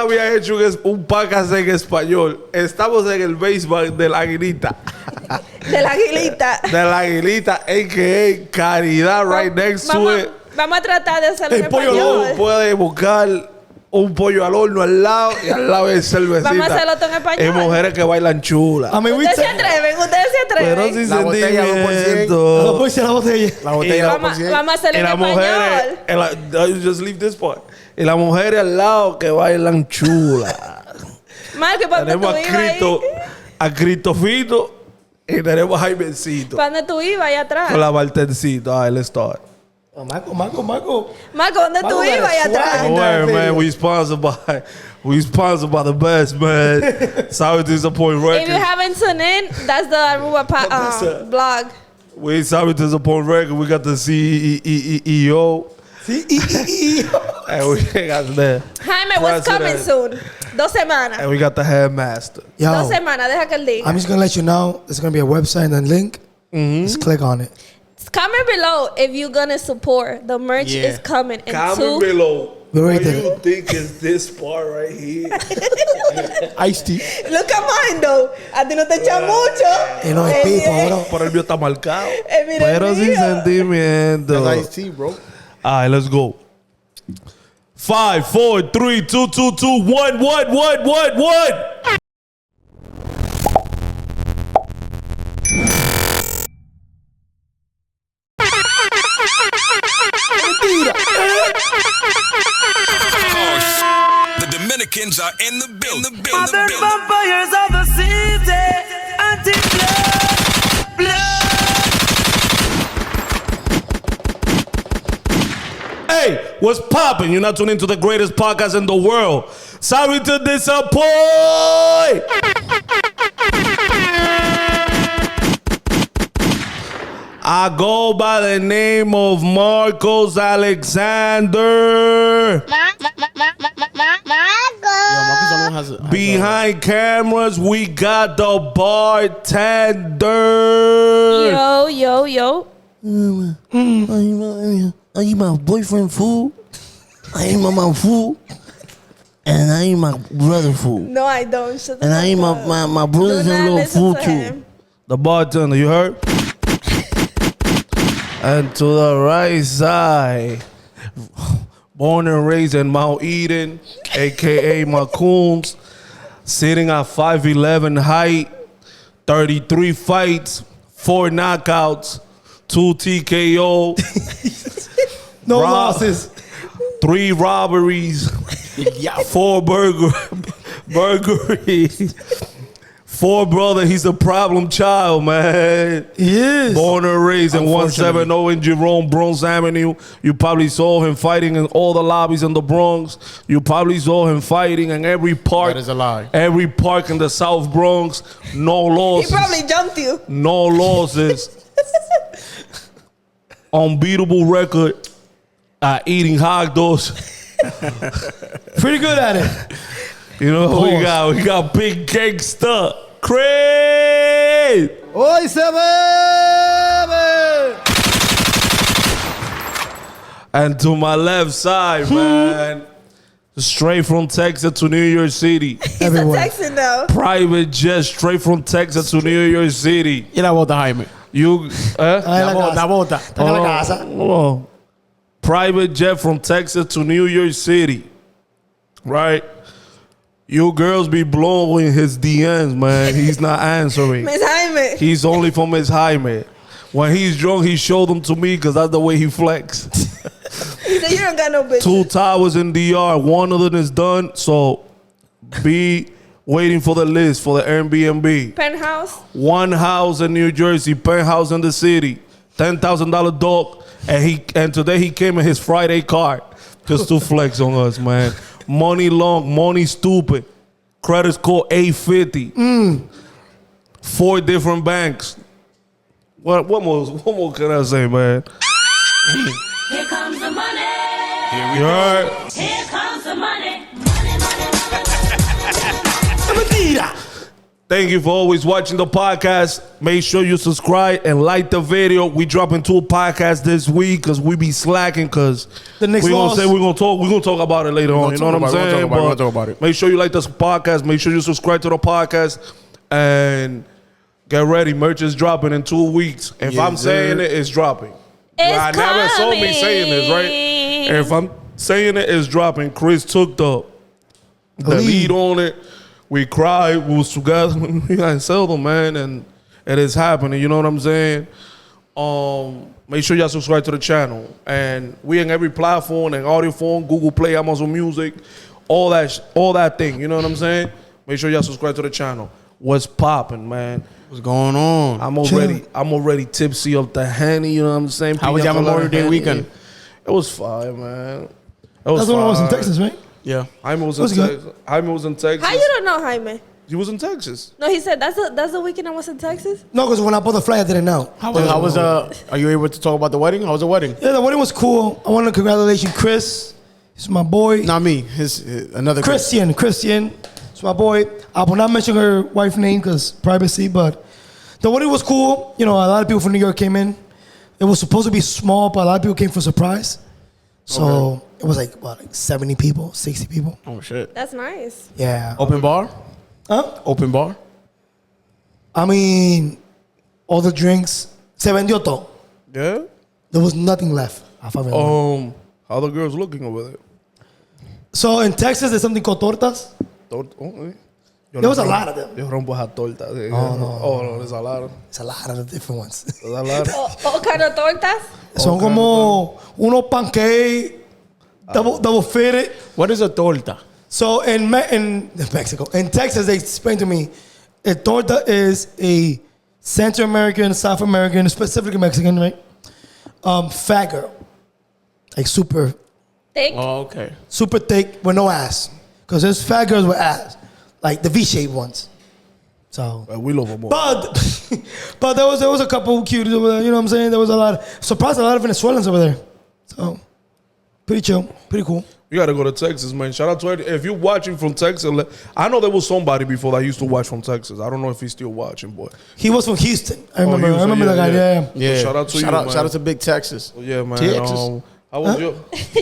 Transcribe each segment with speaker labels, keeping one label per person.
Speaker 1: nunca había hecho un podcast en español. Estamos en el basement de la Aguilita.
Speaker 2: De la Aguilita.
Speaker 1: De la Aguilita, a.k.a. Caridad, right next to it.
Speaker 2: Vamos a tratar de hacerlo en
Speaker 1: Pollo
Speaker 2: español.
Speaker 1: puede buscar un pollo al horno al lado y al lado es cervecita.
Speaker 2: Vamos a hacerlo todo en español.
Speaker 1: Y mujeres que bailan chulas.
Speaker 2: Ustedes se atreven.
Speaker 1: Pero sin
Speaker 3: la botella,
Speaker 1: sentimiento.
Speaker 3: 2%. La botella. La botella,
Speaker 2: Vamos a hacerlo
Speaker 1: Y
Speaker 2: en
Speaker 1: las
Speaker 2: español.
Speaker 1: mujeres, just leave this part. Y las mujeres al lado que bailan chulas.
Speaker 2: Marco, ¿para dónde
Speaker 1: Tenemos
Speaker 2: tú ibas ahí?
Speaker 1: a Cristofito y tenemos a Jaimencito.
Speaker 2: ¿Para dónde tú ibas ahí atrás?
Speaker 1: Con la Bartencito. All right, let's start.
Speaker 3: Marco.
Speaker 2: Marco, ¿dónde tú ibas ahí atrás?
Speaker 1: Don't worry, man. We sponsored by the best, man. Sorry to disappoint records.
Speaker 2: If you haven't tuned in, that's the Aruba blog.
Speaker 1: We sorry to disappoint records. We got the CEO. And we got the
Speaker 2: Jaime, what's coming soon? 2 semanas.
Speaker 1: And we got the headmaster.
Speaker 2: 2 semanas, deja que él diga.
Speaker 3: I'm just going to let you know, there's going to be a website and link. Just click on it.
Speaker 2: Comment below if you're going to support. The merch is coming.
Speaker 1: Comment below.
Speaker 3: We
Speaker 1: What
Speaker 3: already
Speaker 1: do
Speaker 3: did
Speaker 1: you think is this part right here?
Speaker 3: Iced tea.
Speaker 2: Look at mine, though. A ti no te echa mucho.
Speaker 3: You know, it's people, bro.
Speaker 1: Por el mío está marcado.
Speaker 2: Mira el
Speaker 1: Pero sin
Speaker 2: mío.
Speaker 1: sentimiento.
Speaker 4: That's iced tea, bro.
Speaker 1: All right, let's go. 5, 4, 3, 2, 2, 2, 1, 1, 1, 1, 1.
Speaker 5: The Dominicans are in the building.
Speaker 6: Modern vampires of the city, anti-blood.
Speaker 1: Hey, what's poppin'? You're not tuning into the greatest podcast in the world. Sorry to disappoint. I go by the name of Marcoz Alexander. Behind cameras, we got the bartender.
Speaker 2: Yo.
Speaker 7: I eat my boyfriend food. I eat my mom food. And I eat my brother food.
Speaker 2: No, I don't. Shut
Speaker 7: And I eat my brothers-in-law food too.
Speaker 1: The bartender, you heard? And to the right side, born and raised in Mount Eden, a.k.a. Marcoz, sitting at 5'11" height, 33 fights, 4 knockouts, 2 TKO,
Speaker 3: No losses.
Speaker 1: 3 robberies, 4 burglaries. 4 brother, he's a problem child, man.
Speaker 3: He is.
Speaker 1: Born and raised in 170 in Jerome, Bronx Avenue. You probably saw him fighting in all the lobbies in the Bronx. You probably saw him fighting in every park.
Speaker 4: That is a lie.
Speaker 1: Every park in the South Bronx. No
Speaker 2: He
Speaker 1: losses.
Speaker 2: probably jumped you.
Speaker 1: No losses. Unbeatable record at eating hot dogs.
Speaker 3: Pretty good at it.
Speaker 1: You know who we got? We got Big Gangsta. Craig!
Speaker 3: Oi, se bebe.
Speaker 1: And to my left side, man, straight from Texas to New York City.
Speaker 2: He's
Speaker 3: Everywhere.
Speaker 2: a Texan, though.
Speaker 1: Private jet straight from Texas to New York City.
Speaker 4: Y la bota, Jaime.
Speaker 1: You,
Speaker 3: La bota. Está en la casa.
Speaker 1: Hold on. Private jet from Texas to New York City. Right? You girls be blowing his DMs, man. He's not answering.
Speaker 2: Miss Jaime.
Speaker 1: He's only from Miss Jaime. When he's drunk, he showed them to me because that's the way he flex.
Speaker 2: He said, you don't got no bitch.
Speaker 1: 2 towers in DR. One of them is done. So be waiting for the list for the Airbnb.
Speaker 2: Penthouse.
Speaker 1: 1 house in New Jersey, penthouse in the city, $10,000 dog. And today he came in his Friday card just to flex on us, man. Money long, money stupid. Credit score 850. 4 different banks. What more can I say, man?
Speaker 8: Here comes the money.
Speaker 1: You heard?
Speaker 8: Here comes the money.
Speaker 1: Thank you for always watching the podcast. Make sure you subscribe and like the video. We dropping 2 podcasts this week because we be slacking because
Speaker 3: The Knicks
Speaker 1: we're
Speaker 3: lost.
Speaker 1: gonna talk about it later on. You know what I'm saying?
Speaker 4: We're gonna talk about it.
Speaker 1: Make sure you like this podcast. Make sure you subscribe to the podcast and get ready. Merch is dropping in 2 weeks. If
Speaker 4: Yes,
Speaker 1: I'm saying
Speaker 4: sir.
Speaker 1: it, it's dropping.
Speaker 2: It's
Speaker 1: I never saw me saying this, right? And if I'm saying it, it's dropping. Chris took the lead on it. We cried. We was together. We gotta sell them, man, and it is happening. You know what I'm saying? Make sure y'all subscribe to the channel, and we in every platform and audio form, Google Play, Amazon Music, all that thing. You know what I'm saying? Make sure y'all subscribe to the channel. What's popping, man?
Speaker 4: What's going on?
Speaker 1: I'm already tipsy of the Henny. You know what I'm saying?
Speaker 4: How was your
Speaker 1: Pina
Speaker 4: Memorial
Speaker 1: colada
Speaker 4: Day
Speaker 1: Henny.
Speaker 4: weekend?
Speaker 1: It was fire, man.
Speaker 3: That's when I was in Texas, right?
Speaker 4: Yeah.
Speaker 1: Jaime was
Speaker 3: What's
Speaker 1: in
Speaker 3: good?
Speaker 1: Texas. Jaime was in Texas.
Speaker 2: How you don't know Jaime?
Speaker 1: He was in Texas.
Speaker 2: No, he said that's the weekend I was in Texas.
Speaker 3: No, because when I bought the flight, I didn't know.
Speaker 4: How was are you able to talk about the wedding? How was the wedding?
Speaker 3: Yeah, the wedding was cool. I want to congratulate Chris. He's my boy.
Speaker 4: Not me. His another
Speaker 3: Christian. It's my boy. I will not mention her wife's name because privacy, but the wedding was cool. You know, a lot of people from New York came in. It was supposed to be small, but a lot of people came for surprise. So it was like 70 people, 60 people.
Speaker 4: Oh shit.
Speaker 2: That's nice.
Speaker 3: Yeah.
Speaker 4: Open bar?
Speaker 3: Huh?
Speaker 4: Open bar?
Speaker 3: I mean, all the drinks. Se vendió todo.
Speaker 1: Yeah.
Speaker 3: There was nothing left. I fucking won.
Speaker 1: How the girls looking over there?
Speaker 3: So in Texas, there's something called tortas. There was a lot of them.
Speaker 1: Yo rompo esa torta. No, there's a lot.
Speaker 3: It's a lot of the different ones.
Speaker 1: There's a lot.
Speaker 2: What kind of tortas?
Speaker 3: Son como unos pancakes, double fitted.
Speaker 4: What is a torta?
Speaker 3: So in Mexico, in Texas, they explained to me, a torta is a Central American, South American, specifically Mexican, right? Fat girl, like super
Speaker 2: Thick.
Speaker 4: Oh, okay.
Speaker 3: thick with no ass, because there's fat girls with ass, like the V-shaped ones. So,
Speaker 1: We love them all.
Speaker 3: but there was a couple cuties over there. You know what I'm saying? There was a lot of Venezuelans over there. So, pretty chill, pretty cool.
Speaker 1: You gotta go to Texas, man. Shout out to everybody. If you're watching from Texas, I know there was somebody before that used to watch from Texas. I don't know if he's still watching, boy.
Speaker 3: He was from Houston. I remember.
Speaker 1: Houston,
Speaker 3: I remember that guy. Yeah.
Speaker 4: Yeah.
Speaker 1: So shout out to you, man.
Speaker 4: Shout out to Big Texas.
Speaker 1: Yeah, man.
Speaker 4: Texas.
Speaker 1: How was your?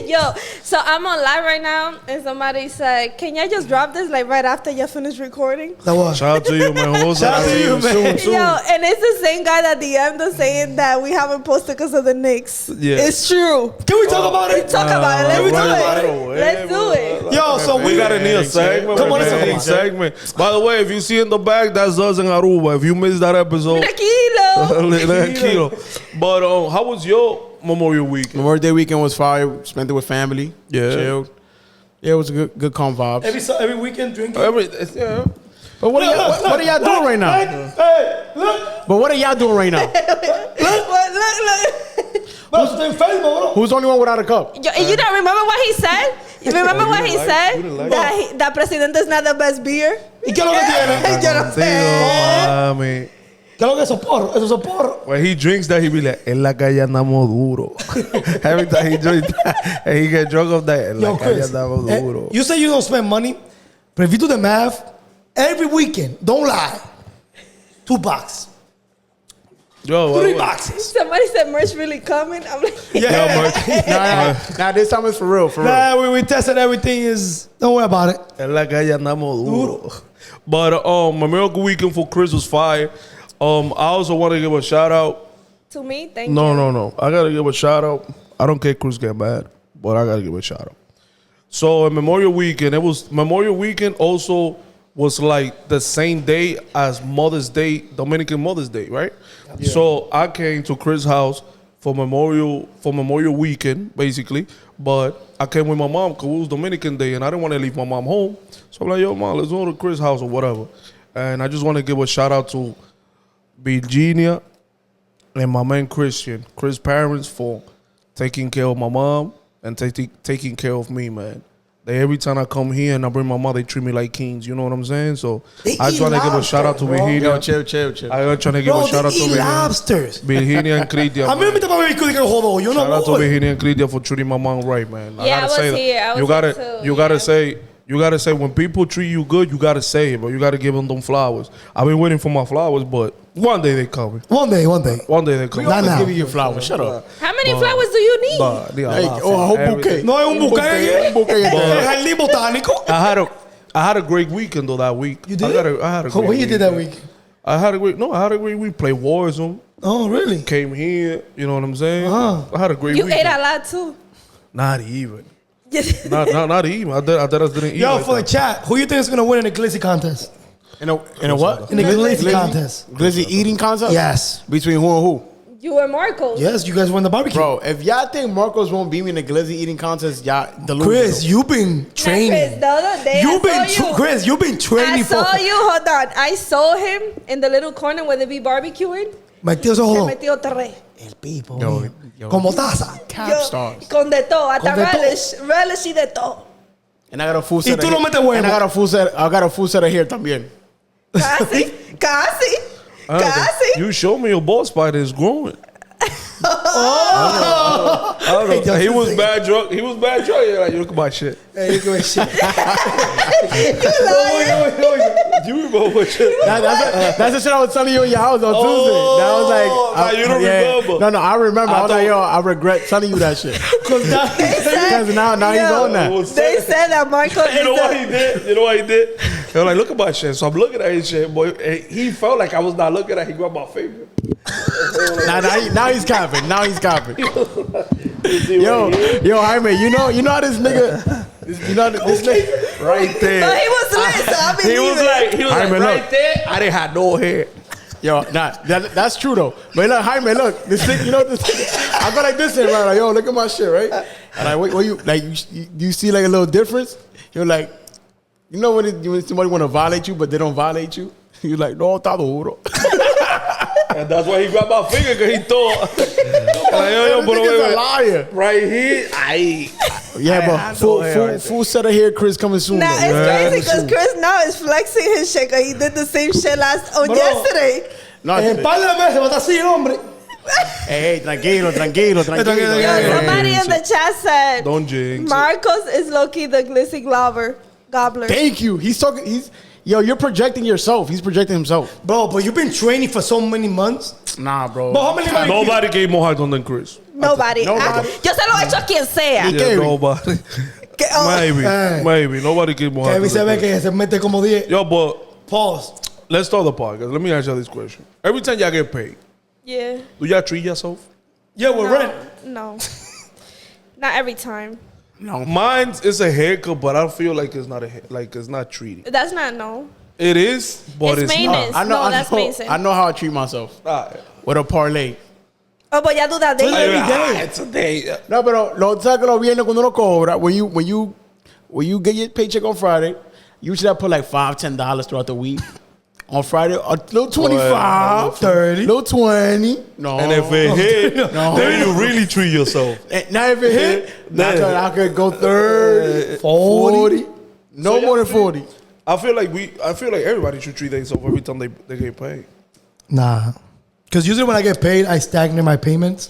Speaker 2: Yo, so I'm on live right now, and somebody said, "Can you just drop this like right after you finish recording?"
Speaker 3: That was.
Speaker 1: Shout out to you, man. What was
Speaker 3: Shout out
Speaker 1: that?
Speaker 3: to you, man.
Speaker 1: Soon.
Speaker 2: Yo, and it's the same guy that DM'd us saying that we haven't posted because of the Knicks.
Speaker 1: Yeah.
Speaker 2: It's true.
Speaker 3: Can we talk about it?
Speaker 2: Talk about it. Let's
Speaker 1: right
Speaker 2: do
Speaker 1: away,
Speaker 2: it. Let's do it.
Speaker 3: Yo, so
Speaker 1: We got a new segment.
Speaker 3: Come on,
Speaker 1: man.
Speaker 3: let's talk about it.
Speaker 1: segment. By the way, if you see in the back, that's us in Aruba. If you missed that episode,
Speaker 2: Tranquilo.
Speaker 1: tranquilo. But how was your Memorial Weekend?
Speaker 4: Memorial Day weekend was fire. Spent it with family.
Speaker 1: Yeah.
Speaker 4: Chilled. Yeah, it was a good calm vibes.
Speaker 3: Every weekend drinking.
Speaker 1: Yeah.
Speaker 4: But what are y'all doing right now?
Speaker 3: Hey, look.
Speaker 4: But what are y'all doing right now?
Speaker 2: Look.
Speaker 4: Who's the only one without a cup?
Speaker 2: Yo, you don't remember what he said? You remember what he said?
Speaker 1: you didn't like
Speaker 2: That Presidente is not the best beer.
Speaker 3: ¿Y qué es lo que tiene?
Speaker 2: Yo no sé.
Speaker 1: Mami.
Speaker 3: ¿Qué es lo que es soporro? Eso es soporro.
Speaker 1: When he drinks that, he be like, en la calle andamos duro. Every time he drinks that, and he get drunk off that, en
Speaker 3: Yo,
Speaker 1: la calle
Speaker 3: Chris,
Speaker 1: andamos duro.
Speaker 3: you say you don't spend money, but if you do the math, every weekend, don't lie, $2.
Speaker 1: Yo,
Speaker 3: $3.
Speaker 2: Somebody said merch really coming. I'm like,
Speaker 4: Nah, this time it's for real.
Speaker 3: Nah, we tested everything. Don't worry about it.
Speaker 1: En la calle andamos duro. But Memorial Weekend for Chris was fire. I also want to give a shout out.
Speaker 2: to me, thank you.
Speaker 1: No. I gotta give a shout out. I don't care Chris get mad, but I gotta give a shout out. So in Memorial Weekend, Memorial Weekend also was like the same day as Mother's Day, Dominican Mother's Day, right? Yeah. So I came to Chris' house for Memorial Weekend, basically. But I came with my mom because it was Dominican Day, and I didn't want to leave my mom home. So I'm like, yo, mom, let's go to Chris' house or whatever. And I just want to give a shout out to Virginia and my man Christian, Chris' parents, for taking care of my mom and taking care of me, man. Every time I come here and I bring my mom, they treat me like kings. You know what I'm saying? So I just want to give a shout out to Virginia.
Speaker 4: Yo, chill.
Speaker 1: I was trying to give a shout out to Virginia.
Speaker 3: Lobsters.
Speaker 1: Virginia and Cridia.
Speaker 3: A mí me invita para ver que jodo. Yo no
Speaker 1: Shout out to
Speaker 3: voy.
Speaker 1: Virginia and Cridia for treating my mom right, man.
Speaker 2: Yeah, I was
Speaker 1: say that.
Speaker 2: here. I was
Speaker 1: You
Speaker 2: here too.
Speaker 1: gotta say You gotta say when people treat you good, you gotta say it, but you gotta give them flowers. I've been waiting for my flowers, but one day they coming.
Speaker 3: One day.
Speaker 1: One day they coming.
Speaker 3: Not now.
Speaker 4: Give you your flowers. Shut up.
Speaker 2: How many flowers do you need?
Speaker 4: Hey, a whole bouquet.
Speaker 3: No hay un buque.
Speaker 4: Un bouquet.
Speaker 3: Es jardín botánico.
Speaker 1: I had a great weekend though that week.
Speaker 3: You did?
Speaker 1: I had a
Speaker 3: What
Speaker 1: great
Speaker 3: you did that week?
Speaker 1: I had a great week. Played Warzone.
Speaker 3: Oh, really?
Speaker 1: Came here. You know what I'm saying? I had a great
Speaker 2: You
Speaker 1: weekend.
Speaker 2: ate a lot too.
Speaker 1: Not even. not even. I didn't eat.
Speaker 3: Yo,
Speaker 1: like
Speaker 3: for the
Speaker 1: that.
Speaker 3: chat, who you think is gonna win in the glizzy contest?
Speaker 4: In a what?
Speaker 3: In the glizzy contest.
Speaker 4: Glizzy eating contest?
Speaker 3: Yes.
Speaker 4: Between who and who?
Speaker 2: You were Marcoz.
Speaker 3: Yes, you guys won the barbecue.
Speaker 4: Bro, if y'all think Marcoz won't beat me in the glizzy eating contest, y'all delusional.
Speaker 3: Chris, you've been training.
Speaker 2: Chris, the other day
Speaker 3: Chris, you've been training
Speaker 2: I saw you. Hold on. I saw him in the little corner where they be barbecuing.
Speaker 3: Metió esos
Speaker 2: Se
Speaker 3: ojos.
Speaker 2: metió tres.
Speaker 3: El pipo.
Speaker 4: Yo.
Speaker 3: Como taza.
Speaker 4: Cap stars.
Speaker 2: Con de todo. Hasta
Speaker 3: Con de todo.
Speaker 2: relish y de todo.
Speaker 4: And I got a full set
Speaker 3: Y tú
Speaker 4: of
Speaker 3: no
Speaker 4: hair.
Speaker 3: metes huevo.
Speaker 4: And I got a full set of hair también.
Speaker 2: Casi.
Speaker 1: You show me your ball spider is growing.
Speaker 3: Oh.
Speaker 1: I don't know. He was bad drunk. You're like, you look at my shit.
Speaker 3: Hey, look at my shit.
Speaker 1: You remember what shit?
Speaker 4: That's the shit I was telling you in your house on Tuesday. That was like,
Speaker 1: now you don't remember.
Speaker 4: No, I remember. I was like, yo, I regret telling you that shit. Because now he's on that.
Speaker 2: They said that Marcoz
Speaker 1: You know what he did? They were like, look at my shit. So I'm looking at his shit, boy. And he felt like I was not looking at. He grabbed my finger.
Speaker 4: Now he's copping. Yo, Jaime, you know how this nigga, this nigga
Speaker 1: Right there.
Speaker 2: No, he was lit, so I believe
Speaker 1: He was
Speaker 2: it.
Speaker 1: like
Speaker 4: Jaime,
Speaker 1: right
Speaker 4: look.
Speaker 1: there. I didn't have no hair.
Speaker 4: Yo, that's true though. But look, Jaime, look, this thing, you know this. I go like this and right, like, yo, look at my shit, right? And like, what you like? You see like a little difference? You're like, you know when somebody want to violate you, but they don't violate you. You're like, no, está duro.
Speaker 1: And that's why he grabbed my finger, because he thought. Like, yo,
Speaker 4: This nigga's a liar.
Speaker 1: Right here,
Speaker 4: Yeah, but full set of hair, Chris, coming soon.
Speaker 2: Nah,
Speaker 4: though.
Speaker 2: it's crazy because Chris now is flexing his shit. 'Cause he did the same shit yesterday.
Speaker 4: No,
Speaker 3: En par de meses va a estar así, hombre.
Speaker 4: hey, tranquilo.
Speaker 2: Yo, somebody in the chat said
Speaker 1: Don't jinx.
Speaker 2: Marcoz is low-key the glizzy gobbler.
Speaker 4: Thank you. You're projecting yourself. He's projecting himself.
Speaker 3: Bro, but you've been training for so many months.
Speaker 4: Nah, bro.
Speaker 3: But how many barbecues?
Speaker 1: Nobody gave more hard on than Chris.
Speaker 2: Nobody.
Speaker 4: Nobody.
Speaker 2: Yo se lo he hecho a quien sea.
Speaker 1: Yeah, nobody.
Speaker 3: Hey.
Speaker 1: Maybe. Nobody gave more hard
Speaker 3: Kevin se
Speaker 1: on
Speaker 3: ve
Speaker 1: than Chris.
Speaker 3: que se mete como 10.
Speaker 1: Yo, but
Speaker 3: Pause.
Speaker 1: let's start the podcast. Let me ask you this question. Every time y'all get paid,
Speaker 2: Yeah.
Speaker 1: do y'all treat yourself?
Speaker 3: Yeah, with rent.
Speaker 2: No. Not every time.
Speaker 4: No.
Speaker 1: Mine is a haircut, but I feel like it's not it's not treating.
Speaker 2: That's not no.
Speaker 1: It is, but
Speaker 2: It's
Speaker 1: it's
Speaker 2: maintenance.
Speaker 1: not.
Speaker 2: No, that's amazing.
Speaker 4: I know how I treat myself. With a parlay.
Speaker 2: Oh, but ya do that day.
Speaker 1: It's a day.
Speaker 4: No, pero ¿sabes que los viernes cuando uno cobra? When you get your paycheck on Friday, usually I put like $5-10 throughout the week. On Friday, a little 25, 30, little 20. No.
Speaker 1: And if it hit,
Speaker 4: No.
Speaker 1: then you really treat yourself.
Speaker 4: Now if it hit,
Speaker 1: Then-
Speaker 4: I could go 30, 40. No
Speaker 1: So
Speaker 4: more than
Speaker 1: y'all
Speaker 4: 40.
Speaker 1: I feel like everybody should treat themselves every time they get paid.
Speaker 3: Nah. Because usually when I get paid, I stagnate my payments.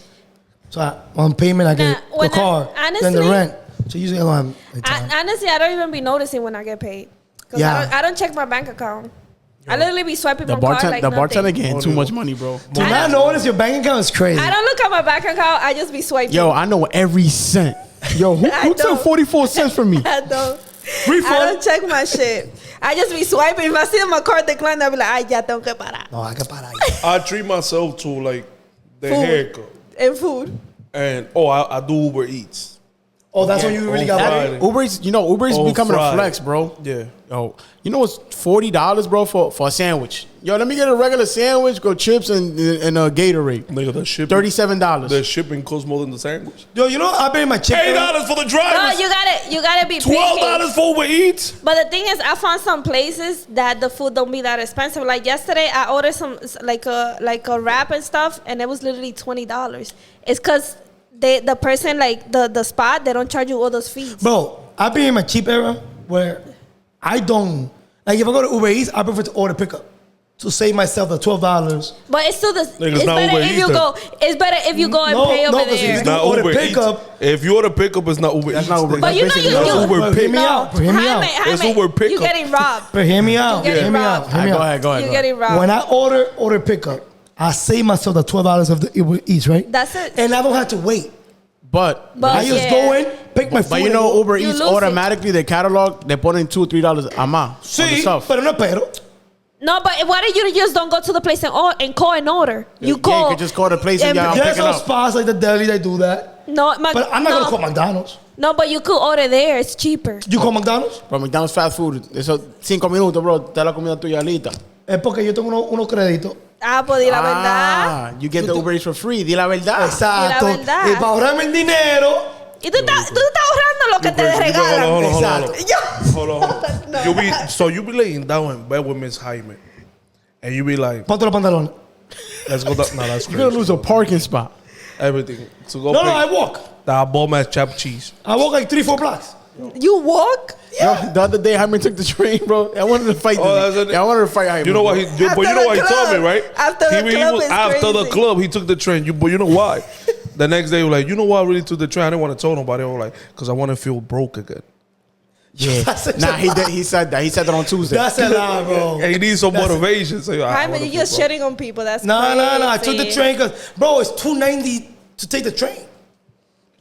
Speaker 3: So on payment, I get the
Speaker 2: when
Speaker 3: car, then the
Speaker 2: honestly-
Speaker 3: rent. So usually I don't have my time.
Speaker 2: Honestly, I don't even be noticing when I get paid. Because
Speaker 3: Yeah.
Speaker 2: I don't check my bank account. I literally be swiping
Speaker 4: The
Speaker 2: my card
Speaker 4: bartender,
Speaker 2: like
Speaker 4: the
Speaker 2: nothing.
Speaker 4: bartender getting too much money, bro.
Speaker 3: Do not notice your bank account is crazy.
Speaker 2: I don't look at my bank account. I just be swiping.
Speaker 4: Yo, I know every cent. Yo, who
Speaker 2: I
Speaker 4: took
Speaker 2: don't.
Speaker 4: 44 cents from me?
Speaker 2: I don't.
Speaker 3: Refund.
Speaker 2: I don't check my shit. I just be swiping. If I see my card decline, I'll be like, ay, ya tengo que parar.
Speaker 3: No, I can parar.
Speaker 1: I treat myself to like the haircut.
Speaker 2: And food.
Speaker 1: And I do Uber Eats.
Speaker 3: Oh, that's when you really got
Speaker 1: Friday.
Speaker 3: money.
Speaker 4: Uber Eats, Uber Eats
Speaker 1: On
Speaker 4: becoming
Speaker 1: Friday.
Speaker 4: a flex, bro.
Speaker 1: Yeah.
Speaker 4: Yo, you know what's $40, bro, for a sandwich? Yo, let me get a regular sandwich, go chips and a Gatorade.
Speaker 1: Nigga, the shipping.
Speaker 4: $37.
Speaker 1: The shipping costs more than the sandwich.
Speaker 3: Yo, you know I pay my chicken.
Speaker 1: $8 for the
Speaker 2: No,
Speaker 1: drivers.
Speaker 2: you gotta be picky.
Speaker 1: $12 for Uber Eats.
Speaker 2: But the thing is, I found some places that the food don't be that expensive. Like yesterday, I ordered some like a wrap and stuff, and it was literally $20. It's because the person like the spot, they don't charge you all those fees.
Speaker 3: Bro, I've been in my cheap era where I don't like if I go to Uber Eats, I prefer to order pickup. to save myself the $12.
Speaker 2: But it's still the.
Speaker 1: Niggas
Speaker 2: It's
Speaker 1: not
Speaker 2: better
Speaker 1: Uber
Speaker 2: if you
Speaker 1: Eats
Speaker 2: go. It's better if you go and pay over
Speaker 3: 'cause if
Speaker 2: there.
Speaker 3: you
Speaker 1: It's
Speaker 3: do
Speaker 1: not
Speaker 3: order
Speaker 1: Uber
Speaker 3: pickup.
Speaker 1: Eats. If you order pickup, it's not Uber
Speaker 4: That's
Speaker 1: Eats.
Speaker 4: not Uber.
Speaker 2: But you know
Speaker 4: basically
Speaker 2: you
Speaker 1: That's
Speaker 2: do.
Speaker 1: Uber
Speaker 3: But hear me
Speaker 1: pickup.
Speaker 3: out. Hear me out.
Speaker 1: It's Uber
Speaker 2: You
Speaker 1: pickup.
Speaker 2: getting robbed.
Speaker 3: But hear me out.
Speaker 2: You're
Speaker 3: Hear
Speaker 2: getting
Speaker 3: me
Speaker 2: robbed.
Speaker 3: out. Hear me
Speaker 4: Go
Speaker 3: out.
Speaker 4: ahead, go ahead.
Speaker 2: You're
Speaker 4: go ahead.
Speaker 2: getting robbed.
Speaker 3: When I order pickup, I save myself the $12 of the Uber Eats, right?
Speaker 2: That's it.
Speaker 3: And I don't have to wait.
Speaker 4: But
Speaker 3: I just go in, pick my food.
Speaker 4: But you
Speaker 3: and
Speaker 4: know,
Speaker 3: go.
Speaker 4: Uber
Speaker 2: You
Speaker 4: Eats
Speaker 2: lose it.
Speaker 4: automatically, their catalog, they're putting $2 or $3 a month.
Speaker 3: Sí, pero no pero.
Speaker 2: No, but why do you just don't go to the place and call and order? You
Speaker 4: Yeah,
Speaker 2: call.
Speaker 4: you could just call the place and I'm
Speaker 3: There's
Speaker 4: picking
Speaker 3: some
Speaker 4: up.
Speaker 3: spots like the deli that do that.
Speaker 2: No,
Speaker 3: But I'm not going to call McDonald's.
Speaker 2: No, but you could order there. It's cheaper.
Speaker 3: You call McDonald's?
Speaker 4: Bro, McDonald's fast food, eso 5 minutos, bro, te da la comida tuya lista.
Speaker 3: Es porque yo tengo unos créditos.
Speaker 2: Ah, pues di la verdad.
Speaker 4: You get the Uber Eats for free, di la verdad.
Speaker 3: Exacto.
Speaker 2: Y la verdad.
Speaker 3: Y para ahorrarme el dinero.
Speaker 2: Y tú estás ahorrando lo que te regalan.
Speaker 1: Hold on.
Speaker 3: Exacto.
Speaker 1: Hold on. You be laying down in bed with Miss Jaime, and you be like,
Speaker 3: Ponte los pantalones.
Speaker 1: let's go down. No, that's
Speaker 4: You're gonna
Speaker 1: crazy.
Speaker 4: lose a parking spot.
Speaker 1: Everything. So go
Speaker 3: No,
Speaker 1: pick
Speaker 3: I walk.
Speaker 1: that bomb ass chopped cheese.
Speaker 3: I walk like 3-4 blocks.
Speaker 2: You walk?
Speaker 4: Yo, the other day, Jaime took the train, bro. I wanted to fight. I wanted to fight Jaime.
Speaker 1: You know what
Speaker 4: bro.
Speaker 1: he did? But you
Speaker 2: After
Speaker 1: know
Speaker 2: the
Speaker 1: what he told me,
Speaker 2: club.
Speaker 1: right?
Speaker 2: After the club is
Speaker 1: after the
Speaker 2: crazy.
Speaker 1: club, he took the train. But you know why? The next day, he was like, you know why I really took the train? I didn't want to tell nobody. I was like, because I want to feel broke again.
Speaker 4: Yeah. Nah, he said that. He said that on Tuesday.
Speaker 3: That's a lie, bro.
Speaker 1: And he needs some motivation. So, I
Speaker 2: Jaime,
Speaker 1: wanna
Speaker 2: you
Speaker 1: feel
Speaker 2: just
Speaker 1: broke.
Speaker 2: shitting on people. That's
Speaker 3: No. I
Speaker 2: crazy.
Speaker 3: took the train because, bro, it's $2.90 to take the train.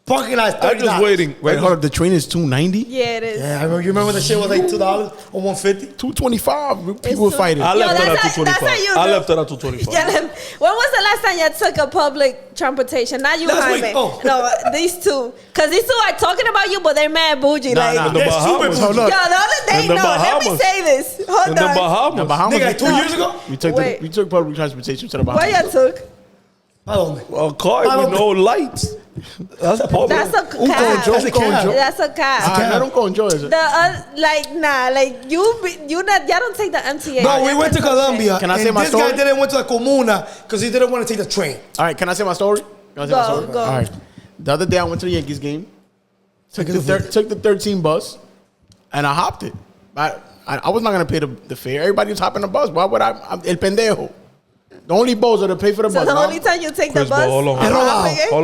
Speaker 3: Parking lot is $30.
Speaker 1: I'm just waiting.
Speaker 4: Wait, hold up. The train is $2.90.
Speaker 2: Yeah, it is.
Speaker 3: Yeah, you remember the shit was like $2 or $1.50?
Speaker 4: $2.25. People were
Speaker 2: so-
Speaker 4: fighting.
Speaker 1: I left
Speaker 2: Yo,
Speaker 1: it at
Speaker 2: that's how
Speaker 1: 225.
Speaker 2: you
Speaker 1: I
Speaker 2: do.
Speaker 1: left it at 225.
Speaker 2: Yeah, when was the last time you took a public transportation? Not you,
Speaker 3: Last
Speaker 2: Jaime.
Speaker 3: week. Oh.
Speaker 2: No, these two. Because these two are talking about you, but they're mad bougie.
Speaker 4: Nah,
Speaker 2: like,
Speaker 4: nah.
Speaker 1: In the
Speaker 3: That's
Speaker 1: Bahamas.
Speaker 3: super
Speaker 4: Hold up.
Speaker 2: Yo, the other day,
Speaker 1: In the
Speaker 2: no, let me
Speaker 1: Bahamas.
Speaker 2: say this. Hold
Speaker 1: In the
Speaker 2: on.
Speaker 1: Bahamas.
Speaker 4: The Bahamas.
Speaker 3: Nigga, like 2 years ago?
Speaker 4: We took public transportation to the
Speaker 2: What
Speaker 4: Bahamas.
Speaker 2: you took?
Speaker 3: ¿A dónde?
Speaker 1: A car with no lights. That's public.
Speaker 2: That's a
Speaker 4: Un
Speaker 2: cab.
Speaker 4: conjo,
Speaker 3: That's a cab.
Speaker 2: That's a cab.
Speaker 4: I don't go enjoy it.
Speaker 2: You don't take the MTA.
Speaker 3: No, we went to
Speaker 2: That's
Speaker 3: Colombia.
Speaker 4: Can I
Speaker 3: and
Speaker 4: say my
Speaker 3: this
Speaker 4: story?
Speaker 3: guy didn't went to the Comuna because he didn't want to take the train.
Speaker 4: All right, can I say my story? Can I say my
Speaker 2: Go,
Speaker 4: story?
Speaker 2: go.
Speaker 4: All right. The other day I went to the Yankees game. Took the 13 bus, and I hopped it. I was not gonna pay the fare. Everybody was hopping the bus. Why would I'm el pendejo? The only bows are to pay for the
Speaker 2: So
Speaker 4: bus.
Speaker 2: the
Speaker 4: no?
Speaker 2: only time you take
Speaker 1: Chris,
Speaker 2: the bus.
Speaker 1: but hold on.
Speaker 3: Pero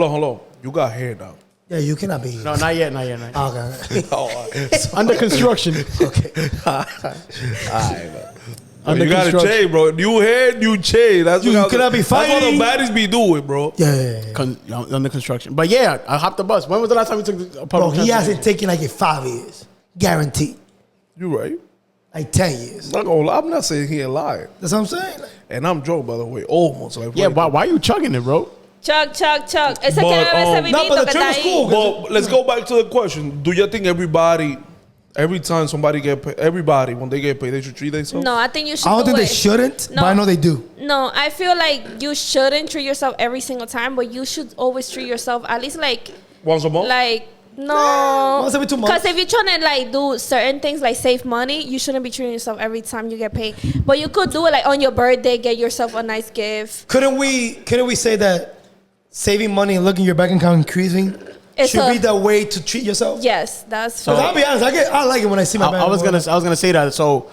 Speaker 1: Hold on. You got hair now.
Speaker 3: Yeah, you cannot be.
Speaker 4: No, not yet.
Speaker 3: Okay.
Speaker 4: Under construction.
Speaker 1: You got to change, bro. New hair, new chain. That's
Speaker 3: You
Speaker 1: what
Speaker 3: cannot be
Speaker 1: That's what
Speaker 3: fighting.
Speaker 1: the baddies be doing, bro.
Speaker 3: Yeah.
Speaker 4: Under construction. But yeah, I hopped the bus. When was the last time you took the public
Speaker 3: Bro, he
Speaker 4: transportation?
Speaker 3: hasn't taken like in 5 years. Guaranteed.
Speaker 1: You right.
Speaker 3: Like 10 years.
Speaker 1: Not gonna lie. I'm not saying he ain't lying.
Speaker 3: That's what I'm saying. Like,
Speaker 1: And I'm drunk, by the way. Almost. Like,
Speaker 4: Yeah, why are you chugging it, bro?
Speaker 2: Chug. Ese
Speaker 1: But,
Speaker 2: que bebe ese
Speaker 1: no,
Speaker 2: vinito
Speaker 3: but the
Speaker 2: que
Speaker 3: train
Speaker 2: está
Speaker 3: was
Speaker 2: ahí.
Speaker 3: cool.
Speaker 1: But let's go back to the question. Do you think every time somebody get paid, everybody, when they get paid, they should treat themselves?
Speaker 2: No, I think you should
Speaker 3: I don't think
Speaker 2: do
Speaker 3: they
Speaker 2: it.
Speaker 3: shouldn't,
Speaker 2: No.
Speaker 3: but I know they do.
Speaker 2: No, I feel like you shouldn't treat yourself every single time, but you should always treat yourself at least
Speaker 1: Once a month?
Speaker 2: no.
Speaker 3: Once every 2 months.
Speaker 2: Because if you're trying to do certain things like save money, you shouldn't be treating yourself every time you get paid. But you could do it like on your birthday, get yourself a nice gift.
Speaker 3: Couldn't we say that saving money and looking your bank account increasing
Speaker 2: It's
Speaker 3: should
Speaker 2: a-
Speaker 3: be the way to treat yourself?
Speaker 2: Yes, that's
Speaker 3: Because I'll be honest, I like it when I see my bank
Speaker 4: I was
Speaker 3: account.
Speaker 4: gonna say that. So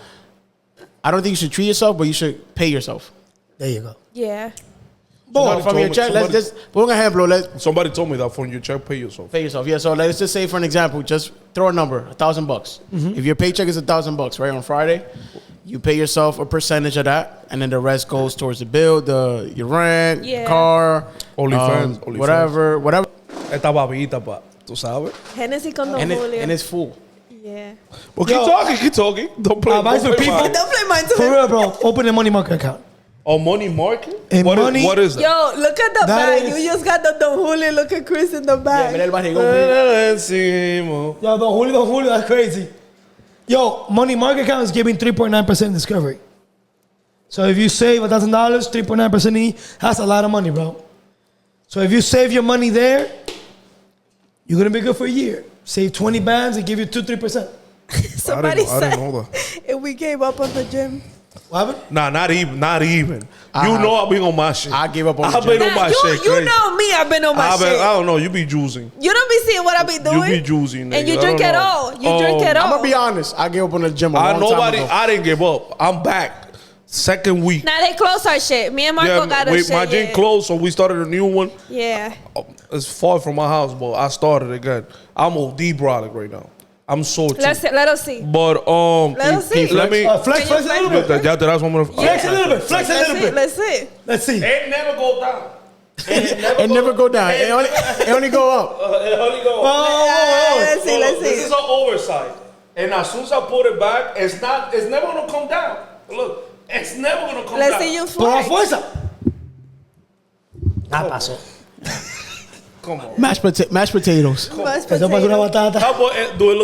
Speaker 4: I don't think you should treat yourself, but you should pay yourself.
Speaker 3: There you go.
Speaker 2: yeah.
Speaker 1: Somebody
Speaker 4: From
Speaker 1: told
Speaker 4: your
Speaker 1: me-
Speaker 4: check, let's
Speaker 1: somebody-
Speaker 4: just put an example. Let's
Speaker 1: Somebody told me that from your check, pay yourself.
Speaker 4: pay yourself. Yeah. So let's just say, for an example, just throw a number, $1,000. If your paycheck is $1,000, right, on Friday, you pay yourself a percentage of that, and then the rest goes towards the bill, your rent,
Speaker 2: Yeah.
Speaker 4: car,
Speaker 1: OnlyFans,
Speaker 4: whatever.
Speaker 1: Esta babita, pa. ¿Tú sabes?
Speaker 2: Hennessy con Don
Speaker 4: And
Speaker 2: Julio.
Speaker 4: it's full.
Speaker 2: Yeah.
Speaker 1: Well, keep talking. Don't play.
Speaker 3: Advice
Speaker 1: don't
Speaker 3: for
Speaker 1: play
Speaker 3: people?
Speaker 1: mine.
Speaker 2: Don't play mine too.
Speaker 3: For real, bro. Open a money market account.
Speaker 1: Oh, money market?
Speaker 3: And money-
Speaker 1: what is that?
Speaker 2: Yo, look at the
Speaker 3: That
Speaker 2: bag.
Speaker 3: is-
Speaker 2: You just got the Don Julio. Look at Chris in the bag.
Speaker 4: Mira el barrigón.
Speaker 1: Encima.
Speaker 3: Yo, Don Julio, that's crazy. Yo, money market account is giving 3.9% discovery. So if you save $1,000, 3.9% E, that's a lot of money, bro. So if you save your money there, you're gonna be good for a year. Save 20 bands and give you 2-3%.
Speaker 2: Somebody
Speaker 1: I didn't
Speaker 2: said
Speaker 1: know that.
Speaker 2: if we gave up on the gym.
Speaker 3: What happened?
Speaker 1: Nah, not even. You know I've been on my shit.
Speaker 4: I gave up on the
Speaker 1: I've been
Speaker 4: gym.
Speaker 1: on my
Speaker 2: you
Speaker 1: shit.
Speaker 2: you
Speaker 1: crazy.
Speaker 2: know me. I've been on my shit.
Speaker 1: I don't know. You be juicing.
Speaker 2: You don't be seeing what I be doing.
Speaker 1: You be juicing,
Speaker 2: And you
Speaker 1: nigga. I
Speaker 2: drink
Speaker 1: don't
Speaker 2: it
Speaker 1: know.
Speaker 2: all. You drink it all.
Speaker 4: I'm gonna be honest. I gave up on the gym a long time ago.
Speaker 1: I didn't give up. I'm back. Second week.
Speaker 2: Now they close our shit. Me and Marco got a shit.
Speaker 1: My gym closed, so we started a new one.
Speaker 2: Yeah.
Speaker 1: It's far from my house, but I started again. I'm OD brolic right now. I'm so cheap.
Speaker 2: Let us see.
Speaker 1: But
Speaker 2: Let us see.
Speaker 1: let me
Speaker 3: Flex a little bit.
Speaker 1: Ya te das one
Speaker 3: Flex a little bit. Flex a little bit.
Speaker 2: Let's see.
Speaker 3: Let's see.
Speaker 1: It never go down.
Speaker 4: It never go down. It only go up.
Speaker 1: It only go.
Speaker 2: Let's see. Let's
Speaker 1: This
Speaker 2: see.
Speaker 1: is an oversight, and as soon as I put it back, it's never gonna come down. Look, it's never gonna come down.
Speaker 2: Let's see you
Speaker 3: Por la
Speaker 2: flex.
Speaker 3: fuerza. Ah, pasó.
Speaker 1: Come on.
Speaker 4: Mashed potatoes.
Speaker 2: Mashed
Speaker 3: Eso parece una
Speaker 2: potato.
Speaker 3: batata.
Speaker 1: How about do it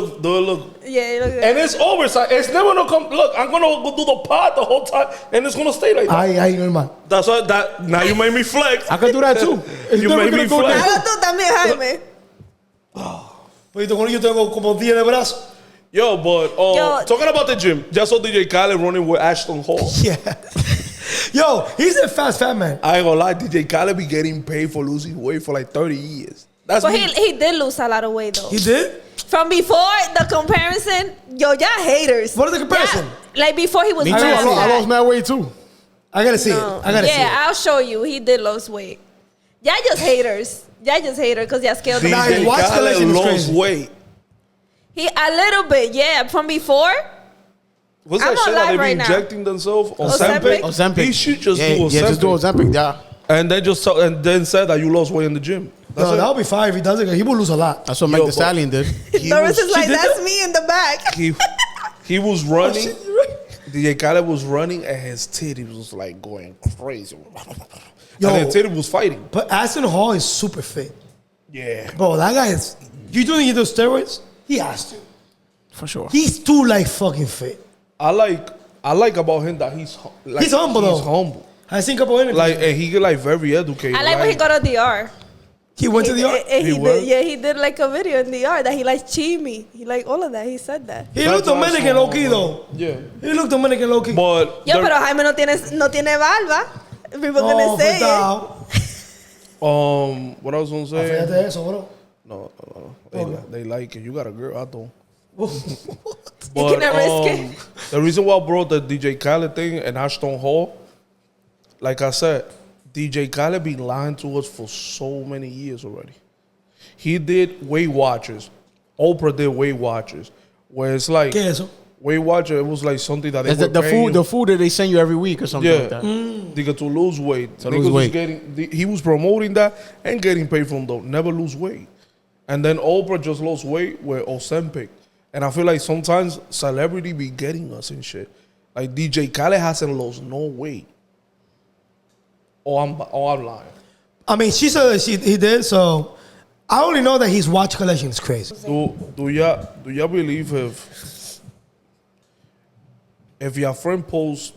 Speaker 1: look?
Speaker 2: Yeah, you look good.
Speaker 1: And it's oversight. It's never gonna come. Look, I'm gonna go do the pot the whole time, and it's gonna stay like that.
Speaker 3: Ay, normal.
Speaker 1: That's why now you made me flex.
Speaker 4: I can do that too. It's
Speaker 1: You
Speaker 4: never
Speaker 1: made
Speaker 4: gonna
Speaker 1: me
Speaker 4: go
Speaker 1: flex.
Speaker 4: down.
Speaker 2: Hazlo tú también, Jaime.
Speaker 3: Oye, con yo tengo como 10 de brazo.
Speaker 1: Yo, but
Speaker 2: Yo.
Speaker 1: talking about the gym, just saw DJ Khaled running with Ashton Hall.
Speaker 3: Yeah. Yo, he's a fat man.
Speaker 1: I ain't gonna lie, DJ Khaled be getting paid for losing weight for like 30 years. That's
Speaker 2: But
Speaker 1: me.
Speaker 2: he did lose a lot of weight though.
Speaker 3: He did?
Speaker 2: From before the comparison, yo, y'all haters.
Speaker 3: What is the comparison?
Speaker 2: Yeah, like before he was
Speaker 4: Me too.
Speaker 2: mad
Speaker 4: I lost
Speaker 2: fat.
Speaker 4: mad weight too.
Speaker 3: I gotta see
Speaker 2: No.
Speaker 3: it. I gotta see
Speaker 2: Yeah,
Speaker 3: it.
Speaker 2: I'll show you. He did lose weight. Y'all just haters. Y'all just haters because y'all scared of
Speaker 3: Nah,
Speaker 1: DJ
Speaker 3: his watch
Speaker 1: Khaled
Speaker 3: collection is
Speaker 1: lost
Speaker 3: crazy.
Speaker 1: weight.
Speaker 2: He a little bit, yeah. From before,
Speaker 1: What's
Speaker 2: I'm
Speaker 1: that shit
Speaker 2: on
Speaker 1: that
Speaker 2: live
Speaker 1: they be
Speaker 2: right now.
Speaker 1: injecting themselves?
Speaker 2: Ozempic?
Speaker 4: Ozempic.
Speaker 1: He should just
Speaker 4: Yeah,
Speaker 1: do Ozempic.
Speaker 4: just do Ozempic. Yeah.
Speaker 1: And then said that you lost weight in the gym. That's
Speaker 3: No,
Speaker 1: it.
Speaker 3: that'll be fine if he does it. He will lose a lot.
Speaker 4: That's what
Speaker 1: Yo,
Speaker 4: Mike the
Speaker 1: but-
Speaker 4: Stallion did.
Speaker 1: He
Speaker 2: Doris
Speaker 1: was-
Speaker 2: is like,
Speaker 3: she did
Speaker 2: that's
Speaker 3: that?
Speaker 2: me in the back.
Speaker 1: he was running. DJ Khaled was running and his titty was like going crazy.
Speaker 3: Yo.
Speaker 1: And his titty was fighting.
Speaker 3: But Aston Hall is super fit.
Speaker 1: Yeah.
Speaker 3: Bro, that guy is. You don't need those steroids? He has to.
Speaker 4: For sure.
Speaker 3: He's too like fucking fit.
Speaker 1: I like about him that he's
Speaker 3: He's humble, though.
Speaker 1: He's humble.
Speaker 3: I seen a couple interviews.
Speaker 1: Like, and he get like very educated.
Speaker 2: I like when he got to DR.
Speaker 3: he went to the art.
Speaker 2: And
Speaker 1: He
Speaker 2: he
Speaker 1: what?
Speaker 2: did, yeah, he did like a video in DR that he likes chimi. He like all of that. He said that.
Speaker 3: He looked
Speaker 1: That's
Speaker 3: Dominican
Speaker 1: awesome,
Speaker 3: low key
Speaker 1: man.
Speaker 3: though.
Speaker 1: Yeah.
Speaker 3: He looked Dominican low key.
Speaker 1: But
Speaker 2: Yo, pero Jaime no tiene barba. People gonna say it.
Speaker 1: what I was gonna say?
Speaker 3: Fíjate eso, bro.
Speaker 1: No. They like it. You got a girl, I don't.
Speaker 2: You cannot risk it.
Speaker 1: The reason why I brought the DJ Khaled thing and Ashton Hall, like I said, DJ Khaled been lying to us for so many years already. He did Weight Watchers. Oprah did Weight Watchers, where it's like
Speaker 3: ¿Qué es eso?
Speaker 1: Weight Watcher. It was like something that they
Speaker 4: That's
Speaker 1: were
Speaker 4: the
Speaker 1: paying
Speaker 4: food that they send you every week or something
Speaker 1: Yeah,
Speaker 4: like that.
Speaker 1: Nigga, to lose weight.
Speaker 4: To
Speaker 1: Niggas
Speaker 4: lose
Speaker 1: was
Speaker 4: weight.
Speaker 1: he was promoting that and getting paid from them. Never lose weight. And then Oprah just lost weight with Ozempic. And I feel like sometimes celebrity be getting us and shit. Like DJ Khaled hasn't lost no weight. I'm lying.
Speaker 3: I mean, she said that he did, so I only know that his watch collection is crazy.
Speaker 1: Do y'all believe if your friend posts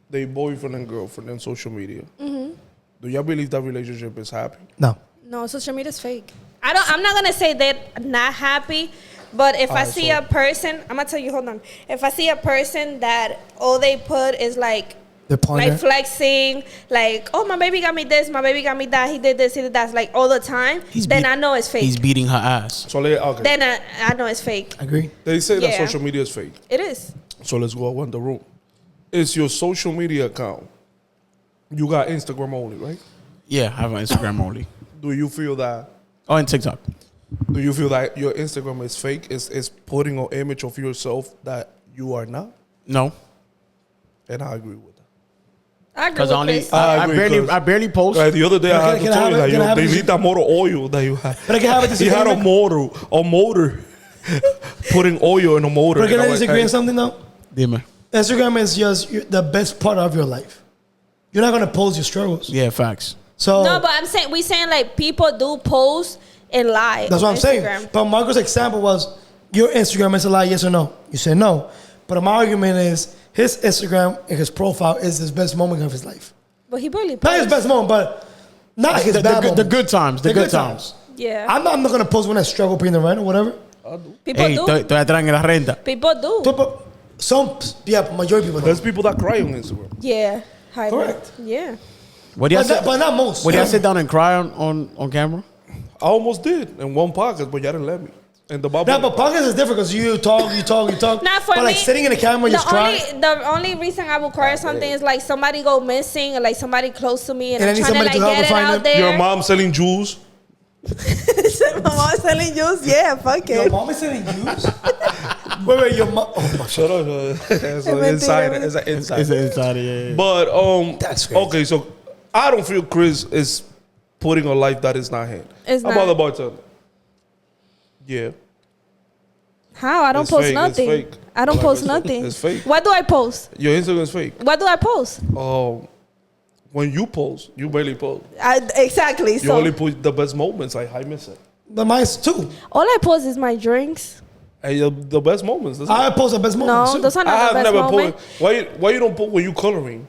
Speaker 1: their boyfriend and girlfriend on social media, do y'all believe that relationship is happy?
Speaker 3: No.
Speaker 2: No, social media is fake. I'm not gonna say they're not happy, but if I see a person, I'm gonna tell you. Hold on. If I see a person that all they put is like
Speaker 3: The partner.
Speaker 2: like flexing, like, oh, my baby got me this, my baby got me that, he did this, he did that, like all the time, then I know it's fake.
Speaker 4: He's beating her ass.
Speaker 1: So okay.
Speaker 2: Then I know it's fake.
Speaker 3: Agree.
Speaker 1: They say that
Speaker 2: Yeah.
Speaker 1: social media is fake.
Speaker 2: It is.
Speaker 1: So let's go around the room. It's your social media account. You got Instagram only, right?
Speaker 4: Yeah, I have an Instagram only.
Speaker 1: Do you feel that?
Speaker 4: Oh, and TikTok.
Speaker 1: Do you feel that your Instagram is fake? Is putting an image of yourself that you are not?
Speaker 4: No,
Speaker 1: And I agree with that.
Speaker 2: I agree
Speaker 4: because
Speaker 2: with
Speaker 4: only
Speaker 2: Chris.
Speaker 1: I agree,
Speaker 4: I barely post.
Speaker 1: Right, the other day I had to
Speaker 3: Can I
Speaker 1: tell
Speaker 3: have
Speaker 1: you
Speaker 3: it?
Speaker 1: that
Speaker 3: Can I have
Speaker 1: they
Speaker 3: it?
Speaker 1: need that motor oil that you had.
Speaker 3: But I can have a
Speaker 1: He had a motor, putting oil in a motor.
Speaker 3: But can
Speaker 1: And
Speaker 3: I
Speaker 1: I'm like,
Speaker 3: disagree
Speaker 1: hey,
Speaker 3: on something though?
Speaker 4: Dime.
Speaker 3: Instagram is just the best part of your life. You're not gonna post your struggles.
Speaker 4: Yeah, facts.
Speaker 3: So
Speaker 2: No, but we saying like people do post and lie.
Speaker 3: that's what
Speaker 2: on
Speaker 3: I'm saying.
Speaker 2: Instagram.
Speaker 3: But Marco's example was your Instagram is a lie, yes or no? You said no. But my argument is his Instagram and his profile is his best moment of his life.
Speaker 2: But he barely
Speaker 3: Not
Speaker 2: posts.
Speaker 3: his best moment, but not his
Speaker 4: The
Speaker 3: bad
Speaker 4: good
Speaker 3: moment.
Speaker 4: times. The good times.
Speaker 2: Yeah.
Speaker 3: I'm not gonna post when I struggle paying the rent or whatever.
Speaker 2: People
Speaker 4: Hey,
Speaker 2: do.
Speaker 4: estoy atrás en la renta.
Speaker 2: People do.
Speaker 3: Majority people
Speaker 1: There's
Speaker 3: don't.
Speaker 1: people that cry on Instagram.
Speaker 2: Yeah. Jaime.
Speaker 3: Correct.
Speaker 2: Yeah.
Speaker 4: Would y'all
Speaker 3: But not most.
Speaker 4: sit down and cry on camera?
Speaker 1: I almost did in one podcast, but y'all didn't let me. And the bubble.
Speaker 3: Nah, but podcast is different because you talk.
Speaker 2: Not for
Speaker 3: but
Speaker 2: me.
Speaker 3: like sitting in the camera, just cry.
Speaker 2: The only reason I would cry something is like somebody go missing or like somebody close to me and
Speaker 3: And I
Speaker 2: I'm
Speaker 3: need
Speaker 2: trying to
Speaker 3: somebody
Speaker 2: like
Speaker 3: to help
Speaker 2: get
Speaker 3: me
Speaker 2: it
Speaker 3: find
Speaker 2: out
Speaker 3: them.
Speaker 2: there.
Speaker 1: Your mom selling jewels.
Speaker 2: My mom selling juice? Yeah, fuck
Speaker 3: Your
Speaker 2: it.
Speaker 3: mom is selling juice? Wait, your mom. Oh my
Speaker 1: Shut up. It's an inside. It's an inside.
Speaker 4: It's an insider, yeah.
Speaker 1: But
Speaker 3: That's crazy.
Speaker 1: okay, so I don't feel Chris is putting a life that is not him.
Speaker 2: It's
Speaker 1: How
Speaker 2: not.
Speaker 1: about the bartender? Yeah.
Speaker 2: How? I don't
Speaker 1: It's
Speaker 2: post
Speaker 1: fake, it's
Speaker 2: nothing.
Speaker 1: fake.
Speaker 2: I don't
Speaker 1: Like,
Speaker 2: post
Speaker 1: it's fake.
Speaker 2: nothing.
Speaker 1: It's fake.
Speaker 2: What do I post?
Speaker 1: Your Instagram is fake.
Speaker 2: What do I post?
Speaker 1: When you post, you barely post.
Speaker 2: Exactly.
Speaker 1: You
Speaker 2: So
Speaker 1: only put the best moments, like Jaime said.
Speaker 3: The mine's too.
Speaker 2: all I post is my drinks.
Speaker 1: And the best moments. That's
Speaker 3: I
Speaker 1: it.
Speaker 3: post the best moments.
Speaker 2: No,
Speaker 3: too.
Speaker 2: those are
Speaker 1: I
Speaker 2: not
Speaker 1: have
Speaker 2: the best
Speaker 1: never
Speaker 2: moment.
Speaker 1: put. Why you don't put when you coloring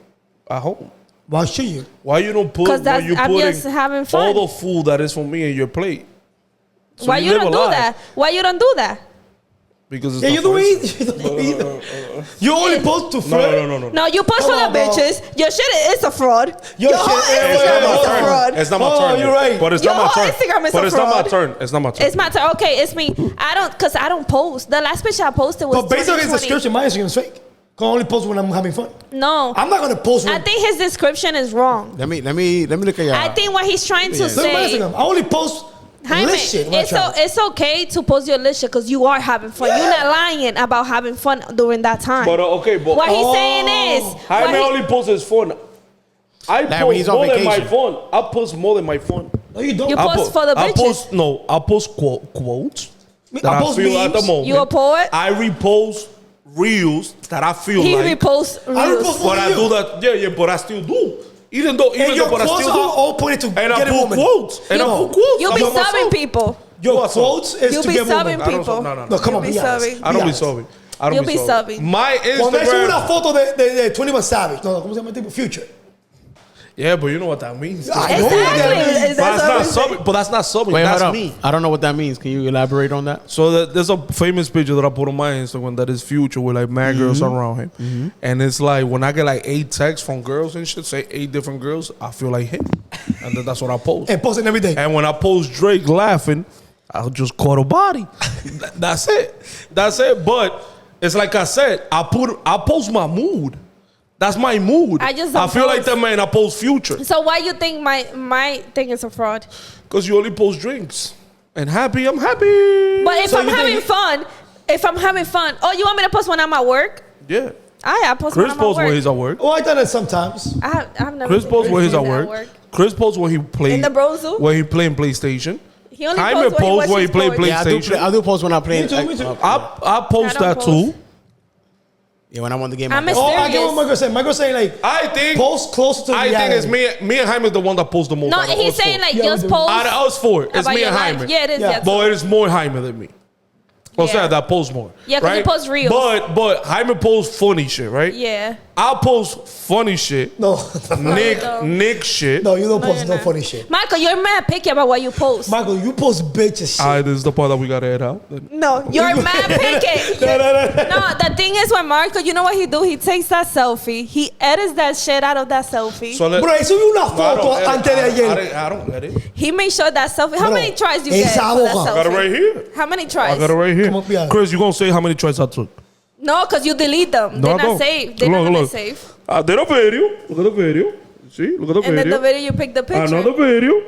Speaker 1: at home?
Speaker 3: Why should you?
Speaker 1: Why you don't put
Speaker 2: 'Cause
Speaker 1: when you
Speaker 2: I'm
Speaker 1: putting
Speaker 2: just having fun.
Speaker 1: all the food that is for me in your plate? So
Speaker 2: Why you
Speaker 1: live
Speaker 2: don't
Speaker 1: a
Speaker 2: do
Speaker 1: lie.
Speaker 2: that? Why you don't do that?
Speaker 1: Because it's
Speaker 3: Yeah,
Speaker 1: the
Speaker 3: you don't
Speaker 1: first-
Speaker 3: eat. You don't eat. You only post to
Speaker 1: No,
Speaker 3: friends.
Speaker 1: no.
Speaker 2: No, you post
Speaker 3: Come
Speaker 2: for the
Speaker 3: on, bro.
Speaker 2: bitches. Your shit is a fraud.
Speaker 3: Your
Speaker 2: whole
Speaker 3: shit-
Speaker 2: Instagram
Speaker 1: It's not my
Speaker 2: is a
Speaker 1: turn.
Speaker 2: fraud.
Speaker 1: It's not my
Speaker 3: Oh,
Speaker 1: turn.
Speaker 3: you're
Speaker 1: yet.
Speaker 3: right.
Speaker 1: But it's
Speaker 2: Your
Speaker 1: not my
Speaker 2: whole
Speaker 1: turn.
Speaker 2: Instagram is
Speaker 1: But
Speaker 2: a
Speaker 1: it's not my
Speaker 2: fraud.
Speaker 1: turn. It's not my turn.
Speaker 2: It's my turn. Okay, it's me. Cause I don't post. The last picture I posted was
Speaker 3: But based on his
Speaker 2: 2020.
Speaker 3: description, my Instagram is fake. I only post when I'm having fun.
Speaker 2: No.
Speaker 3: I'm not gonna post when.
Speaker 2: I think his description is wrong.
Speaker 4: Let me look at your.
Speaker 2: I think what he's trying to
Speaker 3: Look at my
Speaker 2: say,
Speaker 3: Instagram. I only post
Speaker 2: Jaime,
Speaker 3: lit shit. when I travel.
Speaker 2: it's okay to post your lit shit because you are having fun. You're not lying about having fun during that time.
Speaker 1: But okay, but
Speaker 2: what he's saying is,
Speaker 1: Jaime only posts his phone. I
Speaker 4: Like when he's
Speaker 1: post
Speaker 4: on
Speaker 1: more than my
Speaker 4: vacation.
Speaker 1: phone. I post more than my phone.
Speaker 3: No, you don't.
Speaker 2: You
Speaker 3: I,
Speaker 2: post for the
Speaker 1: I
Speaker 2: bitches.
Speaker 1: I post quotes that
Speaker 3: I
Speaker 1: I
Speaker 3: post
Speaker 1: feel at the
Speaker 3: memes.
Speaker 1: moment.
Speaker 2: You a poet?
Speaker 1: I repost reels that I feel
Speaker 2: He
Speaker 1: like.
Speaker 2: reposts reels.
Speaker 3: repost-
Speaker 1: But I
Speaker 3: you.
Speaker 1: do that. Yeah, but I still do. Even though,
Speaker 3: and your
Speaker 1: but I
Speaker 3: quotes
Speaker 1: still
Speaker 3: are
Speaker 1: do.
Speaker 3: all pointed to
Speaker 1: And I
Speaker 3: get a
Speaker 1: put
Speaker 3: woman.
Speaker 1: quotes. And I
Speaker 2: You-
Speaker 1: put quotes.
Speaker 2: You be
Speaker 1: about myself.
Speaker 2: subbing people.
Speaker 3: Your
Speaker 1: What's up?
Speaker 3: quotes is
Speaker 2: You
Speaker 3: to
Speaker 2: be
Speaker 3: get
Speaker 2: subbing
Speaker 3: women.
Speaker 1: I don't
Speaker 2: people.
Speaker 1: sub- no.
Speaker 3: No, come on,
Speaker 2: You
Speaker 3: be
Speaker 2: be
Speaker 3: honest.
Speaker 2: subbing.
Speaker 1: I don't be
Speaker 3: honest.
Speaker 1: subbing. I don't
Speaker 2: You
Speaker 1: be
Speaker 2: be
Speaker 1: subbing.
Speaker 2: subbing.
Speaker 1: My
Speaker 3: Cuando me sube una
Speaker 1: Instagram.
Speaker 3: foto de 21 Savage. No, ¿cómo se llama el tipo? Future.
Speaker 1: Yeah, but you know what that means.
Speaker 3: I know what that
Speaker 2: Exactly.
Speaker 3: means.
Speaker 2: Is
Speaker 1: But
Speaker 2: that
Speaker 1: that's not
Speaker 2: something?
Speaker 1: subbing. But that's not subbing.
Speaker 4: Wait,
Speaker 1: That's
Speaker 4: hold up.
Speaker 1: me.
Speaker 4: I don't know what that means. Can you elaborate on that?
Speaker 1: So there's a famous picture that I put on my Instagram that is Future with like mad girls around him, and it's like when I get like 8 texts from girls and shit, say 8 different girls, I feel like him, and then that's what I post.
Speaker 3: And posting every day.
Speaker 1: And when I post Drake laughing, I'll just caught a body. That's it. That's it. But it's like I said, I post my mood. That's my mood.
Speaker 2: I just don't
Speaker 1: feel like
Speaker 2: post.
Speaker 1: that man. I post Future
Speaker 2: So why you think my thing is a fraud?
Speaker 1: because you only post drinks and happy. I'm happy.
Speaker 2: But if
Speaker 3: So
Speaker 2: I'm
Speaker 3: you
Speaker 2: having fun, oh, you want me to post when I'm at work?
Speaker 1: yeah,
Speaker 2: I post
Speaker 1: Chris
Speaker 2: when I'm
Speaker 1: posts
Speaker 2: at
Speaker 1: when
Speaker 2: work.
Speaker 1: he's at work.
Speaker 3: Oh, I done it sometimes.
Speaker 2: I've never
Speaker 1: Chris
Speaker 2: seen
Speaker 1: posts when he's
Speaker 2: do
Speaker 1: at
Speaker 2: that
Speaker 1: work. Chris posts when he plays.
Speaker 2: In the bro zoo?
Speaker 1: When he playing PlayStation.
Speaker 2: He only
Speaker 1: Jaime
Speaker 2: posts when he
Speaker 1: posts when he
Speaker 2: watches
Speaker 1: play
Speaker 2: sports.
Speaker 4: Yeah,
Speaker 1: PlayStation.
Speaker 4: I do post when I'm playing.
Speaker 3: Me too, me too.
Speaker 1: I post
Speaker 2: I don't
Speaker 1: that
Speaker 2: post.
Speaker 1: too.
Speaker 4: Yeah, when I want to get
Speaker 2: I'm
Speaker 4: my.
Speaker 2: a-
Speaker 3: Oh, I get
Speaker 2: Serious.
Speaker 3: what Marcoz saying. Marcoz saying like,
Speaker 1: I think.
Speaker 3: post closer to
Speaker 1: I
Speaker 3: reality.
Speaker 1: think it's me and Jaime is the one that posts the most.
Speaker 2: No,
Speaker 1: out of
Speaker 2: he's
Speaker 1: us
Speaker 2: saying
Speaker 1: four.
Speaker 2: like
Speaker 3: Yeah,
Speaker 2: just
Speaker 3: we do.
Speaker 2: post
Speaker 1: Out of us four, it's
Speaker 2: about
Speaker 1: me
Speaker 2: your
Speaker 1: and
Speaker 2: life.
Speaker 1: Jaime.
Speaker 2: Yeah, it is.
Speaker 3: Yeah.
Speaker 2: Yeah,
Speaker 1: But it is more Jaime than me. Well,
Speaker 2: Yeah.
Speaker 1: that posts more.
Speaker 2: Yeah, 'cause you
Speaker 1: right?
Speaker 2: post reels.
Speaker 1: But Jaime posts funny shit, right?
Speaker 2: yeah.
Speaker 1: I post funny shit.
Speaker 3: No,
Speaker 1: Nick shit.
Speaker 3: no, you don't post
Speaker 2: you're
Speaker 3: no
Speaker 2: not.
Speaker 3: funny shit.
Speaker 2: Michael, you're mad picky about what you post.
Speaker 3: Michael, you post bitches shit.
Speaker 1: Alright, this is the part that we gotta add out.
Speaker 2: No, you're mad picky. No, the thing is when Marco, you know what he do? He takes that selfie. He edits that shit out of that selfie.
Speaker 1: So let,
Speaker 3: Bro, ahí subí una
Speaker 1: No, I
Speaker 3: foto
Speaker 1: don't edit.
Speaker 3: antes de ayer.
Speaker 1: I don't edit.
Speaker 2: He made sure that selfie. How
Speaker 3: Bro,
Speaker 2: many tries do you get
Speaker 3: esa
Speaker 2: for that
Speaker 3: boca.
Speaker 1: I got it
Speaker 2: selfie?
Speaker 1: right here.
Speaker 2: How many
Speaker 1: I
Speaker 2: tries?
Speaker 1: got it right here.
Speaker 3: Come up here.
Speaker 1: Chris, you gonna say how many tries I took?
Speaker 2: No, because you delete them.
Speaker 1: No,
Speaker 2: They're
Speaker 1: I
Speaker 2: not
Speaker 1: don't.
Speaker 2: saved. They're not gonna save.
Speaker 1: I did a video. Look at the video. See? Look at the
Speaker 2: And then
Speaker 1: video.
Speaker 2: the video you pick the picture.
Speaker 1: Another video.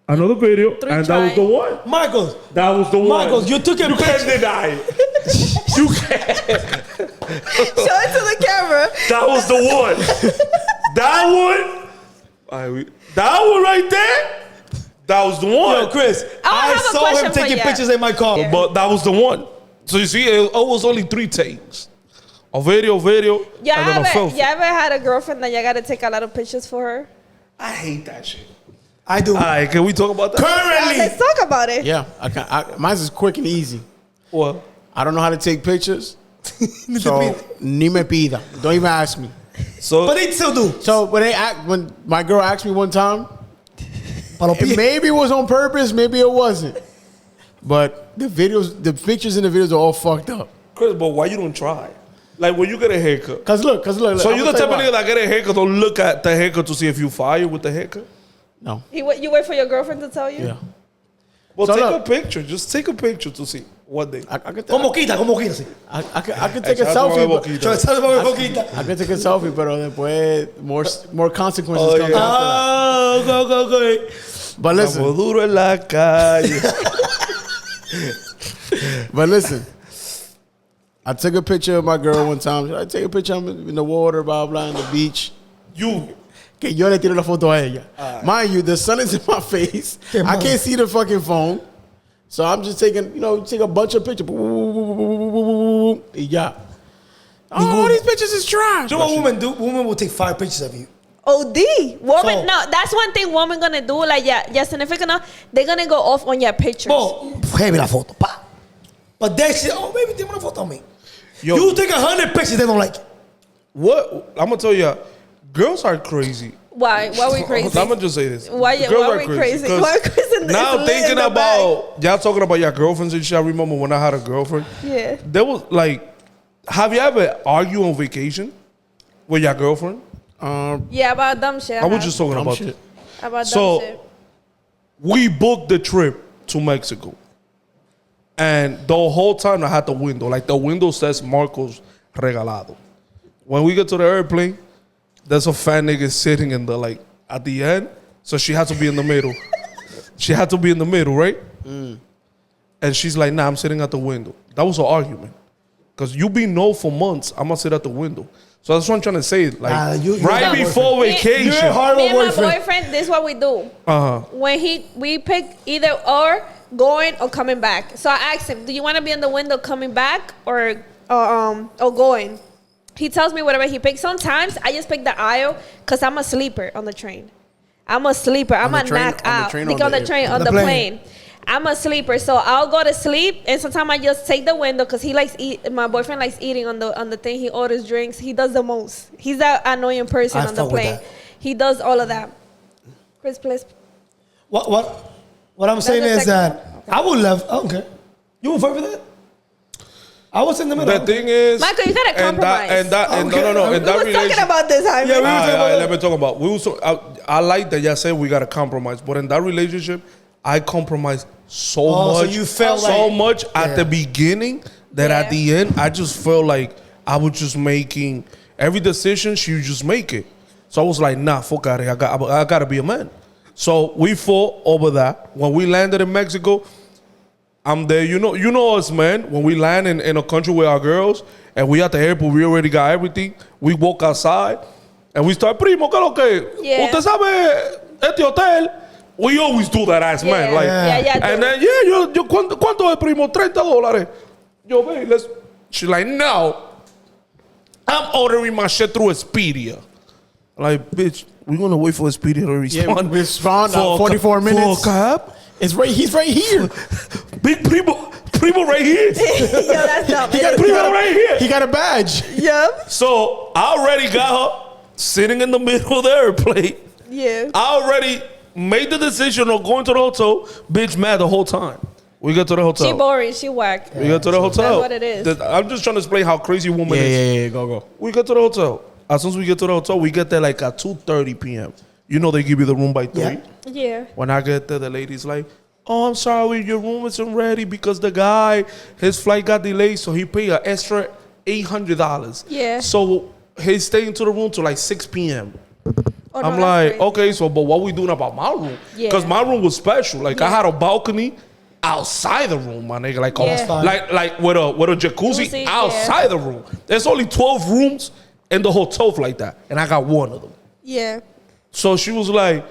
Speaker 1: Another video.
Speaker 2: 3
Speaker 1: And that was
Speaker 2: tries.
Speaker 1: the one.
Speaker 3: Marcos,
Speaker 1: That was the one.
Speaker 3: Marcos, you took a
Speaker 1: You can't
Speaker 3: picture.
Speaker 1: deny it. You can't.
Speaker 2: Show it to the camera.
Speaker 1: That was the one. That one. That one right there. That was the one.
Speaker 3: Yo, Chris,
Speaker 2: I
Speaker 3: I
Speaker 2: have a
Speaker 3: saw
Speaker 2: question
Speaker 3: him
Speaker 2: for
Speaker 3: taking
Speaker 2: ya.
Speaker 3: pictures in my car.
Speaker 1: But that was the one. So you see, it was only 3 takes. A video,
Speaker 2: Yeah,
Speaker 1: and then a selfie.
Speaker 2: you ever had a girlfriend that you gotta take a lot of pictures for her?
Speaker 1: I hate that shit.
Speaker 3: I do.
Speaker 1: All right, can we talk about that?
Speaker 3: Currently,
Speaker 2: Let's talk about it.
Speaker 4: Yeah, mine's is quick and easy.
Speaker 1: Well,
Speaker 4: I don't know how to take pictures, so ni me pida. Don't even ask me.
Speaker 1: so
Speaker 3: but he still do.
Speaker 4: So when my girl asked me one time,
Speaker 3: Palopilla.
Speaker 4: maybe it was on purpose, maybe it wasn't. But the pictures in the videos are all fucked up.
Speaker 1: Chris, but why you don't try? Like when you get a haircut.
Speaker 4: Cause look.
Speaker 1: So
Speaker 4: I'm
Speaker 1: you
Speaker 4: gonna
Speaker 1: the
Speaker 4: tell
Speaker 1: type of
Speaker 4: why.
Speaker 1: nigga that get a haircut, don't look at the haircut to see if you fire with the haircut?
Speaker 4: No.
Speaker 2: You wait for your girlfriend to tell you?
Speaker 4: Yeah.
Speaker 1: Well,
Speaker 4: So
Speaker 1: take
Speaker 4: look.
Speaker 1: a picture. Just take a picture to see what they.
Speaker 4: I could
Speaker 3: Como quita, sí.
Speaker 4: I could take a
Speaker 1: Echar como
Speaker 4: selfie.
Speaker 1: boquita.
Speaker 3: Yo, ¿sabes cómo quita?
Speaker 4: I could take a selfie, pero después more consequences come after that.
Speaker 3: Ah, okay.
Speaker 4: But listen,
Speaker 1: Estamos duro en la calle.
Speaker 4: but listen. I took a picture of my girl one time. I take a picture of in the water, blah blah, on the beach. Que yo le tiro la foto a ella. Mind you, the sun is in my face. I can't see the fucking phone. So I'm just taking, take a bunch of pictures. Y ya. All these pictures is trash.
Speaker 3: You know what women do? Women will take 5 pictures of you.
Speaker 2: OD. Woman,
Speaker 3: So-
Speaker 2: no, that's one thing women gonna do. Like, yeah, significant, they're gonna go off on your pictures.
Speaker 3: Well, heavy la foto, pa. But then she, oh, baby, take una foto of me.
Speaker 1: Yo,
Speaker 3: You take 100 pictures, they don't like it.
Speaker 1: what? I'm gonna tell you, girls are crazy.
Speaker 2: Why? Why we crazy?
Speaker 1: I'm gonna just say this.
Speaker 2: Why we crazy?
Speaker 1: 'cause
Speaker 2: Why we crazy?
Speaker 1: Now
Speaker 2: It's lit in
Speaker 1: thinking
Speaker 2: the
Speaker 1: about y'all talking about your girlfriends and shit. I remember when I had a girlfriend.
Speaker 2: Yeah.
Speaker 1: There was like, have you ever argued on vacation with your girlfriend?
Speaker 2: Yeah, about dumb shit.
Speaker 1: I was just talking about
Speaker 4: shit.
Speaker 1: it.
Speaker 2: about
Speaker 1: So-
Speaker 2: dumb shit.
Speaker 1: We booked the trip to Mexico, and the whole time I had the window. Like the window says Marcoz Regalado. When we get to the airplane, there's a fat nigga sitting in the at the end, so she had to be in the middle. She had to be in the middle, right? And she's like, "Nah, I'm sitting at the window." That was an argument, cause you be no for months. I'm gonna sit at the window. So that's what I'm trying to say. Like
Speaker 3: you're
Speaker 1: right
Speaker 3: not
Speaker 1: before
Speaker 2: boyfriend.
Speaker 1: vacation.
Speaker 3: You're a horrible
Speaker 2: Me and my
Speaker 3: boyfriend.
Speaker 2: boyfriend, this is what we do.
Speaker 1: Uh-huh.
Speaker 2: When we pick either or going or coming back. So I asked him, "Do you want to be in the window coming back or going?" He tells me whatever he picks. Sometimes I just pick the aisle because I'm a sleeper on the train. I'm a sleeper. I'm
Speaker 4: the
Speaker 2: a
Speaker 4: train-
Speaker 2: knock
Speaker 4: on the
Speaker 2: out.
Speaker 4: train,
Speaker 2: Because
Speaker 4: on
Speaker 2: on the
Speaker 4: the-
Speaker 2: train,
Speaker 3: on
Speaker 2: on
Speaker 3: the
Speaker 2: the
Speaker 3: plane.
Speaker 2: plane. I'm a sleeper, so I'll go to sleep, and sometimes I just take the window because he likes eat. My boyfriend likes eating on the thing. He orders drinks. He does the most. He's that annoying person
Speaker 3: I
Speaker 2: on the
Speaker 3: fuck with
Speaker 2: plane.
Speaker 3: that.
Speaker 2: He does all of that. Chris, please.
Speaker 3: What I'm saying
Speaker 2: the
Speaker 3: is
Speaker 2: second
Speaker 3: that I would love. I don't care. You would fight for that? I was in the middle.
Speaker 1: The thing is,
Speaker 2: Michael, you gotta compromise.
Speaker 1: And that,
Speaker 3: Okay.
Speaker 1: no,
Speaker 2: We
Speaker 1: in
Speaker 2: was
Speaker 1: that
Speaker 2: talking
Speaker 1: relation.
Speaker 2: about this, Jaime.
Speaker 3: Yeah, we were talking about
Speaker 1: Let me talk about. We was. I like that y'all said we gotta compromise, but in that relationship, I compromised so
Speaker 3: Oh, so
Speaker 1: much.
Speaker 3: you felt
Speaker 1: so
Speaker 3: like-
Speaker 1: much at the beginning that
Speaker 2: Yeah.
Speaker 1: at the end, I just felt like I was just making every decision. She would just make it. So I was like, nah, fuck out of here. I gotta be a man. So we fought over that. When we landed in Mexico, I'm there. You know us, man. When we land in a country with our girls and we at the airport, we already got everything. We walk outside and we start, primo, ¿qué lo que?
Speaker 2: Yeah.
Speaker 1: ¿Usted sabe este hotel? We always do that as man.
Speaker 2: Yeah.
Speaker 1: Like,
Speaker 2: Yeah,
Speaker 1: and
Speaker 2: do.
Speaker 1: then, yo, ¿cuánto es, primo? $30. Yo, babe, let's. She's like, no. I'm ordering my shit through Expedia. Like, bitch, we're going to wait for Expedia to respond.
Speaker 4: we respond
Speaker 1: For a
Speaker 4: 44
Speaker 1: ca-
Speaker 4: minutes.
Speaker 1: For a cab?
Speaker 4: He's right here.
Speaker 1: Big primo right here.
Speaker 2: Yo, that's dumb.
Speaker 1: He got primo right here.
Speaker 4: He got a badge.
Speaker 2: Yep.
Speaker 1: So I already got her sitting in the middle of the airplane.
Speaker 2: Yeah.
Speaker 1: I already made the decision of going to the hotel. Bitch mad the whole time. We get to the hotel.
Speaker 2: She boring. She whack.
Speaker 1: We get to the hotel.
Speaker 2: That's what it is.
Speaker 1: I'm just trying to explain how crazy a woman is.
Speaker 4: Yeah. Go.
Speaker 1: We get to the hotel. As soon as we get to the hotel, we get there like at 2:30 p.m. You know they give you the room by 3.
Speaker 3: Yeah.
Speaker 2: Yeah.
Speaker 1: When I get there, the lady's like, "Oh, I'm sorry, your room isn't ready because the guy, his flight got delayed, so he paid an extra $800.
Speaker 2: Yeah.
Speaker 1: So he's staying to the room till like 6 p.m.
Speaker 2: Oh, no,
Speaker 1: I'm
Speaker 2: that's
Speaker 1: like,
Speaker 2: crazy.
Speaker 1: okay, so but what we doing about my room?
Speaker 2: Yeah.
Speaker 1: Because my room was special. Like I
Speaker 2: Yeah.
Speaker 1: had a balcony outside the room, my nigga. Like,
Speaker 2: Yeah. That's
Speaker 3: fine.
Speaker 1: like with a jacuzzi
Speaker 2: Jacuzzi,
Speaker 1: outside the room. There's only 12 rooms in the hotel like that, and I got one of them.
Speaker 2: Yeah.
Speaker 1: So she was like,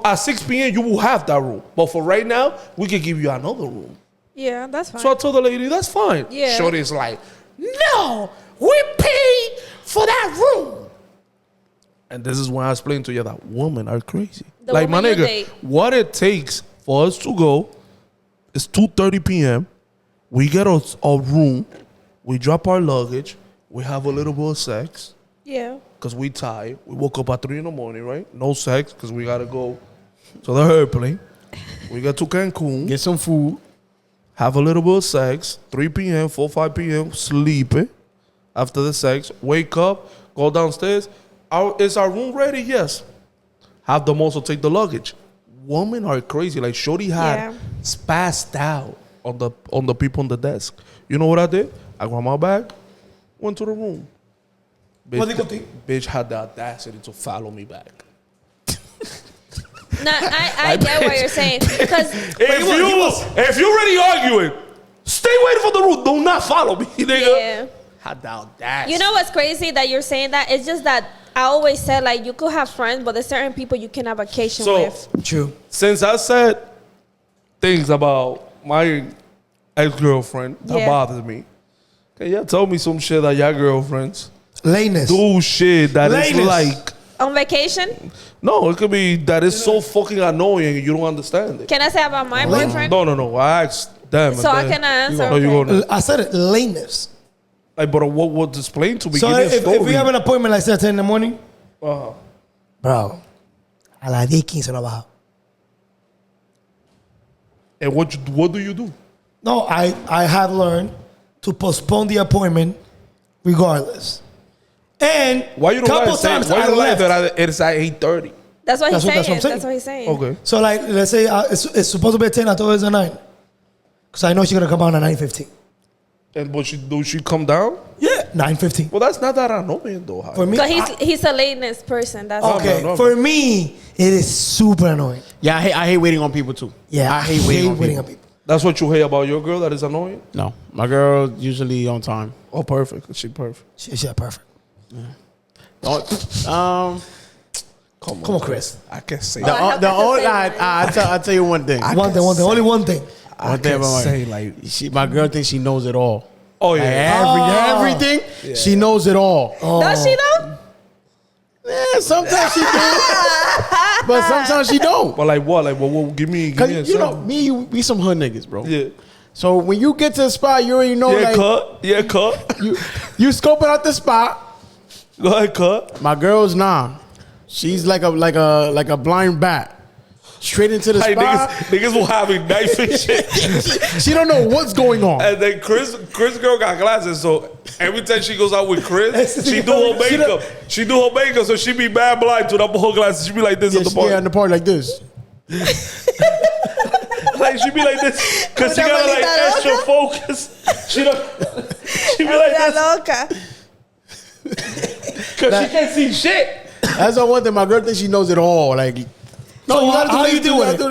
Speaker 1: at 6 p.m. you will have that room, but for right now, we can give you another room.
Speaker 2: Yeah, that's fine.
Speaker 1: So I told the lady, that's fine.
Speaker 2: Yeah.
Speaker 1: Shorty's like, no, we paid for that room. And this is when I explained to you that women are crazy.
Speaker 2: The
Speaker 1: like, my
Speaker 2: woman you
Speaker 1: nigga,
Speaker 2: date.
Speaker 1: what it takes for us to go is 2:30 p.m. We get a room, we drop our luggage, we have a little bit of sex,
Speaker 2: Yeah.
Speaker 1: because we tired. We woke up at 3 in the morning, right? No sex, because we got to go to the airplane. We got to Cancun.
Speaker 4: Get some food.
Speaker 1: Have a little bit of sex, 3 p.m., 4, 5 p.m., sleeping. After the sex, wake up, go downstairs. Is our room ready? Yes. Have them also take the luggage. women are crazy. Like Shorty had spazzed out on the people on the desk. You know what I did? I grabbed my bag, went to the room. Bitch had the audacity to follow me back.
Speaker 2: No, I get what you're saying. Because
Speaker 1: if you're already arguing, stay waiting for the room. Do not follow me, nigga.
Speaker 2: Yeah.
Speaker 1: Had the audacity.
Speaker 2: You know what's crazy that you're saying that? It's just that I always said, like, you could have friends, but there's certain people you can have vacation with.
Speaker 3: True.
Speaker 1: Since I said things about my ex-girlfriend that bothers me, can y'all tell me some shit that your girlfriends do shit that is like...
Speaker 2: On vacation?
Speaker 1: No, it could be that it's so fucking annoying and you don't understand it.
Speaker 2: Can I say about my boyfriend?
Speaker 1: No. I asked them.
Speaker 2: So I can answer.
Speaker 3: I said it, lameness.
Speaker 1: Like, but what explain to me?
Speaker 3: So if we have an appointment like say at 10 in the morning, bro, a las 10:15 no bajo.
Speaker 1: And what do you do?
Speaker 3: No, I have learned to postpone the appointment regardless. And
Speaker 1: why you don't
Speaker 3: couple
Speaker 1: say
Speaker 3: times
Speaker 1: why
Speaker 3: I
Speaker 1: you
Speaker 3: left.
Speaker 1: That it's at 8:30?
Speaker 2: That's what he's saying.
Speaker 3: That's what I'm saying.
Speaker 2: That's what he's saying.
Speaker 1: Okay.
Speaker 3: So like, let's say it's supposed to be at 10. I thought it was at 9, because I know she's gonna come out at 9:15.
Speaker 1: And but she come down?
Speaker 3: Yeah, 9:15.
Speaker 1: Well, that's not that annoying though.
Speaker 3: For me,
Speaker 2: Because he's a lateness person. That's
Speaker 3: okay.
Speaker 1: No.
Speaker 3: For me, it is super annoying.
Speaker 4: Yeah, I hate waiting on people too.
Speaker 3: Yeah,
Speaker 4: I hate waiting on people.
Speaker 1: That's what you hate about your girl that is annoying?
Speaker 4: No, my girl usually on time.
Speaker 1: Oh, perfect. She perfect.
Speaker 3: She's perfect.
Speaker 1: Come on,
Speaker 3: Chris.
Speaker 1: I can't say
Speaker 2: I
Speaker 1: that.
Speaker 4: I'll tell you one thing.
Speaker 3: One thing. Only one thing.
Speaker 4: One thing about
Speaker 1: say like
Speaker 4: my girl thinks she knows it all.
Speaker 1: Oh yeah,
Speaker 4: Everything she knows it all.
Speaker 2: Does she though?
Speaker 4: Yeah, sometimes she do, but sometimes she don't.
Speaker 1: But like what? Like what? Give me a
Speaker 4: Cause you know
Speaker 1: example.
Speaker 4: me, we some hood niggas, bro.
Speaker 1: Yeah.
Speaker 4: So when you get to the spot, you already know.
Speaker 1: Cut.
Speaker 4: You scoping out the spot.
Speaker 1: Go ahead, cut.
Speaker 4: My girl's nah. She's like a blind bat. Straight into the
Speaker 1: Like
Speaker 4: spot.
Speaker 1: niggas will have a knife and shit.
Speaker 4: She don't know what's going on.
Speaker 1: And then Chris girl got glasses, so every time she goes out with Chris, she do her makeup. She do her makeup, so she be bad blind to the whole glasses. She be like this at the party.
Speaker 4: Yeah, in the party like this.
Speaker 1: Like she be like this, cause she got like extra focus. She be like this, cause she can't see shit.
Speaker 4: That's the one thing. My girl thinks she knows it all. Like, no,
Speaker 3: So
Speaker 4: you gotta
Speaker 3: how
Speaker 4: do
Speaker 3: you do it?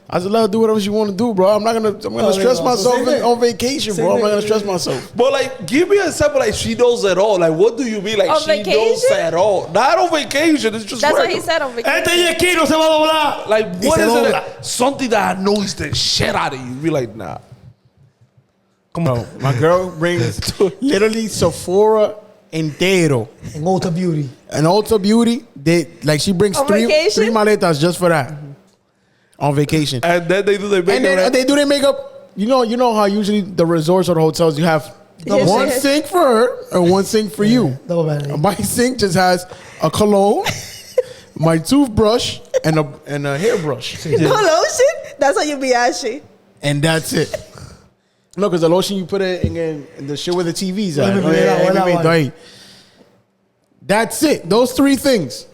Speaker 4: I just let her do whatever she want to do, bro. I'm gonna stress myself on vacation, bro. I'm not gonna stress myself.
Speaker 1: But like, give me an example. Like she knows it all. Like, what do you mean? Like
Speaker 2: On
Speaker 1: she
Speaker 2: vacation?
Speaker 1: knows it all. Not on vacation. It's just
Speaker 2: That's what
Speaker 1: regular.
Speaker 2: he said on vacation.
Speaker 3: Este yesquí no se va a doblar.
Speaker 1: Like,
Speaker 3: Y
Speaker 1: what
Speaker 3: se
Speaker 1: is
Speaker 3: dobla.
Speaker 1: it? Something that annoys the shit out of you. Be like, nah. Come on.
Speaker 4: My girl brings literally Sephora entero
Speaker 3: En Ulta Beauty.
Speaker 4: and Ulta Beauty. She brings
Speaker 2: On
Speaker 4: three
Speaker 2: vacation?
Speaker 4: maletas just for that on vacation.
Speaker 1: And then they do their makeup.
Speaker 4: And then
Speaker 1: right?
Speaker 4: they do their makeup. You know how usually the resorts or the hotels you have
Speaker 2: Yes,
Speaker 4: one
Speaker 2: yes.
Speaker 4: sink for her and one sink for you.
Speaker 3: Double vanity.
Speaker 4: My sink just has a cologne, my toothbrush, and a hairbrush,
Speaker 2: No lotion? That's how you be ashy.
Speaker 4: and that's it. No, because the lotion you put it in the shit where the TVs at. That's it. Those three things.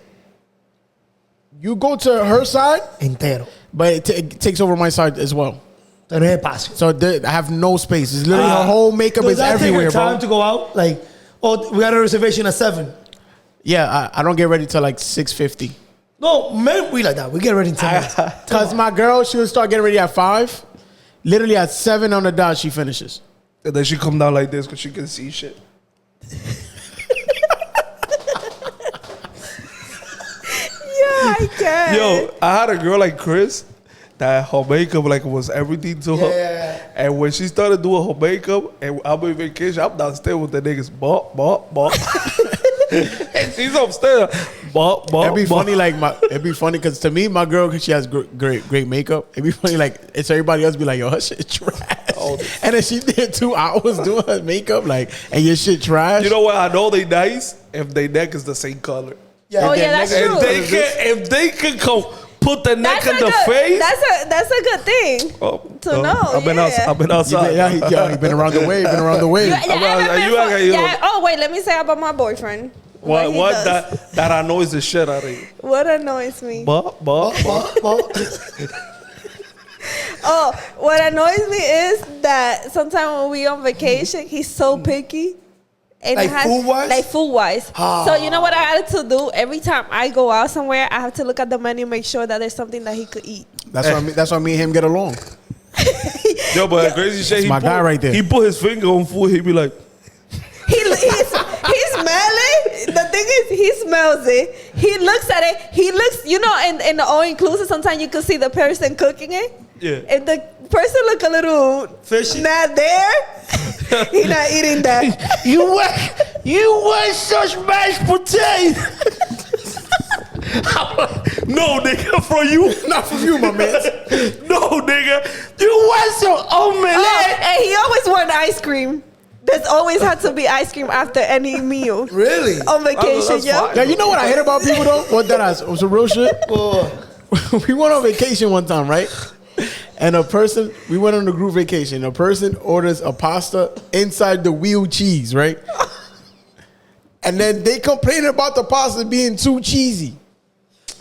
Speaker 4: You go to her side,
Speaker 3: Entero.
Speaker 4: but it takes over my side as well.
Speaker 3: Pero es espacio.
Speaker 4: So I have no space. It's literally her whole makeup
Speaker 3: Does
Speaker 4: is
Speaker 3: that take
Speaker 4: everywhere,
Speaker 3: her time
Speaker 4: bro.
Speaker 3: to go out? Like, oh, we got a reservation at 7.
Speaker 4: Yeah, I don't get ready till like 6:50.
Speaker 3: No, men, we like that. We get ready in 10 minutes.
Speaker 4: Because my girl, she would start getting ready at 5. Literally at 7 on the dot, she finishes.
Speaker 1: And then she come down like this because she can see shit.
Speaker 2: I can't.
Speaker 1: Yo, I had a girl like Chris that her makeup like was everything to her.
Speaker 3: Yeah.
Speaker 1: And when she started doing her makeup, and I'm on vacation, I'm downstairs with the niggas, bop. And she's upstairs, bop.
Speaker 4: It'd be funny, it'd be funny because to me, my girl, cause she has great makeup. It'd be funny, like it's everybody else be like, yo, her shit trash. And then she did 2 hours doing her makeup, and your shit trash.
Speaker 1: You know what? I know they nice if they neck is the same color.
Speaker 2: Oh yeah, that's true.
Speaker 1: If they can come put the neck in the face.
Speaker 2: That's a good thing to know.
Speaker 1: I've been outside.
Speaker 4: You've been around the way.
Speaker 2: Oh wait, let me say about my boyfriend. What he
Speaker 1: What
Speaker 2: does.
Speaker 1: that annoys the shit out of you?
Speaker 2: What annoys me?
Speaker 1: But.
Speaker 2: Oh, what annoys me is that sometimes when we on vacation, he's so picky. And
Speaker 3: Like food-wise?
Speaker 2: Like food-wise. So you know what I had to do? Every time I go out somewhere, I have to look at the menu, make sure that there's something that he could eat.
Speaker 4: That's why me and him get along.
Speaker 1: Yo, but crazy shit.
Speaker 4: my guy right there.
Speaker 1: He put his finger on food. He be like,
Speaker 2: He smell it. The thing is, he smells it. He looks at it. He looks, you know, in the all-inclusive, sometimes you can see the person cooking it.
Speaker 1: Yeah.
Speaker 2: If the person look a little
Speaker 3: Fishy?
Speaker 2: not there, he not eating that.
Speaker 7: You want such mashed potatoes?
Speaker 1: no, nigga, for you.
Speaker 4: Not for you, my man.
Speaker 1: No, nigga.
Speaker 7: You want some omelette?
Speaker 2: And he always want ice cream. There's always had to be ice cream after any meal.
Speaker 3: Really?
Speaker 2: On vacation,
Speaker 1: That's
Speaker 2: yo.
Speaker 1: fine.
Speaker 4: Yeah, you know what I hate about people though? What that was some real shit. We went on vacation one time, right? And we went on a group vacation. A person orders a pasta inside the wheel cheese, right? And then they complain about the pasta being too cheesy.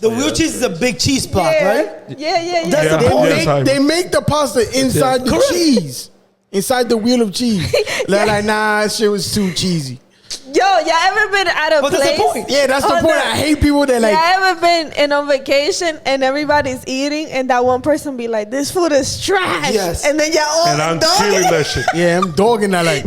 Speaker 3: The wheel cheese is a big cheese block, right?
Speaker 2: Yeah.
Speaker 3: That's the
Speaker 1: Yeah,
Speaker 3: point.
Speaker 1: yeah.
Speaker 4: They make the pasta inside the cheese. Inside the wheel of cheese. They're like, nah, that shit was too cheesy.
Speaker 2: Yo, y'all ever been at a
Speaker 3: But
Speaker 2: place?
Speaker 3: that's the point.
Speaker 4: Yeah, that's the
Speaker 2: Oh,
Speaker 4: point.
Speaker 2: no.
Speaker 4: I hate people that like.
Speaker 2: Y'all ever been in on vacation and everybody's eating and that one person be like, this food is trash.
Speaker 3: Yes.
Speaker 2: And then y'all all
Speaker 1: And I'm
Speaker 2: dogging
Speaker 1: killing
Speaker 2: it.
Speaker 1: that shit.
Speaker 4: Yeah, I'm dogging that like.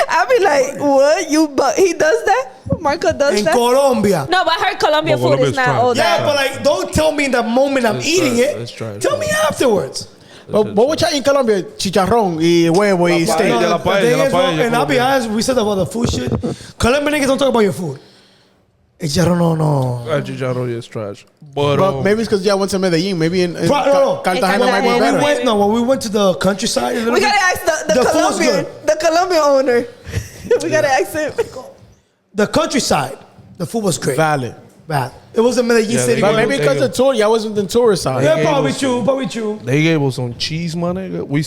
Speaker 2: I be like, what? He does that? Marco does
Speaker 3: In
Speaker 2: that?
Speaker 3: Colombia.
Speaker 2: No, but I heard Colombian
Speaker 1: But
Speaker 2: food
Speaker 1: Colombia's
Speaker 2: is not
Speaker 1: trash.
Speaker 2: all that.
Speaker 3: Yeah, but like, don't tell me in the moment I'm
Speaker 1: It's
Speaker 3: eating
Speaker 1: trash.
Speaker 3: it.
Speaker 1: It's trash.
Speaker 3: Tell me afterwards.
Speaker 4: But what y'all in Colombia? Chicharrón y huevo y steak.
Speaker 1: paella. De la
Speaker 3: The
Speaker 1: paella,
Speaker 3: thing
Speaker 1: de la
Speaker 3: is, bro,
Speaker 1: paella,
Speaker 3: and I'll be
Speaker 1: Colombia.
Speaker 3: honest, we said about the food shit. Colombian niggas don't talk about your food. It's just no.
Speaker 1: Chicharrón is trash. But,
Speaker 4: But maybe it's because y'all went to Medellin. Maybe in
Speaker 3: No.
Speaker 4: Cartagena might be
Speaker 2: Cartagena.
Speaker 4: better.
Speaker 3: When we went to the countryside, a little
Speaker 2: We
Speaker 3: bit,
Speaker 2: gotta ask the
Speaker 3: food was
Speaker 2: Colombian,
Speaker 3: good.
Speaker 2: the Colombian owner. We gotta ask him.
Speaker 3: The countryside, the food was great.
Speaker 4: Valid.
Speaker 3: Bad. It was in Medellin
Speaker 1: Yeah,
Speaker 3: City.
Speaker 4: But
Speaker 1: They
Speaker 4: maybe
Speaker 1: go-
Speaker 4: because of tour, y'all wasn't in tourist side.
Speaker 3: Yeah, probably true.
Speaker 1: they gave us some cheese, my nigga. We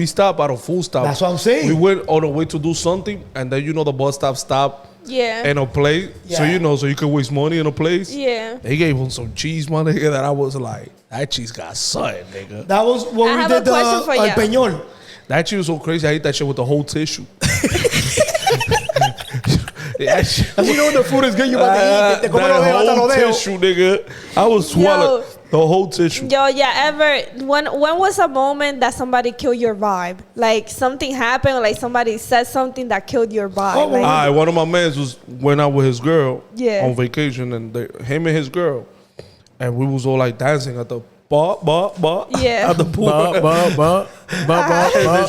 Speaker 1: stopped at a full stop.
Speaker 3: That's what I'm saying.
Speaker 1: We went on the way to do something, and then the bus stop
Speaker 2: Yeah.
Speaker 1: in a place. So
Speaker 3: Yeah.
Speaker 1: so you could waste money in a place.
Speaker 2: Yeah.
Speaker 1: They gave us some cheese, my nigga, that I was like, that cheese got something, nigga.
Speaker 3: That was when
Speaker 2: I
Speaker 3: we
Speaker 2: have
Speaker 3: did
Speaker 2: a question for
Speaker 3: El
Speaker 2: ya.
Speaker 3: Peñol.
Speaker 1: That shit was so crazy. I ate that shit with the whole tissue. That shit-
Speaker 4: You know when the food is good, you about to eat. Te comes los dedos, hasta
Speaker 1: that whole
Speaker 4: los dedos.
Speaker 1: tissue, nigga. I was swallowing the whole tissue.
Speaker 2: Yo, when was a moment that somebody killed your vibe? Like something happened, or like somebody said something that killed your vibe.
Speaker 3: Oh,
Speaker 2: like,
Speaker 1: Alright, one of my mans went out with his girl
Speaker 2: Yeah.
Speaker 1: on vacation, and him and his girl, and we was all like dancing at the bar,
Speaker 2: Yeah.
Speaker 1: at the pool. And then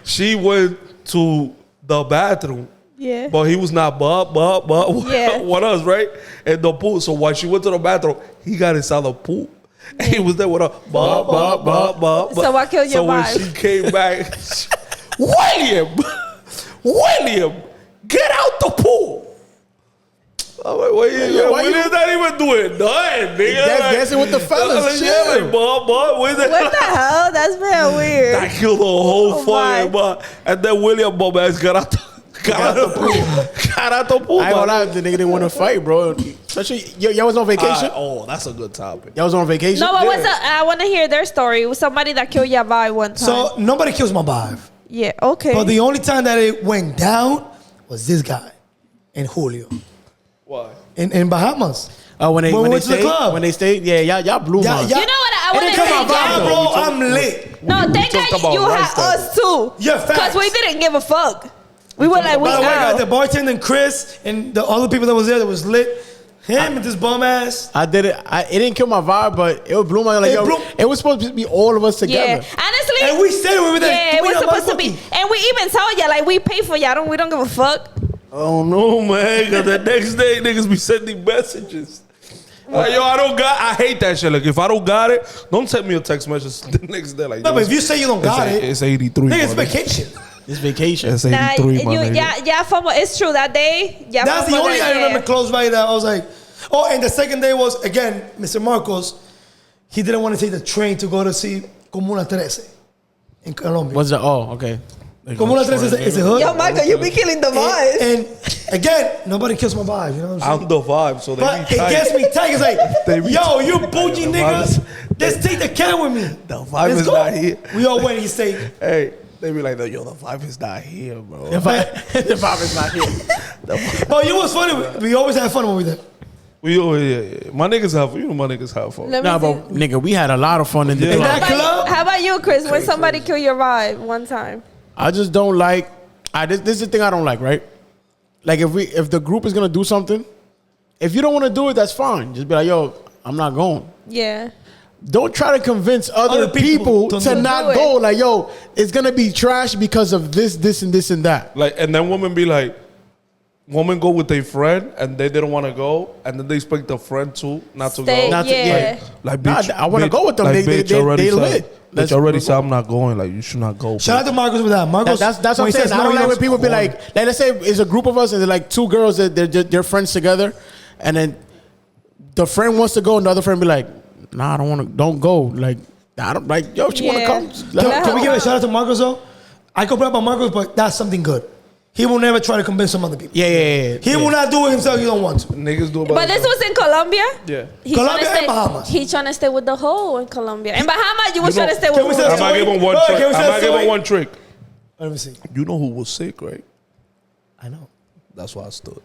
Speaker 1: she went to the bathroom.
Speaker 2: yeah.
Speaker 1: But he was not
Speaker 2: Yeah.
Speaker 1: with us, right? In the pool. So while she went to the bathroom, he got inside the pool. And he was there with her.
Speaker 2: So what killed your
Speaker 1: So when
Speaker 2: vibe?
Speaker 1: she came back, William, get out the pool. I'm like, William's not even doing nothing, nigga.
Speaker 4: That's
Speaker 1: Like,
Speaker 4: dancing with the fellas,
Speaker 1: Yeah,
Speaker 4: chill.
Speaker 1: like, where's that?
Speaker 2: What the hell? That's very weird.
Speaker 1: That killed the whole
Speaker 2: Oh,
Speaker 1: fucking
Speaker 2: my.
Speaker 1: bar. And then William bum ass got out the pool. Got out the pool.
Speaker 4: I ain't gonna
Speaker 1: man.
Speaker 4: lie, the nigga didn't want to fight, bro. Especially, y'all was on vacation?
Speaker 1: Oh, that's a good topic.
Speaker 4: Y'all was on vacation?
Speaker 2: No, but I want to hear their story. It was somebody that killed your vibe one time.
Speaker 3: So nobody kills my vibe.
Speaker 2: yeah, okay.
Speaker 3: But the only time that it went down was this guy in Julio
Speaker 1: Why?
Speaker 3: in Bahamas.
Speaker 4: When
Speaker 3: we
Speaker 4: they
Speaker 3: went to the
Speaker 4: stayed?
Speaker 3: club.
Speaker 4: When they stayed? Yeah, y'all blew
Speaker 3: Yeah,
Speaker 4: mine.
Speaker 3: yeah.
Speaker 2: You know what? I
Speaker 3: It
Speaker 2: want
Speaker 3: didn't
Speaker 2: to
Speaker 3: come
Speaker 2: say,
Speaker 3: out vibe,
Speaker 2: yeah.
Speaker 3: bro. I'm lit.
Speaker 2: No, thank
Speaker 1: talked
Speaker 2: God
Speaker 1: about
Speaker 2: you had
Speaker 1: lifestyle.
Speaker 2: us too.
Speaker 3: Yeah, facts.
Speaker 2: Because we didn't give a fuck. We were like, we
Speaker 3: By the way, guys,
Speaker 2: out.
Speaker 3: the bartender and Chris and the other people that was there that was lit. Him and this bum ass.
Speaker 4: I did it. It didn't kill my vibe, but it blew my like.
Speaker 3: It
Speaker 4: Yo,
Speaker 3: blew-
Speaker 4: it was supposed to be all of us together.
Speaker 2: Yeah, honestly.
Speaker 3: And we said we were there.
Speaker 2: Yeah, it was supposed to be. And we even told y'all, like, we pay for y'all. We don't give a fuck.
Speaker 1: Oh no, man! Cause the next day niggas be sending messages. Like, yo, I hate that shit. Like, if I don't got it, don't send me a text message the next day. Like,
Speaker 3: No,
Speaker 1: yo,
Speaker 3: but if you say you don't got it,
Speaker 1: it's 83.
Speaker 3: nigga, it's
Speaker 1: my nigga.
Speaker 3: vacation.
Speaker 4: It's vacation.
Speaker 1: It's
Speaker 2: Nah,
Speaker 1: 83, my nigga.
Speaker 2: yeah, it's true. That day, yeah.
Speaker 3: That's the only I remember close by that. I was like, oh, and the second day was, again, Mr. Marcos, he didn't want to take the train to go to see Comuna 13 in Colombia.
Speaker 4: What's that? Oh, okay.
Speaker 3: Como una tres is a hood.
Speaker 2: Yo, Michael, you be killing the vibe.
Speaker 3: And again, nobody kills my vibe. You know what I'm saying?
Speaker 1: I'm the vibe, so they
Speaker 3: But
Speaker 1: be
Speaker 3: it
Speaker 1: tight.
Speaker 3: gets me tight. It's
Speaker 1: They
Speaker 3: like,
Speaker 1: be
Speaker 3: yo,
Speaker 1: tight.
Speaker 3: you bougie niggas, just take the can with me.
Speaker 1: The vibe
Speaker 3: Let's
Speaker 1: is
Speaker 3: go.
Speaker 1: not here.
Speaker 3: We all went. He say,
Speaker 1: Hey, they be like, yo, the vibe is not here, bro.
Speaker 4: The vibe is not here.
Speaker 3: but you was funny. We always had fun when we did.
Speaker 1: My niggas have, my niggas have fun.
Speaker 2: Let me
Speaker 4: Nah,
Speaker 2: see.
Speaker 4: but nigga, we had a lot of fun in the
Speaker 1: Yeah.
Speaker 3: In
Speaker 4: club.
Speaker 3: that club,
Speaker 2: How about you, Chris? When somebody kill your vibe one time?
Speaker 4: I just don't like. This is the thing I don't like, right? Like if the group is gonna do something, if you don't want to do it, that's fine. Just be like, yo, I'm not going.
Speaker 2: Yeah.
Speaker 4: Don't try to convince other
Speaker 3: Other people
Speaker 4: people
Speaker 3: to
Speaker 4: to
Speaker 3: do
Speaker 4: not
Speaker 2: it.
Speaker 4: go. Like, yo, it's gonna be trash because of this, and this, and that.
Speaker 1: Like, and then women be like, women go with their friend and they didn't want to go, and then they expect the friend too not to
Speaker 2: Stay,
Speaker 1: go.
Speaker 4: Not to-
Speaker 2: yeah.
Speaker 1: Like,
Speaker 4: Nah,
Speaker 1: bitch,
Speaker 4: I wanna
Speaker 1: bitch,
Speaker 4: go with them.
Speaker 1: Like,
Speaker 4: They
Speaker 1: bitch already
Speaker 4: lit.
Speaker 1: said,
Speaker 4: Let's
Speaker 1: bitch already
Speaker 4: go.
Speaker 1: said I'm not going. Like, you should not go.
Speaker 3: shout out to Marcos with that. Marcos,
Speaker 4: That's what
Speaker 3: when
Speaker 4: I'm
Speaker 3: he
Speaker 4: saying.
Speaker 3: says
Speaker 4: I
Speaker 3: no,
Speaker 4: don't
Speaker 3: he
Speaker 4: like when
Speaker 3: knows
Speaker 4: people be
Speaker 3: corny.
Speaker 4: like, let's say it's a group of us and they're like two girls that they're friends together, and then the friend wants to go and the other friend be like, nah, I don't want to. Don't go. Like, I don't like. Yo, she want to
Speaker 2: Yeah.
Speaker 4: come. Let her
Speaker 3: Can we
Speaker 4: come.
Speaker 3: give a shout out to Marcos though? I complain about Marcos, but that's something good. He will never try to convince some other people.
Speaker 4: Yeah.
Speaker 3: He will not do it himself. He don't want to.
Speaker 1: Niggas do about
Speaker 2: But this was in Colombia.
Speaker 1: Yeah.
Speaker 2: He
Speaker 3: Colombia
Speaker 2: tryna
Speaker 3: and Bahamas.
Speaker 2: He trying to stay with the hoe in Colombia. In Bahamas, you was
Speaker 1: know-
Speaker 2: trying to stay
Speaker 3: Can
Speaker 2: with
Speaker 3: we
Speaker 2: who?
Speaker 3: say
Speaker 1: I might give him one
Speaker 3: Look,
Speaker 1: trick.
Speaker 3: can we
Speaker 1: I
Speaker 3: say
Speaker 1: might give him
Speaker 3: story?
Speaker 1: one trick.
Speaker 3: Let me see.
Speaker 1: You know who was sick, right?
Speaker 3: I know.
Speaker 1: That's why I stood.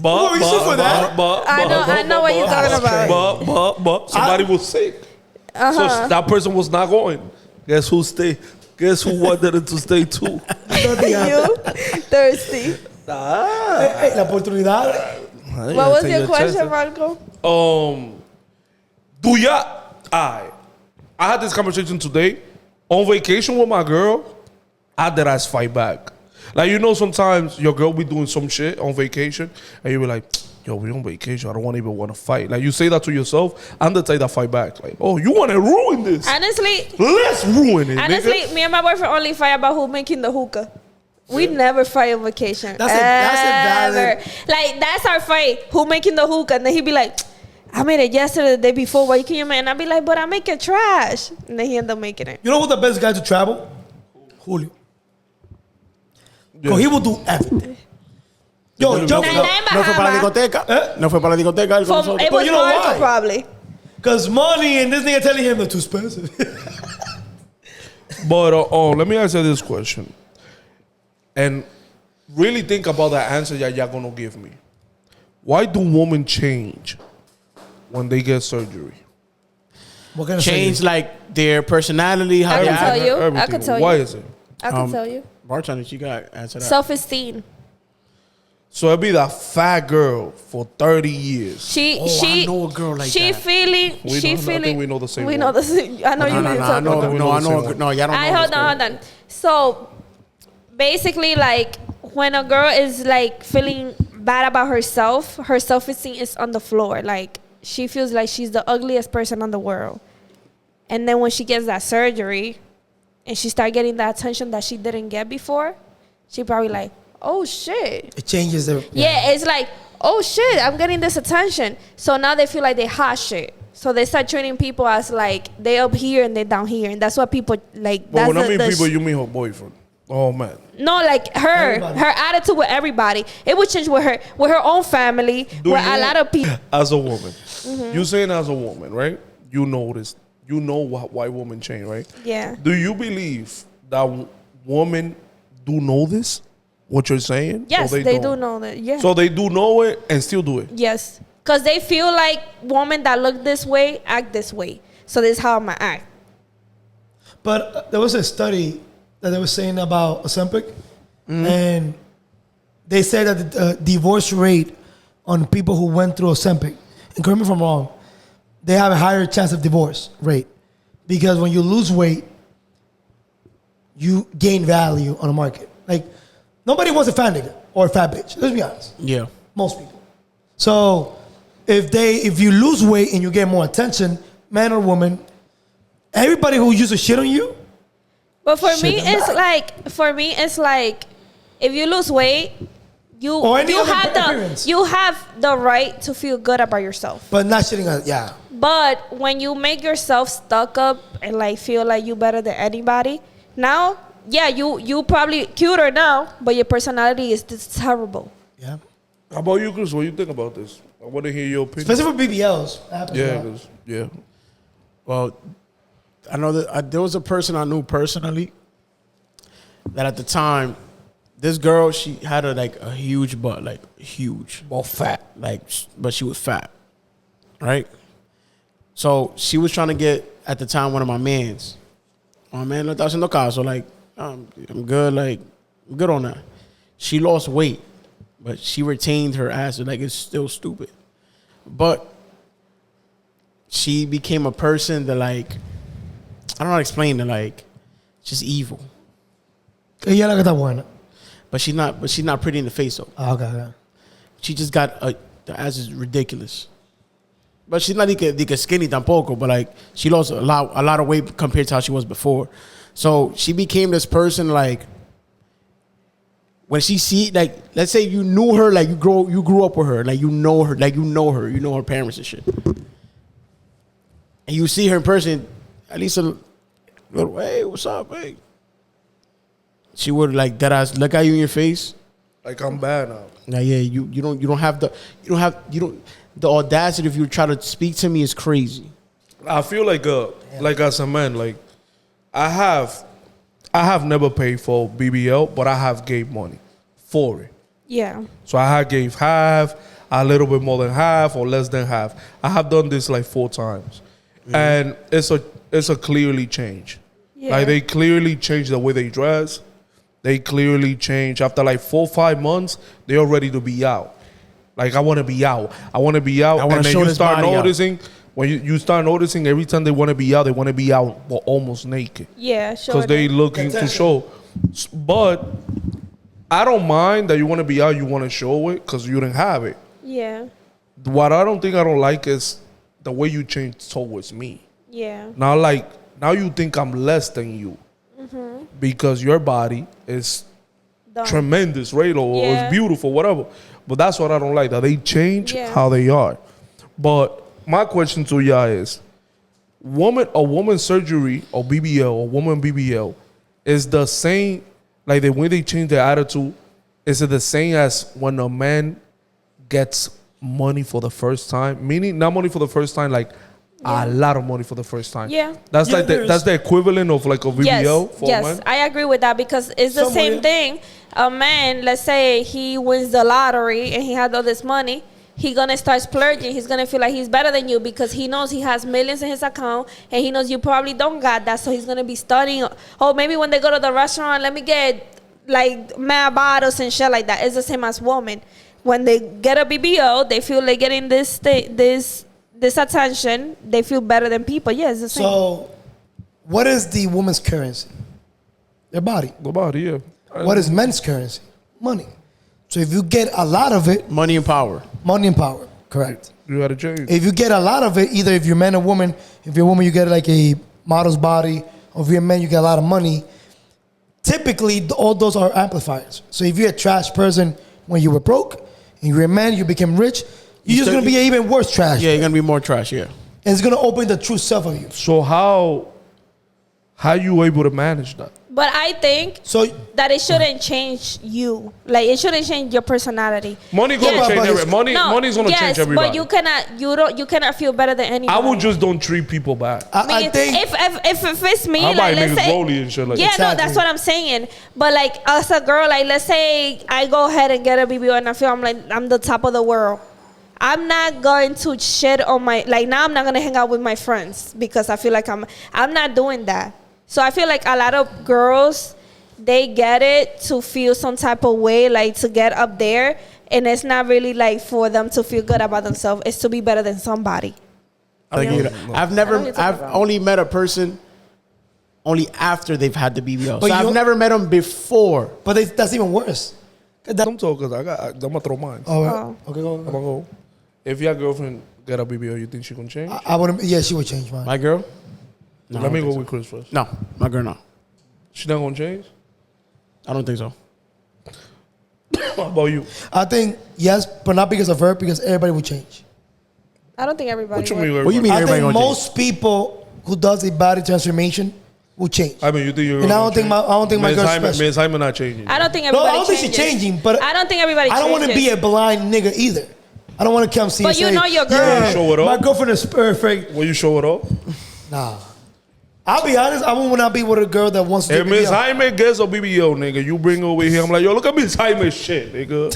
Speaker 3: Oh, you stood for that?
Speaker 2: I know what you're talking about.
Speaker 1: But somebody was sick. So that person was not going. Guess who stayed? Guess who wanted to stay too?
Speaker 3: Nothing happened.
Speaker 2: You thirsty.
Speaker 3: Hey, la oportunidad.
Speaker 2: What was your question, Marco?
Speaker 1: Do ya? I had this conversation today on vacation with my girl. I did ass fight back. Like, sometimes your girl be doing some shit on vacation and you be like, yo, we on vacation. I don't even want to fight. Like, you say that to yourself. I'm the type that fight back. Like, oh, you want to ruin this?
Speaker 2: Honestly,
Speaker 1: Let's ruin it,
Speaker 2: honestly,
Speaker 1: nigga.
Speaker 2: me and my boyfriend only fight about who making the hookah. We never fight on vacation.
Speaker 3: That's invalid.
Speaker 2: Ever. Like, that's our fight. Who making the hookah? And then he be like, I made it yesterday, the day before. Why can you make it? And I be like, but I make it trash. And then he end up making it.
Speaker 3: You know who's the best guy to travel? Julio. Because he will do everything. Yo, jokes
Speaker 2: Nah,
Speaker 3: up.
Speaker 2: nah,
Speaker 4: No fue para la discoteca. No fue para la discoteca. él con
Speaker 2: From,
Speaker 4: nosotros.
Speaker 2: it was
Speaker 3: you know
Speaker 2: Marco
Speaker 3: why?
Speaker 2: probably.
Speaker 3: Because money and this nigga telling him they're too expensive.
Speaker 1: But let me ask you this question. And really think about the answer that y'all going to give me. Why do women change when they get surgery?
Speaker 3: What kind of
Speaker 4: Change
Speaker 3: surgery?
Speaker 4: like their personality. How
Speaker 2: I
Speaker 4: they
Speaker 2: can tell
Speaker 4: act.
Speaker 2: you. I
Speaker 1: Everything.
Speaker 2: can tell
Speaker 1: Why
Speaker 2: you.
Speaker 1: is it?
Speaker 2: I can tell you.
Speaker 4: Bartender, she got answer that.
Speaker 2: Self-esteem.
Speaker 1: So it'd be that fat girl for 30 years.
Speaker 2: She
Speaker 4: I know a girl like
Speaker 2: she
Speaker 4: that.
Speaker 2: feeling.
Speaker 1: We
Speaker 2: she
Speaker 1: know- I
Speaker 2: feeling.
Speaker 1: think we know the same
Speaker 2: We
Speaker 1: one.
Speaker 2: know the same. I know you
Speaker 4: No,
Speaker 2: didn't
Speaker 4: I
Speaker 2: talk
Speaker 4: know.
Speaker 2: about.
Speaker 1: we
Speaker 4: No,
Speaker 1: know
Speaker 4: I
Speaker 1: the
Speaker 4: know.
Speaker 1: same one.
Speaker 4: No, y'all don't know.
Speaker 2: Hold
Speaker 4: this
Speaker 2: on,
Speaker 4: girl.
Speaker 2: hold on. So basically, like when a girl is like feeling bad about herself, her self-esteem is on the floor. Like she feels like she's the ugliest person in the world. And then when she gets that surgery, and she start getting that attention that she didn't get before, she probably like, oh shit.
Speaker 3: It changes their.
Speaker 2: Yeah, it's like, oh shit, I'm getting this attention. So now they feel like they hot shit. So they start treating people as like they up here and they down here, and that's what people like.
Speaker 1: But
Speaker 2: That's
Speaker 1: when I
Speaker 2: the-
Speaker 1: mean
Speaker 2: the
Speaker 1: people,
Speaker 2: sh-
Speaker 1: you mean her boyfriend. Oh, man.
Speaker 2: no, like
Speaker 3: Everybody.
Speaker 2: her attitude with everybody. It would change with her own family,
Speaker 1: Do
Speaker 2: with
Speaker 1: you-
Speaker 2: a lot of people.
Speaker 1: As a woman. You saying as a woman, right? You know this. You know why women change, right?
Speaker 2: Yeah.
Speaker 1: Do you believe that women do know this? What you're saying?
Speaker 2: Yes,
Speaker 1: Or
Speaker 2: they do
Speaker 1: don't?
Speaker 2: know that. Yeah.
Speaker 1: So they do know it and still do it.
Speaker 2: Yes, because they feel like women that look this way act this way. So this is how I'ma act.
Speaker 3: But there was a study that they were saying about Ozempic, and they said that the divorce rate on people who went through Ozempic, and correct me if I'm wrong, they have a higher chance of divorce rate because when you lose weight, you gain value on the market. Like nobody wants a fat nigga or a fat bitch. Let's be honest.
Speaker 4: Yeah.
Speaker 3: Most people. So if you lose weight and you get more attention, man or woman, everybody who used to shit on you,
Speaker 2: But for
Speaker 3: Shit,
Speaker 2: me,
Speaker 3: I'm
Speaker 2: it's like, if you lose weight, you
Speaker 3: Or any
Speaker 2: you
Speaker 3: other
Speaker 2: have
Speaker 3: appearance.
Speaker 2: the right to feel good about yourself.
Speaker 3: but not shitting on, yeah.
Speaker 2: But when you make yourself stuck up and like feel like you better than anybody, now yeah, you probably cuter now, but your personality is just terrible.
Speaker 3: Yeah.
Speaker 1: How about you, Chris? What do you think about this? I want to hear your opinion.
Speaker 3: Especially for BBLs. That happens a
Speaker 1: Yeah,
Speaker 3: lot.
Speaker 1: 'cause- yeah.
Speaker 4: Well, I know that there was a person I knew personally that at the time, this girl, she had a huge butt, like huge.
Speaker 1: Well, fat.
Speaker 4: But she was fat, right? So she was trying to get, at the time, one of my mans. My man no está haciendo caso, like, I'm good, like, I'm good on that. She lost weight, but she retained her ass, like, it's still stupid. But she became a person that, like, I don't know how to explain it, like, just evil.
Speaker 3: Ella la que está buena.
Speaker 4: But she's not pretty in the face, though.
Speaker 3: Ah, okay.
Speaker 4: She just got the ass is ridiculous. But she's not like skinny tampoco, but like she lost a lot of weight compared to how she was before. So she became this person like when she see like let's say you knew her, like you grew up with her, like you know her, you know her parents and shit. And you see her in person, at least a little, hey, what's up, hey? She would like that ass look at you in your face.
Speaker 1: Like I'm bad now.
Speaker 4: Now, yeah, you don't have the audacity if you try to speak to me is crazy.
Speaker 1: I feel like as a man, like I have never paid for BBL, but I have gave money for it.
Speaker 2: Yeah.
Speaker 1: So I gave half, a little bit more than half, or less than half. I have done this like 4 times, and it's a clearly change.
Speaker 2: Yeah.
Speaker 1: Like they clearly change the way they dress. They clearly change after like 4 or 5 months. They're ready to be out. Like I want to be out. I want to be out.
Speaker 4: I wanna
Speaker 1: and then
Speaker 4: show
Speaker 1: you
Speaker 4: this
Speaker 1: start
Speaker 4: body out.
Speaker 1: noticing when you start noticing every time they want to be out, they want to be out but almost naked
Speaker 2: Yeah, sure.
Speaker 1: because they looking to show. But I don't mind that you want to be out. You want to show it because you didn't have it.
Speaker 2: Yeah.
Speaker 1: What I don't like is the way you change towards me.
Speaker 2: Yeah.
Speaker 1: Now you think I'm less than you because your body is
Speaker 2: Done.
Speaker 1: tremendous, right? Or
Speaker 2: Yeah.
Speaker 1: it's beautiful, whatever. But that's what I don't like, that they change
Speaker 2: Yeah.
Speaker 1: how they are. But my question to y'all is, a woman surgery or BBL or woman BBL is the same, like the way they change their attitude, is it the same as when a man gets money for the first time? Meaning not money for the first time, like a lot of money for the first time.
Speaker 2: Yeah.
Speaker 1: That's
Speaker 3: Yeah,
Speaker 1: like
Speaker 3: there's-
Speaker 1: that's the equivalent of like a BBL for a
Speaker 2: yes,
Speaker 1: man.
Speaker 2: I agree with that because it's the
Speaker 3: Somewhere.
Speaker 2: same thing. A man, let's say he wins the lottery and he has all this money, he gonna start splurging. He's gonna feel like he's better than you because he knows he has millions in his account and he knows you probably don't got that. So he's gonna be studying. Oh, maybe when they go to the restaurant, let me get like mad bottles and shit like that. It's the same as women. When they get a BBO, they feel they're getting this attention. They feel better than people. Yeah, it's the same.
Speaker 3: So, what is the woman's currency? Their body.
Speaker 1: The body, yeah.
Speaker 3: What is men's currency? Money. So if you get a lot of it,
Speaker 4: Money and power.
Speaker 3: money and power. Correct.
Speaker 1: You gotta change.
Speaker 3: If you get a lot of it, either if you're man or woman, if you're a woman, you get like a model's body, or if you're a man, you get a lot of money. Typically, all those are amplifiers. So if you're a trash person when you were broke, and you're a man, you became rich, you're just
Speaker 4: still-
Speaker 3: gonna be an even worse trash.
Speaker 4: Yeah, you're gonna be more trash. Yeah.
Speaker 3: And it's gonna open the true self of you.
Speaker 1: So how you able to manage that?
Speaker 2: But I think
Speaker 3: So
Speaker 2: that it shouldn't change you. Like it shouldn't change your personality.
Speaker 1: Money gonna
Speaker 3: Yeah,
Speaker 1: change
Speaker 3: but
Speaker 1: every, money's gonna change everybody.
Speaker 2: But you cannot feel better than anybody.
Speaker 1: I would just don't treat people bad.
Speaker 3: I think
Speaker 2: if it's me,
Speaker 1: I buy
Speaker 2: like let's
Speaker 1: niggas
Speaker 2: say,
Speaker 1: rolly and shit like
Speaker 2: yeah,
Speaker 1: that.
Speaker 2: no,
Speaker 3: Exactly.
Speaker 2: that's what I'm saying. But like as a girl, like let's say I go ahead and get a BBO and I feel I'm the top of the world. I'm not going to shit on my now. I'm not gonna hang out with my friends because I feel like I'm not doing that. So I feel like a lot of girls, they get it to feel some type of way, like to get up there, and it's not really like for them to feel good about themselves. It's to be better than somebody.
Speaker 4: I've only met a person only after they've had the BBL.
Speaker 3: But
Speaker 4: So
Speaker 3: you-
Speaker 4: I've never met them before.
Speaker 3: but that's even worse.
Speaker 1: I'm talking because I'm gonna throw mine.
Speaker 3: Oh,
Speaker 2: Oh.
Speaker 3: okay, go.
Speaker 1: I'm gonna go. If your girlfriend get a BBL, you think she gonna change?
Speaker 3: I wouldn't. Yeah, she would change mine.
Speaker 4: My girl? No, I
Speaker 1: Let me
Speaker 4: don't
Speaker 1: go
Speaker 4: think
Speaker 1: with Chris first.
Speaker 4: so. No, my girl, no.
Speaker 1: She not gonna change?
Speaker 4: I don't think so.
Speaker 1: How about you?
Speaker 3: I think yes, but not because of her, because everybody would change.
Speaker 2: I don't think everybody.
Speaker 1: What you
Speaker 2: would.
Speaker 1: mean?
Speaker 4: What you mean
Speaker 3: I
Speaker 4: everybody
Speaker 3: think
Speaker 4: gonna
Speaker 3: most people who does a body transformation will change.
Speaker 1: I mean, you think you're.
Speaker 3: And I don't think my girl's special.
Speaker 1: Miss Hyman not changing.
Speaker 2: I don't think
Speaker 3: No,
Speaker 2: everybody
Speaker 3: I don't think she's
Speaker 2: changes.
Speaker 3: changing, but
Speaker 2: I don't think everybody
Speaker 3: I don't want to
Speaker 2: changes.
Speaker 3: be a blind nigga either. I don't want to come see
Speaker 2: But
Speaker 3: and
Speaker 2: you
Speaker 3: say,
Speaker 2: know your girl.
Speaker 3: Yeah,
Speaker 1: Show it
Speaker 3: my
Speaker 1: off?
Speaker 3: girlfriend is perfect.
Speaker 1: Will you show it off?
Speaker 3: Nah. I'll be honest, I will not be with a girl that wants to
Speaker 1: If
Speaker 3: do
Speaker 1: Miss
Speaker 3: BBL.
Speaker 1: Jaime gets a BBO, nigga, you bring her over here. I'm like, yo, look at Miss Jaime shit, nigga.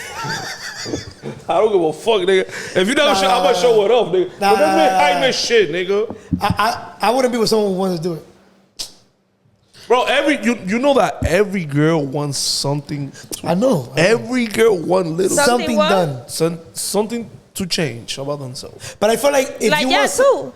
Speaker 1: I don't give a fuck, nigga. If you don't show, I'm gonna show it off, nigga. Look at Miss Jaime shit, nigga.
Speaker 3: I wouldn't be with someone who wants to do it.
Speaker 1: Bro, you know that every girl wants something.
Speaker 3: I know.
Speaker 1: Every girl wants little
Speaker 3: Something
Speaker 2: what?
Speaker 3: done.
Speaker 1: something to change about themselves.
Speaker 3: But I feel like if
Speaker 2: Like,
Speaker 3: you
Speaker 2: yeah,
Speaker 3: want
Speaker 2: too.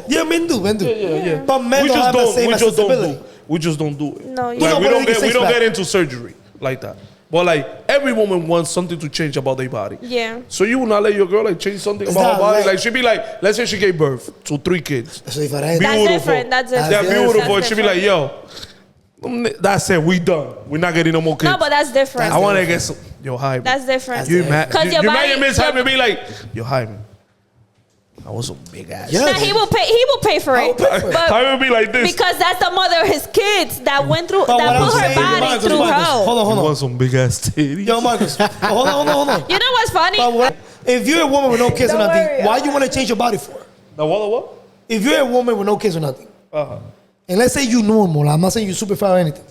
Speaker 3: Yeah, men do.
Speaker 1: Yeah.
Speaker 3: But men don't have the same accessibility.
Speaker 1: We just don't do it.
Speaker 2: No, you
Speaker 1: Like,
Speaker 3: don't
Speaker 1: we
Speaker 3: wanna
Speaker 1: don't
Speaker 3: get
Speaker 1: get we
Speaker 3: six
Speaker 1: don't
Speaker 3: pack.
Speaker 1: get into surgery like that. But like every woman wants something to change about their body.
Speaker 2: Yeah.
Speaker 1: So you will not let your girl like change something
Speaker 3: It's
Speaker 1: about her
Speaker 3: not
Speaker 1: body.
Speaker 3: like-
Speaker 1: Like she be like, let's say she gave birth to 3 kids.
Speaker 3: Eso es diferente.
Speaker 2: That's
Speaker 1: Beautiful.
Speaker 2: different. That's different.
Speaker 1: They're
Speaker 3: That's
Speaker 1: beautiful.
Speaker 2: different.
Speaker 1: She be like, yo, that's it. We done. We're not getting no more kids.
Speaker 2: No, but that's different.
Speaker 1: I want to get some. Yo, hi.
Speaker 2: That's different.
Speaker 1: You mad?
Speaker 2: Because your
Speaker 1: You
Speaker 2: body.
Speaker 1: mad at Miss
Speaker 2: your-
Speaker 1: Jaime be like, yo, Jaime. I was a big ass.
Speaker 3: Yeah.
Speaker 2: Nah, he will pay. He will pay for it.
Speaker 1: Jaime be like this.
Speaker 2: Because that's the mother of his kids that went through,
Speaker 3: But what
Speaker 2: that
Speaker 3: I'm
Speaker 2: put her
Speaker 3: saying,
Speaker 2: body
Speaker 3: Marcus,
Speaker 2: through
Speaker 3: Marcus,
Speaker 2: hell.
Speaker 3: hold
Speaker 1: You
Speaker 3: on.
Speaker 1: want some big ass titties?
Speaker 3: Yo, Marcus, hold on.
Speaker 2: You know what's funny?
Speaker 3: But if you're a woman with no kids or
Speaker 2: Don't
Speaker 3: nothing,
Speaker 2: worry,
Speaker 3: why you want to change your body for?
Speaker 1: The what?
Speaker 3: If you're a woman with no kids or nothing,
Speaker 1: Uh-huh.
Speaker 3: and let's say you normal, I'm not saying you super fat or anything,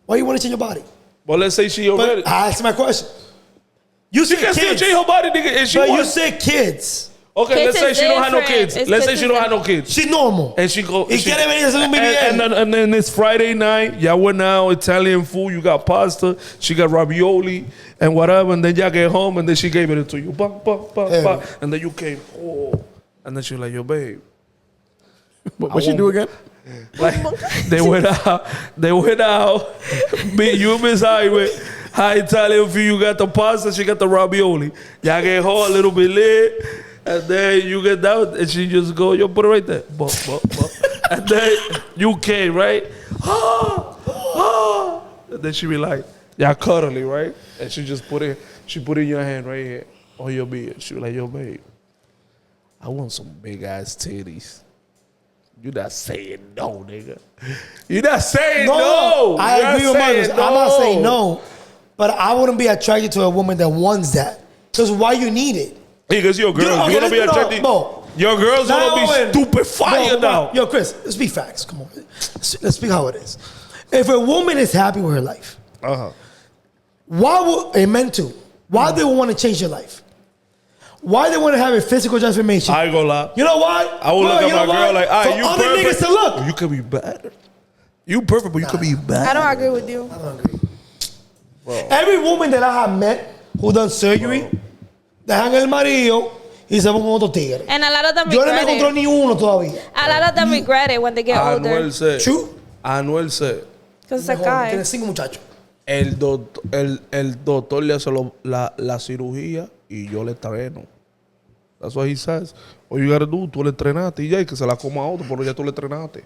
Speaker 3: why you want to change your body?
Speaker 1: But let's say she already.
Speaker 3: But I ask my question. You
Speaker 1: She
Speaker 3: said
Speaker 1: can still
Speaker 3: kids,
Speaker 1: change her body, nigga. And she
Speaker 3: but you
Speaker 1: wants.
Speaker 3: said kids.
Speaker 1: Okay,
Speaker 2: Kids
Speaker 1: let's say
Speaker 2: is
Speaker 1: she don't have no
Speaker 2: different.
Speaker 1: kids.
Speaker 2: It's
Speaker 1: Let's say
Speaker 2: kids
Speaker 1: she
Speaker 2: is
Speaker 1: don't have no kids.
Speaker 3: She's normal.
Speaker 1: And she go.
Speaker 3: Y quiere venir a hacer un BBL.
Speaker 1: And then it's Friday night. Y'all went out Italian food. You got pasta. She got ravioli and whatever. And then y'all get home and then she gave it to you. Bang, bang, bang,
Speaker 3: Yeah.
Speaker 1: bang. And then you came. Oh. And then she was like, yo, babe.
Speaker 4: What she do again?
Speaker 1: Like they went out. They went out. You and Miss Highway. High Italian food. You got the pasta. She got the ravioli. Y'all get home a little bit late. And then you get down and she just go, yo, put it right there. Bump. And then you came, right? And then she be like, y'all cuddly, right? And she just put it in your hand right here on your beard. She be like, yo, babe, I want some big ass titties. You not saying no, nigga. You not saying no.
Speaker 3: I
Speaker 1: You're
Speaker 3: agree with Marcus.
Speaker 1: saying
Speaker 3: I'm not
Speaker 1: no.
Speaker 3: saying no, but I wouldn't be attracted to a woman that wants that. Because why you need it?
Speaker 1: Because your girls,
Speaker 3: okay,
Speaker 1: you're gonna be
Speaker 3: let's- no,
Speaker 1: attracted.
Speaker 3: Bro.
Speaker 1: Your girls
Speaker 3: Now,
Speaker 1: gonna be
Speaker 3: when-
Speaker 1: stupid fire
Speaker 3: Bro,
Speaker 1: now.
Speaker 3: Yo, Chris, let's be facts. Come on. Let's speak how it is. If a woman is happy with her life, why would a man too? Why they want to change your life? Why they want to have a physical transformation?
Speaker 1: I ain't gonna lie.
Speaker 3: You know why?
Speaker 1: I would look
Speaker 3: you
Speaker 1: at
Speaker 3: know
Speaker 1: my
Speaker 3: why?
Speaker 1: girl like, all right,
Speaker 3: for
Speaker 1: you
Speaker 3: other
Speaker 1: perfect.
Speaker 3: niggas to look.
Speaker 1: You could be better. You perfect, but you could be better.
Speaker 2: I don't agree with you.
Speaker 3: I don't agree. Every woman that I have met who done surgery, dejan el marido y se van con otro tigre.
Speaker 2: And a lot of them
Speaker 3: Yo no me
Speaker 2: regret
Speaker 3: encontré
Speaker 2: it.
Speaker 3: ni uno todavía.
Speaker 2: A lot of them regret it when they get older.
Speaker 1: Anuel said.
Speaker 3: True.
Speaker 1: Anuel said.
Speaker 2: Because se
Speaker 3: Mejor,
Speaker 2: cae.
Speaker 3: tiene 5 muchachos.
Speaker 1: El doctor le hace la cirugía y yo le entreno. That's what he says. All you gotta do, tú le entrenaste y ya, y que se la coma a otro, pero ya tú le entrenaste.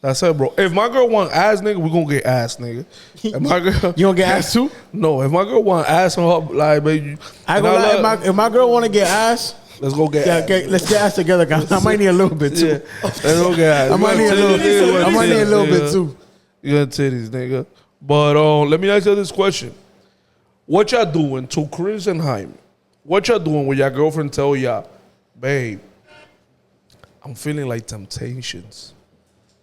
Speaker 1: That's it, bro. If my girl want ass, nigga, we gonna get ass, nigga. If my girl,
Speaker 4: You gonna get ass too?
Speaker 1: No, if my girl want ass on her, like, baby,
Speaker 4: I ain't gonna lie, if my girl wanna get ass,
Speaker 1: let's go get ass.
Speaker 4: let's get ass together, guys. I might need a little bit too.
Speaker 1: Yeah. Let's go get ass.
Speaker 4: I might need a little bit too.
Speaker 1: You got titties, nigga. But let me ask you this question. What y'all doing to Chris and Jaime? What y'all doing when your girlfriend tell y'all, babe, I'm feeling like temptations?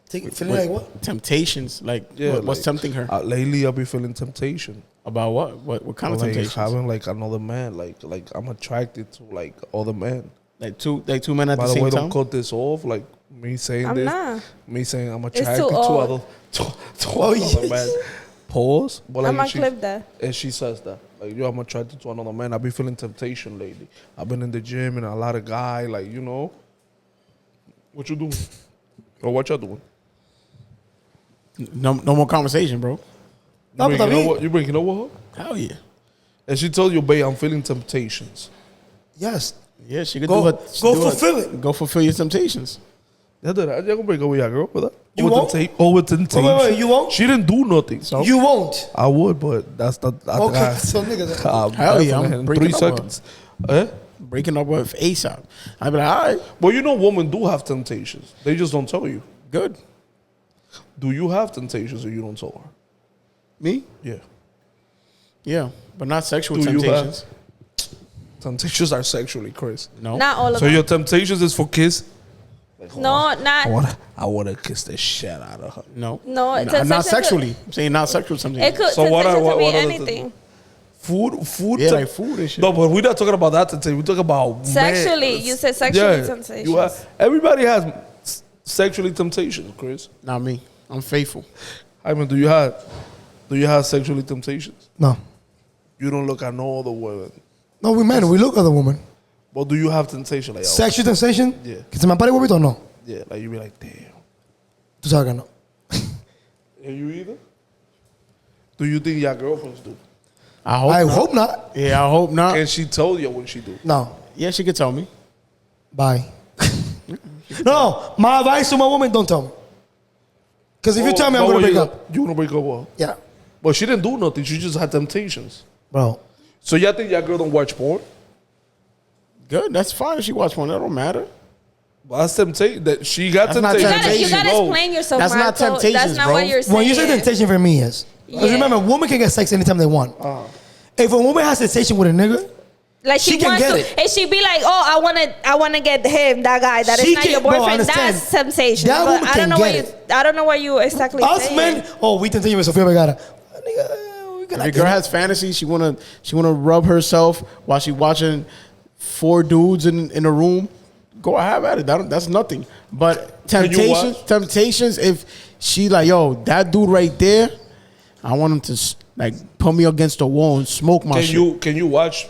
Speaker 3: Feeling like what?
Speaker 4: Temptations, like
Speaker 1: Yeah,
Speaker 4: what's
Speaker 1: like,
Speaker 4: tempting her?
Speaker 1: Lately, I've been feeling temptation.
Speaker 4: About what kind of
Speaker 1: Like
Speaker 4: temptations?
Speaker 1: having like another man. Like I'm attracted to like other men.
Speaker 4: Like two men at
Speaker 1: By
Speaker 4: the
Speaker 1: the
Speaker 4: same
Speaker 1: way,
Speaker 4: time.
Speaker 1: don't cut this off. Like me saying
Speaker 2: I'm
Speaker 1: this.
Speaker 2: not.
Speaker 1: Me saying I'm
Speaker 2: too
Speaker 1: attracted to
Speaker 2: old.
Speaker 1: other other men. Pause. But
Speaker 2: I'm
Speaker 1: like
Speaker 2: gonna clip that.
Speaker 1: and she says that. Like, yo, I'm attracted to another man. I've been feeling temptation lately. I've been in the gym and a lot of guy, like, you know. What you doing? Or what y'all doing?
Speaker 4: No more conversation, bro.
Speaker 3: No,
Speaker 1: You
Speaker 3: but
Speaker 1: breaking
Speaker 3: también-
Speaker 1: up with- you breaking up with her?
Speaker 4: Hell yeah.
Speaker 1: And she told you, babe, I'm feeling temptations.
Speaker 3: Yes.
Speaker 4: Yeah, she could
Speaker 3: Go-
Speaker 4: do it.
Speaker 3: go fulfill it.
Speaker 4: Go fulfill your temptations.
Speaker 1: Yeah, you're gonna break up with your girl for that.
Speaker 3: You won't?
Speaker 1: With temptation.
Speaker 3: Wait, you won't?
Speaker 1: She didn't do nothing. So
Speaker 3: You won't.
Speaker 1: I would, but that's not.
Speaker 3: Okay, so niggas.
Speaker 4: Hell yeah, I'm
Speaker 1: in
Speaker 4: breaking
Speaker 1: 3
Speaker 4: up
Speaker 1: seconds. Eh?
Speaker 4: Breaking up with ASAP. I'd be like, all right,
Speaker 1: But you know, women do have temptations. They just don't tell you.
Speaker 4: good.
Speaker 1: Do you have temptations or you don't tell her?
Speaker 4: Me?
Speaker 1: Yeah.
Speaker 4: Yeah, but not sexual
Speaker 1: Do you
Speaker 4: temptations.
Speaker 1: Temptations are sexually, Chris.
Speaker 4: No.
Speaker 2: Not all of
Speaker 1: So
Speaker 2: them.
Speaker 1: your temptations is for kiss?
Speaker 2: No, not.
Speaker 1: I wanna kiss the shit out of her.
Speaker 4: No.
Speaker 2: No,
Speaker 4: N-
Speaker 2: temptation
Speaker 4: not
Speaker 2: could-
Speaker 4: sexually. I'm saying not sexual
Speaker 2: It
Speaker 4: temptations.
Speaker 2: could.
Speaker 1: So what are-
Speaker 2: Temptation could be
Speaker 1: what are the
Speaker 2: anything.
Speaker 1: Food.
Speaker 4: Yeah, like food and shit.
Speaker 1: No, but we're not talking about that temptation. We're talking about
Speaker 2: Sexually,
Speaker 1: man.
Speaker 2: you said sexually temptations.
Speaker 1: You everybody has sexually temptations, Chris.
Speaker 4: Not me. I'm faithful.
Speaker 1: I mean, do you have sexually temptations?
Speaker 3: No.
Speaker 1: You don't look at no other women.
Speaker 3: No, we men. We look at the woman.
Speaker 1: But do you have temptation? Like,
Speaker 3: Sexual sensation?
Speaker 1: Yeah.
Speaker 3: Que se me pare huevito o no?
Speaker 1: Yeah, like you be like, damn.
Speaker 3: Tú sabes que no.
Speaker 1: And you either? Do you think your girlfriends do?
Speaker 4: I hope.
Speaker 3: I
Speaker 4: not.
Speaker 3: hope not.
Speaker 4: Yeah, I hope not.
Speaker 1: And she told you when she do?
Speaker 3: No.
Speaker 4: Yeah, she could tell me.
Speaker 3: Bye. No, my advice to my woman, don't tell me. Because if you tell me, I'm
Speaker 1: But
Speaker 3: going to
Speaker 1: when
Speaker 3: break
Speaker 1: you-
Speaker 3: up.
Speaker 1: You want to break up what?
Speaker 3: Yeah.
Speaker 1: But she didn't do nothing. She just had temptations.
Speaker 3: Bro.
Speaker 1: So y'all think your girl don't watch porn?
Speaker 4: Good. That's fine. If she watch porn. That don't matter.
Speaker 1: Well, that's temptation. That she got
Speaker 4: That's not
Speaker 1: temptation.
Speaker 2: You gotta
Speaker 1: No.
Speaker 2: explain yourself,
Speaker 4: That's not
Speaker 2: Marco. That's
Speaker 4: temptations,
Speaker 2: not
Speaker 4: bro.
Speaker 2: what you're saying.
Speaker 3: When you say temptation for me is, because
Speaker 2: Yeah.
Speaker 3: remember, women can get sex anytime they want. If a woman has sensation with a nigga,
Speaker 2: Like
Speaker 3: She
Speaker 2: she,
Speaker 3: can
Speaker 2: wants
Speaker 3: get
Speaker 2: to,
Speaker 3: it.
Speaker 2: and she be like, "Oh, I wanna get him, that guy. That is
Speaker 3: She
Speaker 2: not
Speaker 3: can-
Speaker 2: your
Speaker 3: bro,
Speaker 2: boyfriend.
Speaker 3: understand.
Speaker 2: That's temptation."
Speaker 3: That
Speaker 2: But
Speaker 3: woman
Speaker 2: I don't
Speaker 3: can
Speaker 2: know what
Speaker 3: get
Speaker 2: you. I don't know what you exactly.
Speaker 3: us
Speaker 2: saying.
Speaker 3: men, oh, we temptation with Sofia Vergara. Nigga, we
Speaker 4: If
Speaker 3: gotta
Speaker 4: a
Speaker 3: get
Speaker 4: girl
Speaker 3: it.
Speaker 4: has fantasies, she wanna rub herself while she watching 4 dudes in a room. Go have at it. That's nothing. But
Speaker 1: Can you
Speaker 4: temptations. If she like, yo, that dude right there, I want him to like put me against the wall and smoke my shit.
Speaker 1: Can you watch?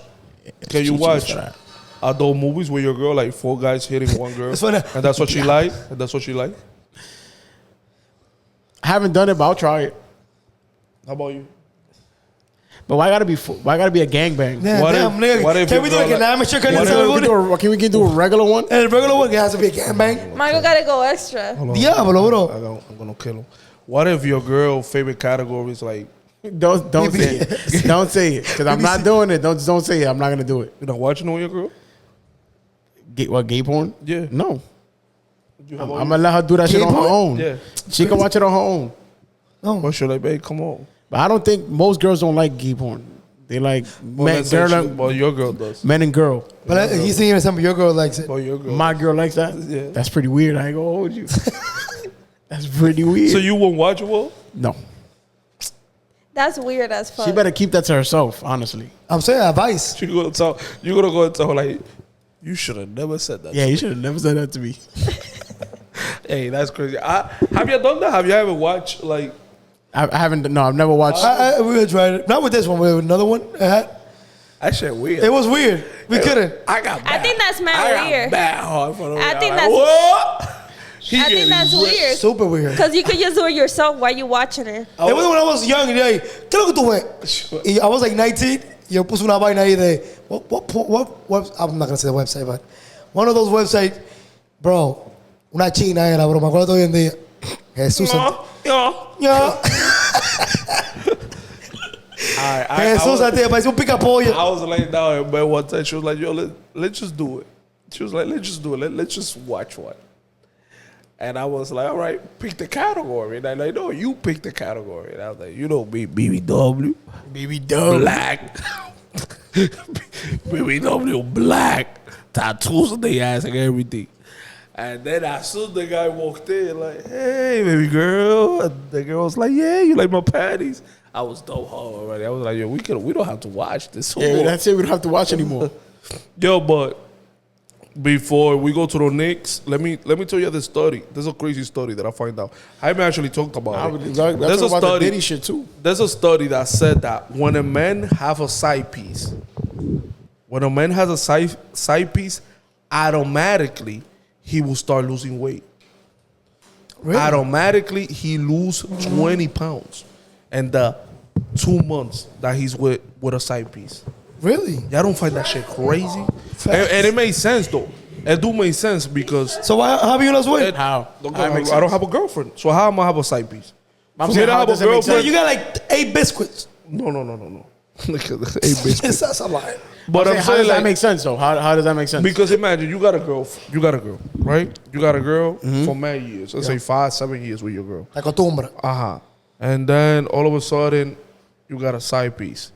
Speaker 1: Can you
Speaker 4: She
Speaker 1: watch
Speaker 4: for that.
Speaker 1: adult movies where your girl like 4 guys hitting one girl,
Speaker 3: It's funny.
Speaker 1: and that's what she like? And that's what she like?
Speaker 4: I haven't done it, but I'll try it.
Speaker 1: How about you?
Speaker 4: But why gotta be a gangbang?
Speaker 3: Yeah,
Speaker 1: What
Speaker 3: damn,
Speaker 1: if-
Speaker 3: nigga.
Speaker 1: what if
Speaker 3: Can
Speaker 1: your
Speaker 3: we do
Speaker 1: girl
Speaker 3: like an
Speaker 1: like-
Speaker 3: amateur kind
Speaker 1: what
Speaker 3: of
Speaker 1: if-
Speaker 3: stuff?
Speaker 4: Can we do a regular one?
Speaker 3: And the regular one, it has to be a gangbang.
Speaker 2: Michael gotta go extra.
Speaker 1: Hold on.
Speaker 3: Diablo, bro.
Speaker 1: I'm gonna kill him. What if your girl favorite category is like
Speaker 4: Don't say it. Don't say it. Because I'm not doing it. Don't say it. I'm not gonna do it.
Speaker 1: you know watching with your girl?
Speaker 4: Gay porn?
Speaker 1: Yeah.
Speaker 4: No.
Speaker 1: You have
Speaker 4: I'm gonna let her do that shit
Speaker 3: Gay
Speaker 4: on her
Speaker 3: porn?
Speaker 4: own.
Speaker 1: Yeah.
Speaker 4: She can watch it on her own.
Speaker 1: What should I be? Come on.
Speaker 4: But I don't think most girls don't like gay porn. They like
Speaker 1: Well,
Speaker 4: men,
Speaker 1: your girl does.
Speaker 4: men and girl.
Speaker 3: But he's saying something, your girl likes it.
Speaker 1: But your girl.
Speaker 4: My girl likes that.
Speaker 1: Yeah.
Speaker 4: That's pretty weird. I ain't gonna hold you. That's pretty weird.
Speaker 1: So you won't watch it, Will?
Speaker 4: no.
Speaker 2: That's weird as fuck.
Speaker 4: She better keep that to herself. Honestly.
Speaker 3: I'm saying advice.
Speaker 1: You gonna tell? You gonna go and tell her like, you should have never said that.
Speaker 4: Yeah, you should have never said that to me.
Speaker 1: Hey, that's crazy. Have you done that? Have you ever watched like?
Speaker 4: I haven't. No, I've never watched.
Speaker 3: We would try it. Not with this one, with another one.
Speaker 1: That shit weird.
Speaker 3: It was weird. We couldn't.
Speaker 1: I got.
Speaker 2: I think that's mad
Speaker 1: I got
Speaker 2: weird.
Speaker 1: bad hard for the
Speaker 2: I think
Speaker 1: like,
Speaker 2: that's-
Speaker 1: what?
Speaker 2: I think that's weird.
Speaker 3: Super weird.
Speaker 2: Cause you could just do it yourself while you watching it.
Speaker 3: It was when I was young. Y yo, ¿qué es lo que tú ves? Y I was like 19. Y yo puse una vaina ahí de what? I'm not gonna say the website, but one of those websites, bro. Una china era, bro. Me acuerdo hoy en día. Jesús.
Speaker 1: Yeah.
Speaker 3: Jesús, te parecía un picapollo.
Speaker 1: I was laying down in bed one time. She was like, "Yo, let's just do it." She was like, "Let's just do it. Let's just watch one." And I was like, "All right, pick the category." And I'm like, "No, you pick the category." And I was like, "You know me, BBW, black, BBW, black, tattoos on their ass and everything." And then as soon as the guy walked in, like, "Hey, baby girl," and the girl was like, "Yeah, you like my panties?" I was so hard already. I was like, "Yo, we don't have to watch this."
Speaker 4: Yeah, that's it. We don't have to watch anymore.
Speaker 1: Yo, but before we go to the Knicks, let me tell you this story. There's a crazy story that I find out. Jaime actually talked about it.
Speaker 4: That's about the Diddy shit too.
Speaker 1: There's a study that said that when a man have a side piece, when a man has a side piece, automatically he will start losing weight.
Speaker 3: Really?
Speaker 1: Automatically he lose 20 pounds in the 2 months that he's with a side piece.
Speaker 3: Really?
Speaker 1: Y'all don't find that shit crazy? And it makes sense though. It do make sense because
Speaker 3: So why have you lost weight?
Speaker 4: How?
Speaker 1: I don't have a girlfriend. So how am I have a side piece?
Speaker 4: I'm
Speaker 1: For
Speaker 4: saying,
Speaker 1: me to
Speaker 4: how
Speaker 1: have a
Speaker 4: does it make
Speaker 3: So
Speaker 1: girlfriend.
Speaker 3: you got like 8 biscuits.
Speaker 1: No.
Speaker 3: It's that's a lie.
Speaker 1: But I'm
Speaker 4: how
Speaker 1: saying
Speaker 4: does that
Speaker 1: like,
Speaker 4: make sense though? How does that make sense?
Speaker 1: because imagine you got a girl, right? You got a girl for many years. Let's say 5-7 years with your girl.
Speaker 3: La costumbre.
Speaker 1: And then all of a sudden, you got a side piece.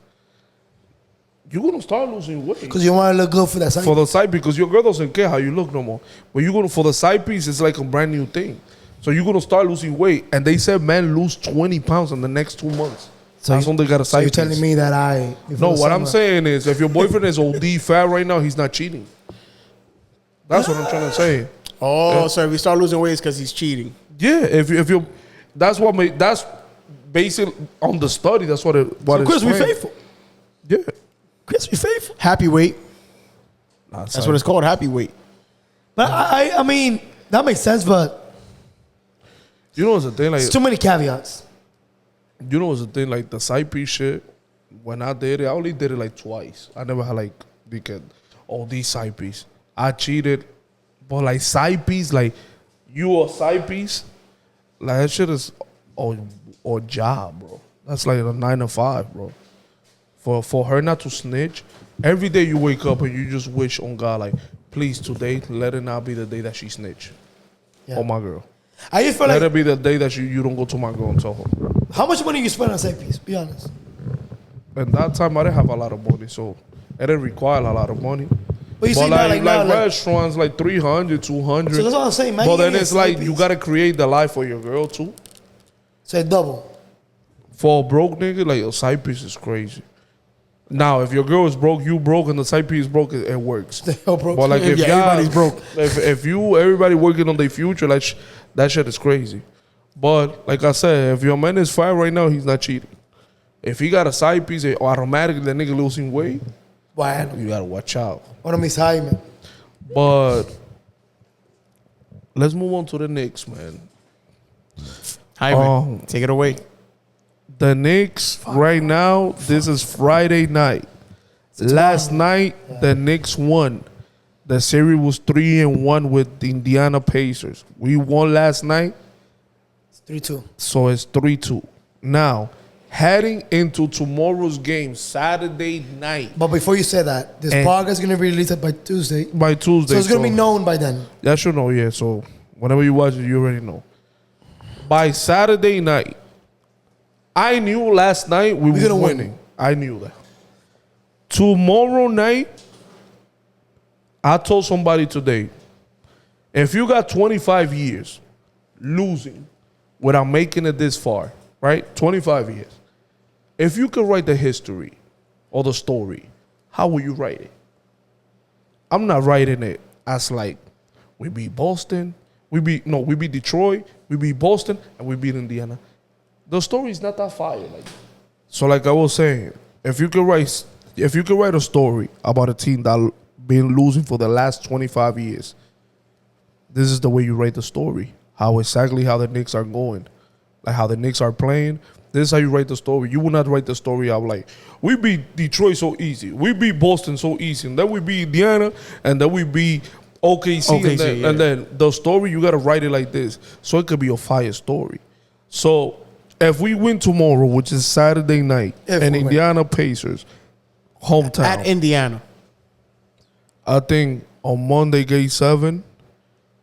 Speaker 1: You're gonna start losing weight
Speaker 3: Because you want to look good for that side.
Speaker 1: for the side piece, because your girl doesn't care how you look no more. But you're gonna for the side piece, it's like a brand new thing. So you're gonna start losing weight, and they said men lose 20 pounds in the next 2 months.
Speaker 3: So
Speaker 1: That's when they got a
Speaker 3: So
Speaker 1: side
Speaker 3: you're
Speaker 1: piece.
Speaker 3: telling me that
Speaker 1: No, what I'm saying is, if your boyfriend is OD fat right now, he's not cheating. That's what I'm trying to say.
Speaker 4: So if we start losing weight, it's because he's cheating.
Speaker 1: Yeah, if you, that's basically on the study. That's what it. What
Speaker 3: So
Speaker 1: it's
Speaker 3: Chris, we
Speaker 1: saying.
Speaker 3: faithful.
Speaker 1: Yeah,
Speaker 3: Chris, we faithful.
Speaker 4: Happy weight. That's what it's called. Happy weight.
Speaker 3: But I mean, that makes sense, but
Speaker 1: you know what's the thing? Like,
Speaker 3: it's too many caveats.
Speaker 1: you know what's the thing? Like the side piece shit. When I did it, I only did it like twice. I never had like these side piece. I cheated, but like side piece, like you a side piece, like that shit is or job, bro. That's like a 9 to 5, bro. For her not to snitch, every day you wake up and you just wish on God, like, please today let it not be the day that she snitch.
Speaker 3: Yeah.
Speaker 1: On my girl.
Speaker 3: I just feel
Speaker 1: Let
Speaker 3: like,
Speaker 1: it be the day that you don't go to my girl and tell her.
Speaker 3: how much money you spend on side piece? Be honest.
Speaker 1: And that time I didn't have a lot of money, so it didn't require a lot of money.
Speaker 3: But you see now, like now, like,
Speaker 1: restaurants, like 300, 200.
Speaker 3: so that's what I'm saying, man.
Speaker 1: But
Speaker 3: You
Speaker 1: then
Speaker 3: need a
Speaker 1: it's
Speaker 3: side
Speaker 1: like you
Speaker 3: piece.
Speaker 1: gotta create the life for your girl too.
Speaker 3: So double.
Speaker 1: For a broke nigga, like a side piece is crazy. Now, if your girl is broke, you broke, and the side piece broke, it works.
Speaker 3: They all broke.
Speaker 1: But like if
Speaker 4: everybody's broke.
Speaker 1: if everybody working on their future, like that shit is crazy. But like I said, if your man is fine right now, he's not cheating. If he got a side piece, automatically the nigga losing weight,
Speaker 3: Bueno.
Speaker 1: you gotta watch out.
Speaker 3: One of mis Jaime.
Speaker 1: But let's move on to the Knicks, man.
Speaker 4: Jaime, take it away.
Speaker 1: The Knicks right now, this is Friday night. Last night, the Knicks won. The series was 3-1 with the Indiana Pacers. We won last night,
Speaker 3: It's 3-2.
Speaker 1: so it's 3-2. Now, heading into tomorrow's game, Saturday night.
Speaker 3: But before you say that, this
Speaker 1: And-
Speaker 3: podcast is going to be released by Tuesday.
Speaker 1: By Tuesday.
Speaker 3: So it's going to be known by then.
Speaker 1: That should know, yeah. So whenever you watch it, you already know. By Saturday night, I knew last night we were
Speaker 3: gonna win.
Speaker 1: winning. I knew that. Tomorrow night, I told somebody today, if you got 25 years losing without making it this far, right? 25 years. If you could write the history or the story, how will you write it? I'm not writing it as like, we beat Boston, we beat Detroit, we beat Boston, and we beat Indiana. The story is not that fire. Like, so like I was saying, if you could write a story about a team that been losing for the last 25 years, this is the way you write the story. How the Knicks are going, like how the Knicks are playing. This is how you write the story. You will not write the story out like, we beat Detroit so easy, we beat Boston so easy, and then we beat Indiana, and then we beat OKC, and then the story, you got to write it like this, so it could be a fire story. So if we win tomorrow, which is Saturday night, and Indiana Pacers, hometown.
Speaker 4: At Indiana.
Speaker 1: I think on Monday, Game 7,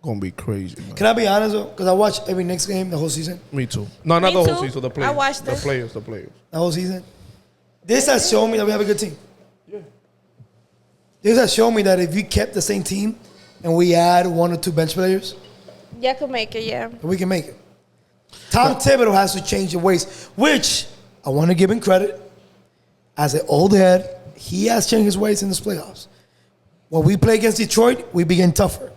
Speaker 1: gonna be crazy, man.
Speaker 3: Can I be honest though? Because I watch every Knicks game, the whole season.
Speaker 1: Me too. No, not
Speaker 2: Me
Speaker 1: the whole
Speaker 2: too.
Speaker 1: season, the players.
Speaker 2: I watched
Speaker 1: the
Speaker 2: it.
Speaker 1: players.
Speaker 3: The whole season. This has shown me that we have a good team. Yeah. This has shown me that if we kept the same team and we add 1 or 2 bench players,
Speaker 2: Yeah, I could make it, yeah.
Speaker 3: we can make it. Tom Thibodeau has to change the ways, which I want to give him credit. As an old head, he has changed his ways in this playoffs. When we play against Detroit, we became tougher.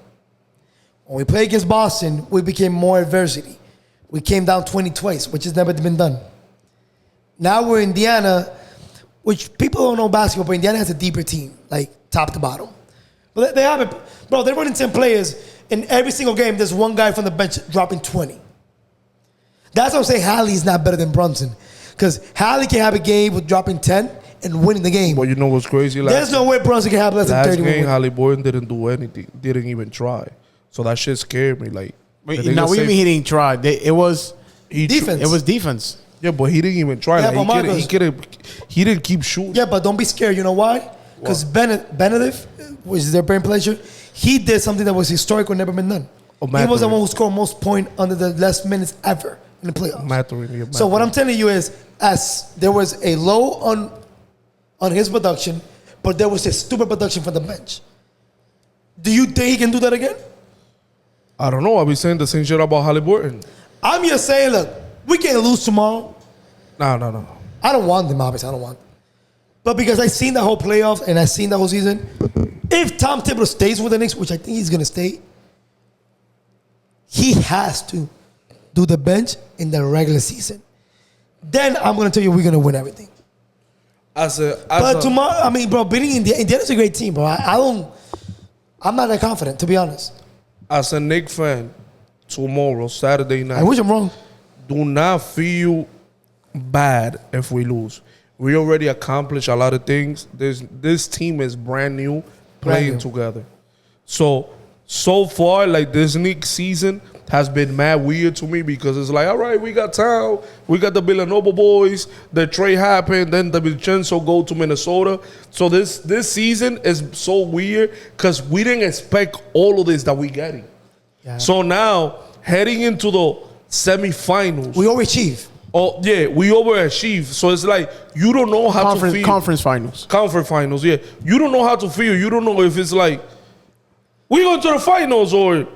Speaker 3: When we play against Boston, we became more adversity. We came down 20 twice, which has never been done. Now we're Indiana, which people don't know basketball, but Indiana has a deeper team, like top to bottom. But they have it. Bro, they're running 10 players. In every single game, there's one guy from the bench dropping 20. That's why I'm saying Hallie's not better than Brunson. Because Hallie can have a game with dropping 10 and winning the game.
Speaker 1: But you know what's crazy?
Speaker 3: There's no way Brunson can have less than
Speaker 1: last
Speaker 3: 30
Speaker 1: game,
Speaker 3: win.
Speaker 1: Halle Boyd didn't do anything. Didn't even try. So that shit scared me. Like,
Speaker 4: Wait, now what do you mean he didn't try? It was
Speaker 3: Defense.
Speaker 4: It was defense.
Speaker 1: Yeah, but he didn't even try.
Speaker 3: Yeah,
Speaker 1: Like,
Speaker 3: but
Speaker 1: he didn't keep shooting.
Speaker 3: Yeah, but don't be scared. You know why? Because Benedict, which is their brain pleasure, he did something that was historical, never been done.
Speaker 1: Oh,
Speaker 3: He was the one who scored most points under the last minutes ever in the playoffs. So what I'm telling you is, as there was a low on his production, but there was a stupid production for the bench. Do you think he can do that again?
Speaker 1: I don't know. I'll be saying the same shit about Halliburton.
Speaker 3: I'm just saying, look, we can't lose tomorrow.
Speaker 1: No.
Speaker 3: I don't want them, obviously. I don't want them. But because I've seen the whole playoffs and I've seen the whole season, if Tom Thibodeau stays with the Knicks, which I think he's going to stay, he has to do the bench in the regular season. Then I'm going to tell you we're going to win everything. But tomorrow, I mean, bro, beating Indiana's a great team, bro. I'm not that confident, to be honest.
Speaker 1: As a Knicks fan, tomorrow, Saturday night,
Speaker 3: I wish I'm wrong.
Speaker 1: Do not feel bad if we lose. We already accomplished a lot of things. This team is brand new, playing together. So far, like, this Knicks season has been mad weird to me because it's like, all right, we got town, we got the Villanova boys, the trade happened, then the Vincenzo go to Minnesota. So this season is so weird because we didn't expect all of this that we getting. Yeah. So now, heading into the semifinals.
Speaker 3: We overachieve.
Speaker 1: Oh, yeah, we overachieve. So it's like, you don't know how to feel.
Speaker 4: Conference finals.
Speaker 1: Conference finals, yeah. You don't know how to feel. You don't know if it's like, we go to the finals or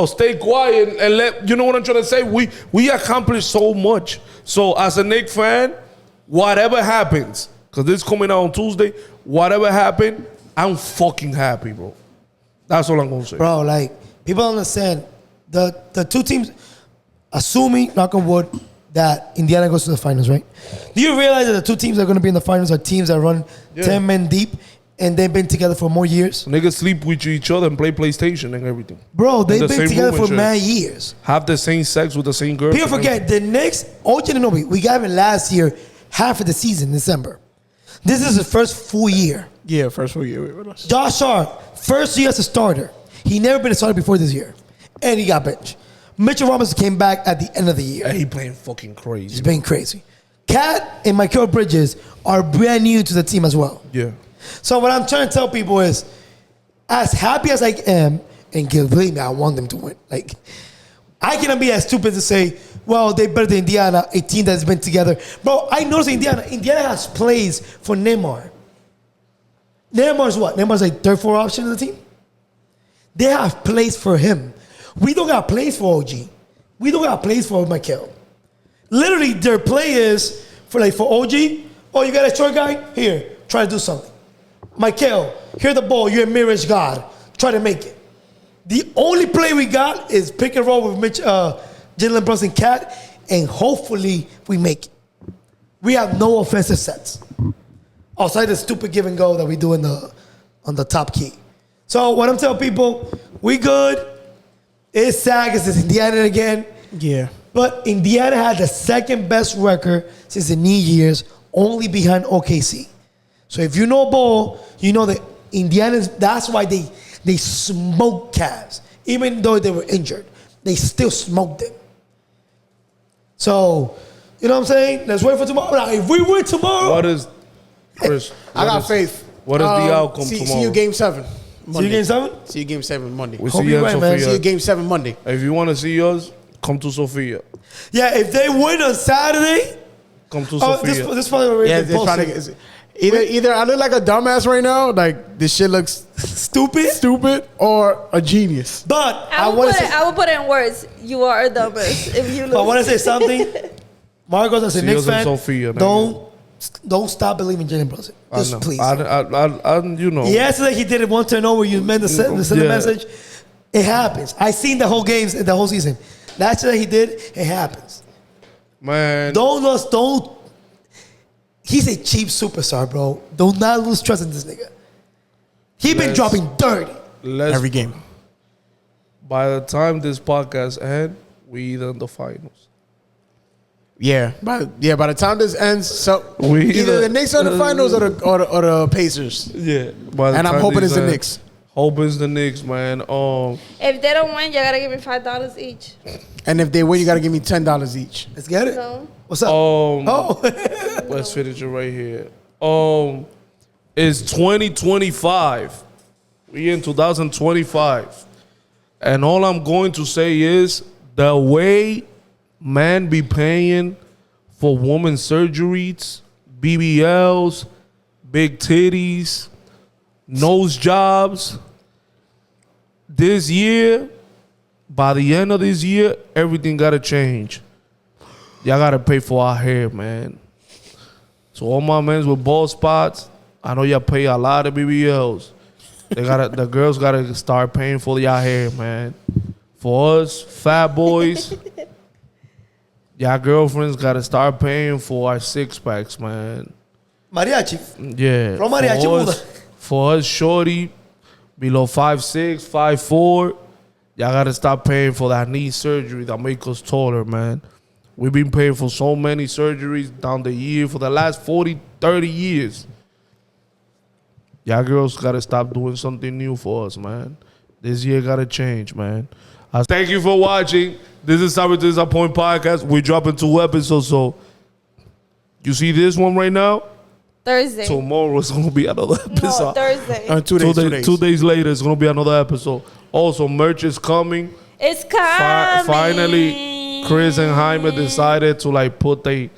Speaker 1: stay quiet and let, you know what I'm trying to say? We accomplished so much. So as a Knicks fan, whatever happens, because this is coming out on Tuesday, whatever happened, I'm fucking happy, bro. That's all I'm going to say.
Speaker 3: Bro, like, people understand the two teams, assuming, knock on wood, that Indiana goes to the finals, right? Do you realize that the two teams that are going to be in the finals are teams that run 10 men deep and they've been together for more years?
Speaker 1: Niggas sleep with each other and play PlayStation and everything.
Speaker 3: Bro, they've been together for mad years.
Speaker 1: Have the same sex with the same girl.
Speaker 3: People forget, the Knicks, OG Anunoby, we got him last year, half of the season, December. This is his first full year.
Speaker 4: Yeah, first full year.
Speaker 3: Josh Hart, first year as a starter. He never been a starter before this year. And he got benched. Mitchell Robinson came back at the end of the year.
Speaker 1: And he playing fucking crazy.
Speaker 3: He's playing crazy. Cat and Mikal Bridges are brand new to the team as well.
Speaker 1: Yeah.
Speaker 3: So what I'm trying to tell people is, as happy as I am, and believe me, I want them to win. Like, I cannot be as stupid to say, well, they better than Indiana, a team that's been together. Bro, I noticed Indiana has plays for Neymar. Neymar's what? Neymar's like third, fourth option of the team? They have plays for him. We don't got plays for OG. We don't got plays for Mikal. Literally, their play is for OG. Oh, you got a short guy? Here, try to do something. Mikal, here the ball. You're a mirage god. Try to make it. The only play we got is pick and roll with Jalen Brunson, Cat, and hopefully we make it. We have no offensive sets outside the stupid give and go that we do on the top key. So what I'm telling people, we good. It's sad because it's Indiana again.
Speaker 4: Yeah. But
Speaker 3: Indiana had the second best record since the knee years, only behind OKC. So if you know ball, you know that Indiana's, that's why they smoked Cavs. Even though they were injured, they still smoked them. So, you know what I'm saying? Let's wait for tomorrow. Now, if we win tomorrow.
Speaker 1: What is, Chris?
Speaker 4: I got faith.
Speaker 1: What is the outcome tomorrow?
Speaker 4: See you game 7. Monday.
Speaker 3: See you game 7?
Speaker 4: See you game 7 Monday.
Speaker 1: We'll see you in Sofia.
Speaker 4: See you game 7 Monday.
Speaker 1: If you want to see us, come to Sofia.
Speaker 3: Yeah, if they win on Saturday.
Speaker 1: Come to Sofia.
Speaker 3: This probably already
Speaker 4: either I look like a dumbass right now, like this shit looks stupid, or a genius.
Speaker 3: But
Speaker 2: I will put it in words. You are a dumbass if you.
Speaker 3: But I want to say something. Marcoz, as a Knicks fan,
Speaker 1: Sofia,
Speaker 3: don't stop believing Jalen Brunson. Just please.
Speaker 1: You know.
Speaker 3: Yesterday he did it one turnover. You meant to send the message. It happens. I seen the whole games and the whole season. Last year he did. It happens.
Speaker 1: Man,
Speaker 3: don't. He's a cheap superstar, bro. Do not lose trust in this nigga. He been dropping 30
Speaker 4: every game.
Speaker 1: By the time this podcast ends, we either in the finals.
Speaker 4: Yeah, by the time this ends, so either the Knicks are in the finals or the Pacers.
Speaker 1: Yeah,
Speaker 4: and I'm hoping it's the Knicks.
Speaker 1: Hope it's the Knicks, man.
Speaker 2: If they don't win, you gotta give me $5 each.
Speaker 4: And if they win, you gotta give me $10 each.
Speaker 3: Let's get it.
Speaker 2: No.
Speaker 3: What's up? Oh.
Speaker 1: Let's finish it right here. It's 2025. We in 2025. And all I'm going to say is the way men be paying for women's surgeries, BBLs, big titties, nose jobs. This year, by the end of this year, everything gotta change. Y'all gotta pay for our hair, man. So all my men with bald spots, I know y'all pay a lot of BBLs. The girls gotta start paying for y'all hair, man. For us, fat boys, y'all girlfriends gotta start paying for our 6-packs, man.
Speaker 3: Mariachi.
Speaker 1: Yeah.
Speaker 3: From mariachi muda.
Speaker 1: For us, shorty, below 5'6", 5'4", y'all gotta stop paying for that knee surgery that make us taller, man. We've been paying for so many surgeries down the year for the last 40, 30 years. Y'all girls gotta stop doing something new for us, man. This year gotta change, man. Thank you for watching. This is Sorry to Disappoint podcast. We're dropping 2 episodes, so you see this one right now?
Speaker 2: Thursday.
Speaker 1: Tomorrow it's gonna be another episode.
Speaker 2: No, Thursday.
Speaker 4: 2 days, 2 days.
Speaker 1: 2 days later it's gonna be another episode. Also, merch is coming.
Speaker 2: It's coming.
Speaker 1: Finally, Chris and Jaime decided to like put the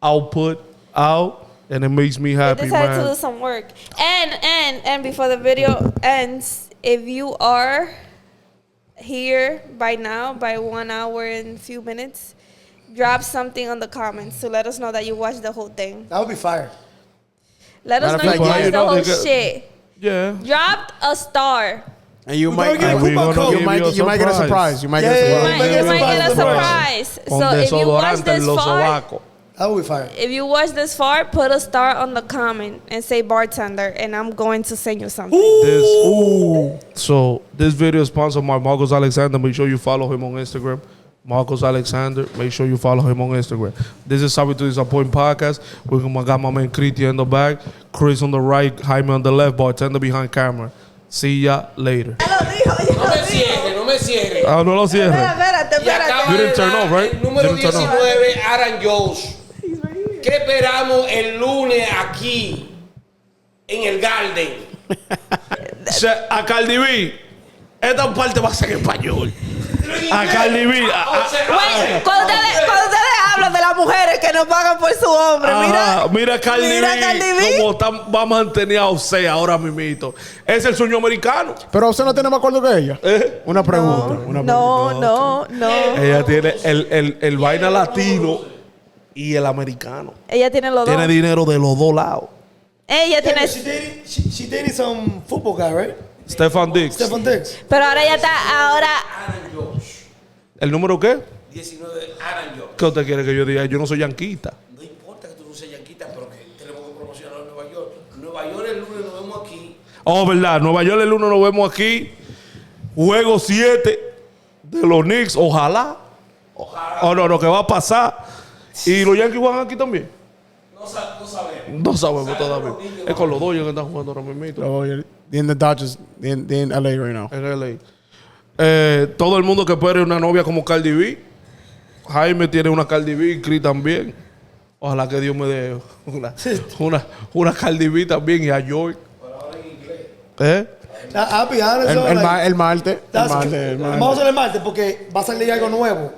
Speaker 1: output out. And it makes me happy,
Speaker 2: They decided
Speaker 1: man.
Speaker 2: to do some work. And before the video ends, if you are here by now, by 1 hour and a few minutes, drop something on the comments to let us know that you watched the whole thing.
Speaker 3: That would be fire.
Speaker 2: Let us
Speaker 4: Matter
Speaker 2: know
Speaker 4: of
Speaker 2: you
Speaker 4: fact,
Speaker 2: watched
Speaker 1: you
Speaker 2: the
Speaker 1: know
Speaker 2: whole
Speaker 1: they got-
Speaker 2: shit.
Speaker 1: Yeah.
Speaker 2: Drop a star.
Speaker 4: And you
Speaker 3: We're
Speaker 4: might,
Speaker 3: gonna get a
Speaker 1: And we
Speaker 3: coupon
Speaker 1: gonna
Speaker 3: code.
Speaker 1: give
Speaker 4: you might get a surprise. You might get a
Speaker 3: Yeah,
Speaker 4: surprise.
Speaker 2: You might get a
Speaker 3: surprise.
Speaker 2: surprise.
Speaker 1: Con
Speaker 2: So if you watch
Speaker 1: desodorante en
Speaker 2: this
Speaker 1: los
Speaker 2: far,
Speaker 1: sobacos.
Speaker 3: That would be fire.
Speaker 2: if you watch this far, put a star on the comment and say bartender, and I'm going to send you something.
Speaker 1: So this video is sponsored by Marcoz Alexander. Make sure you follow him on Instagram. Marcoz Alexander. Make sure you follow him on Instagram. This is Sorry to Disappoint podcast. We're gonna got my man Kriti in the back, Chris on the right, Jaime on the left, bartender behind camera. See ya later.
Speaker 7: No me cierre.
Speaker 1: Ah, no lo cierre.
Speaker 2: Espérate,
Speaker 7: Y acaba
Speaker 1: You
Speaker 7: de
Speaker 1: didn't turn
Speaker 7: dar
Speaker 1: off, right?
Speaker 7: el número
Speaker 1: You didn't turn off.
Speaker 7: 19, Aaron Jones. ¿Qué esperamos el lunes aquí en el Garden?
Speaker 1: A Cardi B, esta parte va a ser en español. A Cardi B.
Speaker 2: Güey, cuando ustedes hablan de las mujeres que no pagan por su hombre,
Speaker 1: Mira Cardi
Speaker 2: mira
Speaker 1: B,
Speaker 2: Cardi B.
Speaker 1: como va a mantener a usted ahora mismito. Es el sueño americano.
Speaker 4: Pero usted no tiene más acuerdo que ella. Una pregunta. Una pregunta.
Speaker 2: No.
Speaker 1: Ella tiene el vaina latino y el americano.
Speaker 2: Ella tiene los dos.
Speaker 1: Tiene dinero de los dos lados.
Speaker 2: Ella
Speaker 3: Yeah,
Speaker 2: tiene.
Speaker 3: but she dated some football guy, right?
Speaker 1: Stefan Diggs.
Speaker 3: Stefan Diggs.
Speaker 2: Pero ahora ella está. Ahora.
Speaker 7: Aaron Jones.
Speaker 1: ¿El número qué?
Speaker 7: 19, Aaron Jones.
Speaker 1: ¿Qué usted quiere que yo diga? Yo no soy yanquita.
Speaker 7: No importa que tú no seas yanquita, pero que tenemos que promocionar a Nueva York. Nueva York el lunes nos vemos aquí.
Speaker 1: Oh, verdad. Nueva York el 1 nos vemos aquí. Juego 7 de los Knicks. Ojalá. Oh, no, que va a pasar. ¿Y los Yankees juegan aquí también?
Speaker 7: No sabemos.
Speaker 1: No sabemos todavía. Es con los Dodgers que están jugando ahora mismo.
Speaker 4: Oh, yeah. They're in the Dodgers. They're in LA right now.
Speaker 1: En LA. Todo el mundo que espere una novia como Cardi B. Jaime tiene una Cardi B y Chris también. Ojalá que Dios me dé una Cardi B también y a York.
Speaker 3: I'll be honest, though,
Speaker 4: El martes.
Speaker 3: Vamos a hacer el martes porque va a salir algo nuevo.